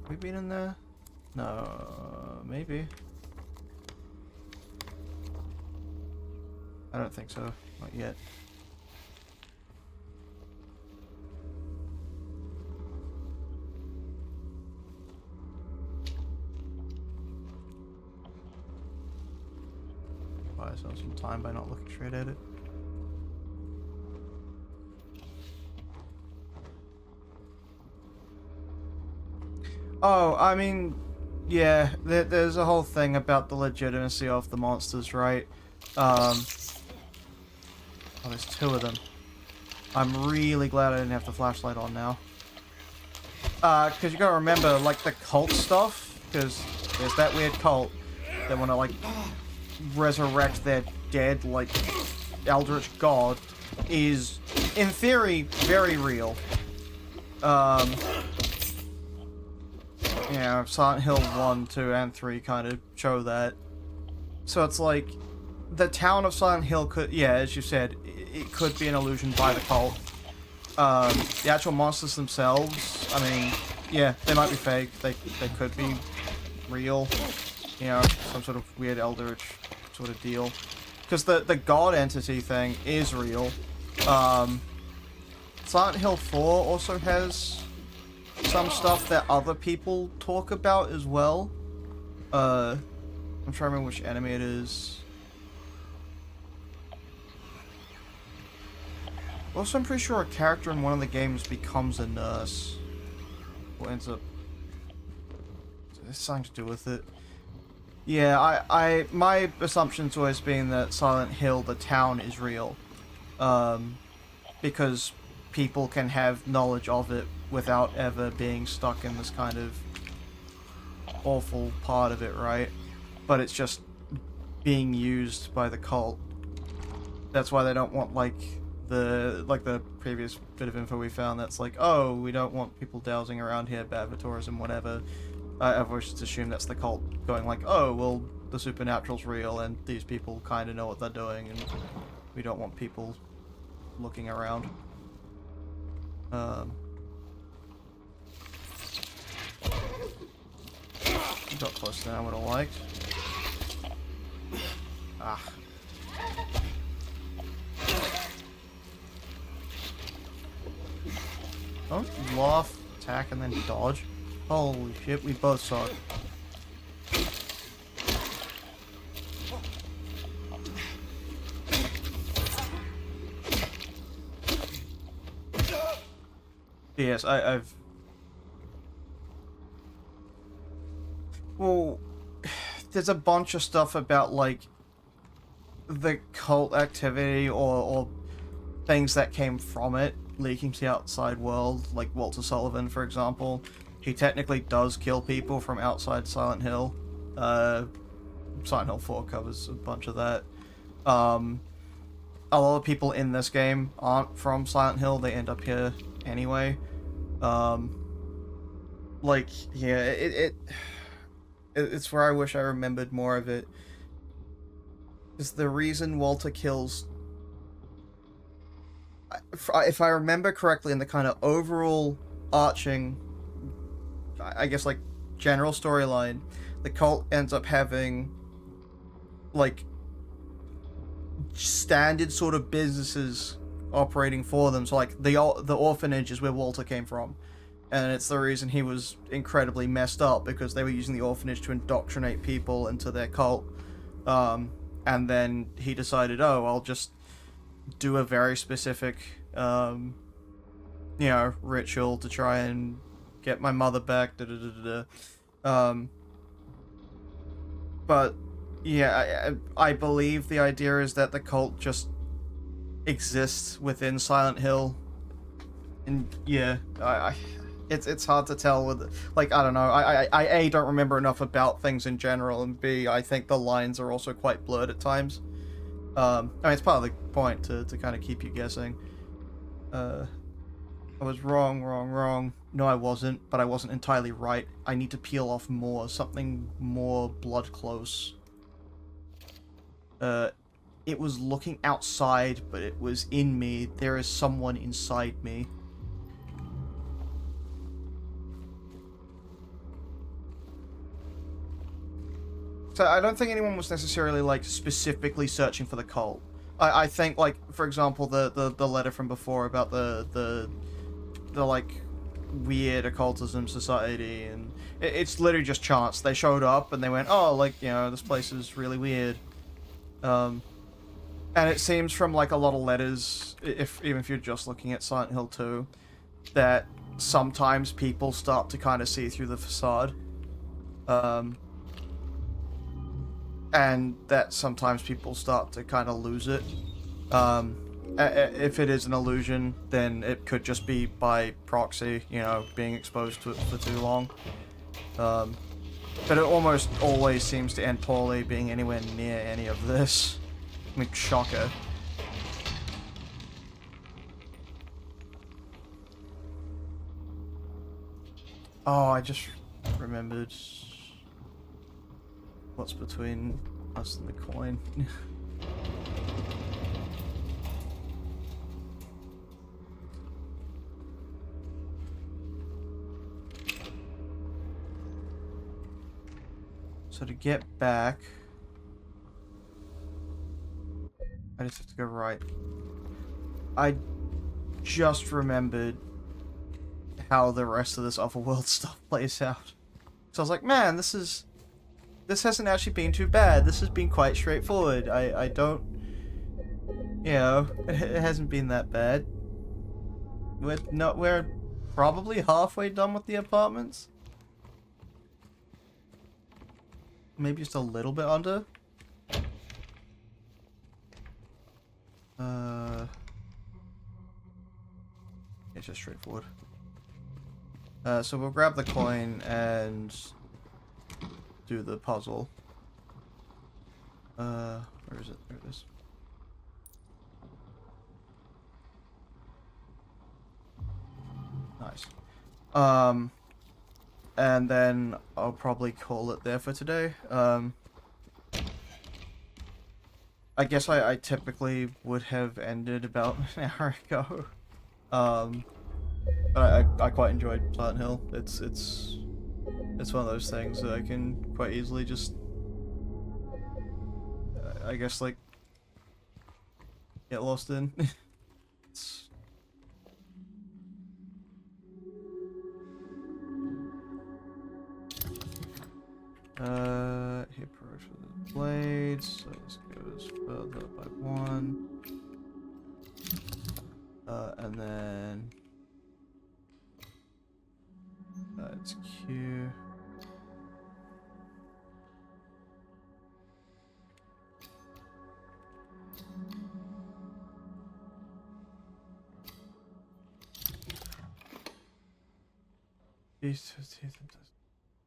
Have we been in there? No, maybe. I don't think so. Not yet. Buy ourselves some time by not looking straight at it. Oh, I mean, yeah, there's a whole thing about the legitimacy of the monsters, right? Oh, there's two of them. I'm really glad I didn't have the flashlight on now. Because you gotta remember, like, the cult stuff, because there's that weird cult that wanna, like, resurrect their dead, like, eldritch god, is, in theory, very real. Yeah, Silent Hill 1, 2, and 3 kind of show that. So it's like, the town of Silent Hill could, yeah, as you said, it could be an illusion by the cult. The actual monsters themselves, I mean, yeah, they might be fake, they could be real, you know, some sort of weird eldritch sort of deal. Because the god entity thing is real. Silent Hill 4 also has some stuff that other people talk about as well. I'm trying to remember which enemy it is. Also, I'm pretty sure a character in one of the games becomes a nurse. Or ends up... There's something to do with it. Yeah, my assumption's always been that Silent Hill, the town, is real. Because people can have knowledge of it without ever being stuck in this kind of awful part of it, right? But it's just being used by the cult. That's why they don't want, like the previous bit of info we found that's like, oh, we don't want people dowsing around here, bad for tourism, whatever. I've always just assumed that's the cult going like, oh, well, the supernatural's real and these people kind of know what they're doing and we don't want people looking around. Got closer than I would have liked. Ah. Don't laugh, attack, and then dodge. Holy shit, we both saw it. Yes, I've... Well, there's a bunch of stuff about, like, the cult activity or things that came from it leaking to the outside world, like Walter Sullivan, for example. He technically does kill people from outside Silent Hill. Silent Hill 4 covers a bunch of that. A lot of people in this game aren't from Silent Hill, they end up here anyway. Like, yeah, it's where I wish I remembered more of it. Is the reason Walter kills if I remember correctly, in the kind of overall arching, I guess, like, general storyline, the cult ends up having, like, standard sort of businesses operating for them. So, like, the orphanage is where Walter came from, and it's the reason he was incredibly messed up, because they were using the orphanage to indoctrinate people into their cult. And then he decided, oh, I'll just do a very specific, ritual to try and get my mother back. But yeah, I believe the idea is that the cult just exists within Silent Hill, and yeah, it's hard to tell with, like, I don't know. I A, don't remember enough about things in general, and B, I think the lines are also quite blurred at times. I mean, it's part of the point to kind of keep you guessing. I was wrong. No, I wasn't, but I wasn't entirely right. I need to peel off more, something more blood close. It was looking outside, but it was in me. There is someone inside me. So I don't think anyone was necessarily, like, specifically searching for the cult. I think, like, for example, the letter from before about the like, weird occultism society, and it's literally just chance. They showed up and they went, oh, like, this place is really weird. And it seems from, like, a lot of letters, even if you're just looking at Silent Hill 2, that sometimes people start to kind of see through the facade. And that sometimes people start to kind of lose it. If it is an illusion, then it could just be by proxy, being exposed to it for too long. But it almost always seems to end poorly, being anywhere near any of this. I mean, shocker. Oh, I just remembered what's between us and the coin. So to get back, I just have to go right. I just remembered how the rest of this otherworld stuff plays out. So I was like, man, this hasn't actually been too bad. This has been quite straightforward. I don't, it hasn't been that bad. We're probably halfway done with the apartments. Maybe just a little bit under. It's just straightforward. So we'll grab the coin and do the puzzle. Where is it? There it is. Nice. And then I'll probably call it there for today. I guess I typically would have ended about an hour ago. But I quite enjoyed Silent Hill. It's one of those things that I can quite easily just, I guess, like, get lost in. It's... Hit approach with the blades, so this goes further by 1. And then it's Q.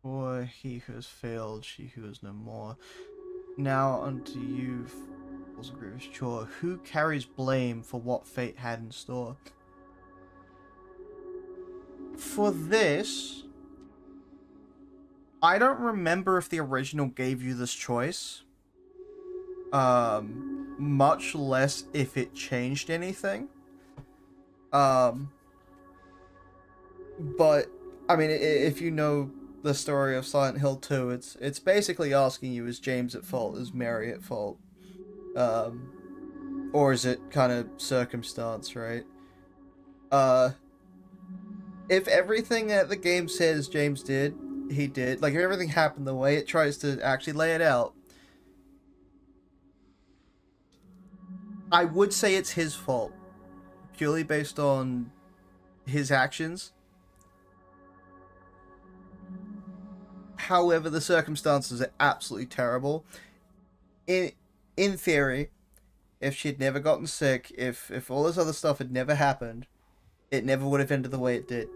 Boy, he who has failed, she who is no more. Now unto you falls a grievous chore. Who carries blame for what fate had in store? For this, I don't remember if the original gave you this choice. Much less if it changed anything. Um, but I mean, if you know the story of Silent Hill 2, it's basically asking you, is James at fault, is Mary at fault, or is it kind of circumstance, right? Uh, if everything that the game says James did, he did. Like, if everything happened the way it tries to actually lay it out, I would say it's his fault, purely based on his actions. However, the circumstances are absolutely terrible. In theory, if she'd never gotten sick, if all this other stuff had never happened, it never would have ended the way it did.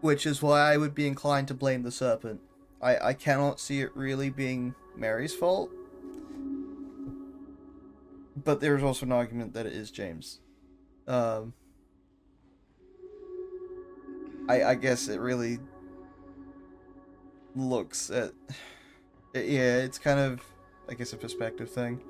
Which is why I would be inclined to blame the serpent. I cannot see it really being Mary's fault. But there is also an argument that it is James. I guess it really looks at... Yeah, it's kind of, I guess, a perspective thing.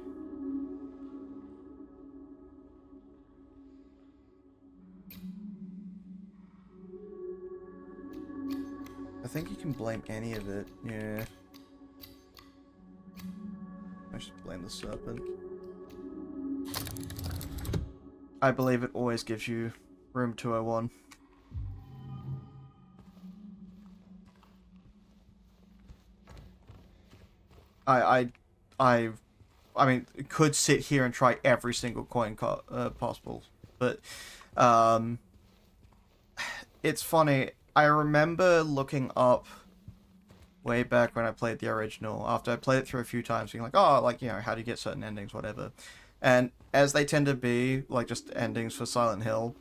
I think you can blame any of it, yeah. I should blame the serpent. I believe it always gives you room 201. I mean, could sit here and try every single coin possible, but it's funny. I remember looking up way back when I played the original, after I played it through a few times, being like, oh, like, you know, how do you get certain endings, whatever. And as they tend to be, like, just endings for Silent Hill,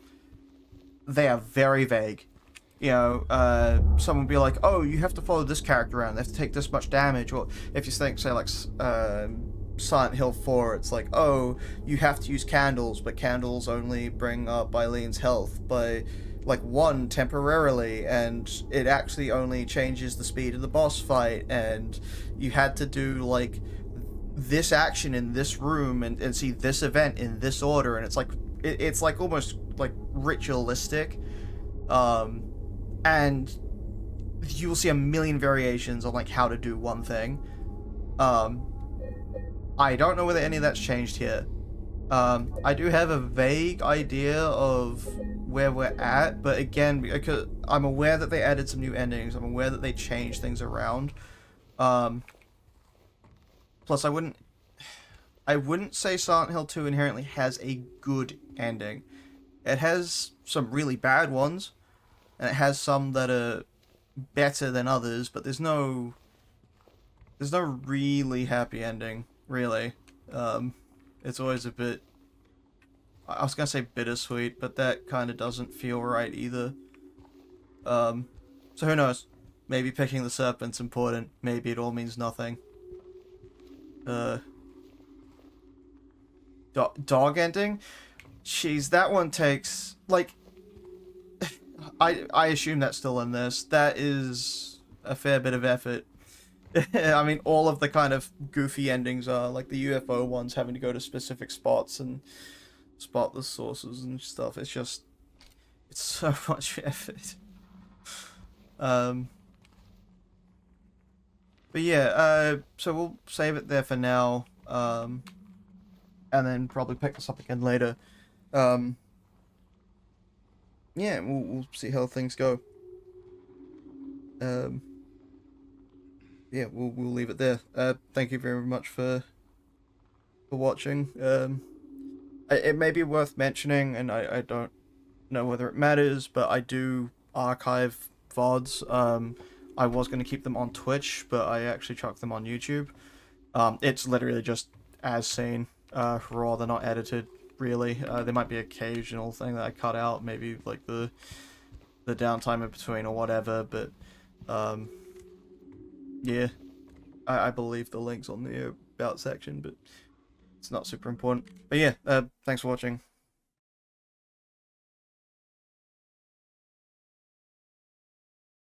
they are very vague. You know, someone will be like, oh, you have to follow this character around, they have to take this much damage, or if you think, say, like, Silent Hill 4, it's like, oh, you have to use candles, but candles only bring up Eileen's health by, like, 1 temporarily, and it actually only changes the speed of the boss fight, and you had to do, like, this action in this room, and see this event in this order, and it's like, it's like almost, like, ritualistic, and you will see a million variations on, like, how to do one thing. I don't know whether any of that's changed here. I do have a vague idea of where we're at, but again, because I'm aware that they added some new endings, I'm aware that they changed things around. Plus, I wouldn't say Silent Hill 2 inherently has a good ending. It has some really bad ones, and it has some that are better than others, but there's no really happy ending, really. It's always a bit, I was gonna say bittersweet, but that kind of doesn't feel right either. So who knows? Maybe picking the serpent's important, maybe it all means nothing. Dog ending? Jeez, that one takes, like, I assume that's still in this. That is a fair bit of effort. I mean, all of the kind of goofy endings are, like the UFO ones having to go to specific spots and spot the sources and stuff. It's just, it's so much effort. But yeah, so we'll save it there for now, and then probably pick this up again later. Yeah, we'll see how things go. Yeah, we'll leave it there. Thank you very much for watching. It may be worth mentioning, and I don't know whether it matters, but I do archive VODs. I was going to keep them on Twitch, but I actually chucked them on YouTube. It's literally just as seen, raw. They're not edited, really. There might be an occasional thing that I cut out, maybe like the downtime in between or whatever, but yeah, I believe the link's on the about section, but it's not super important. But yeah, thanks for watching.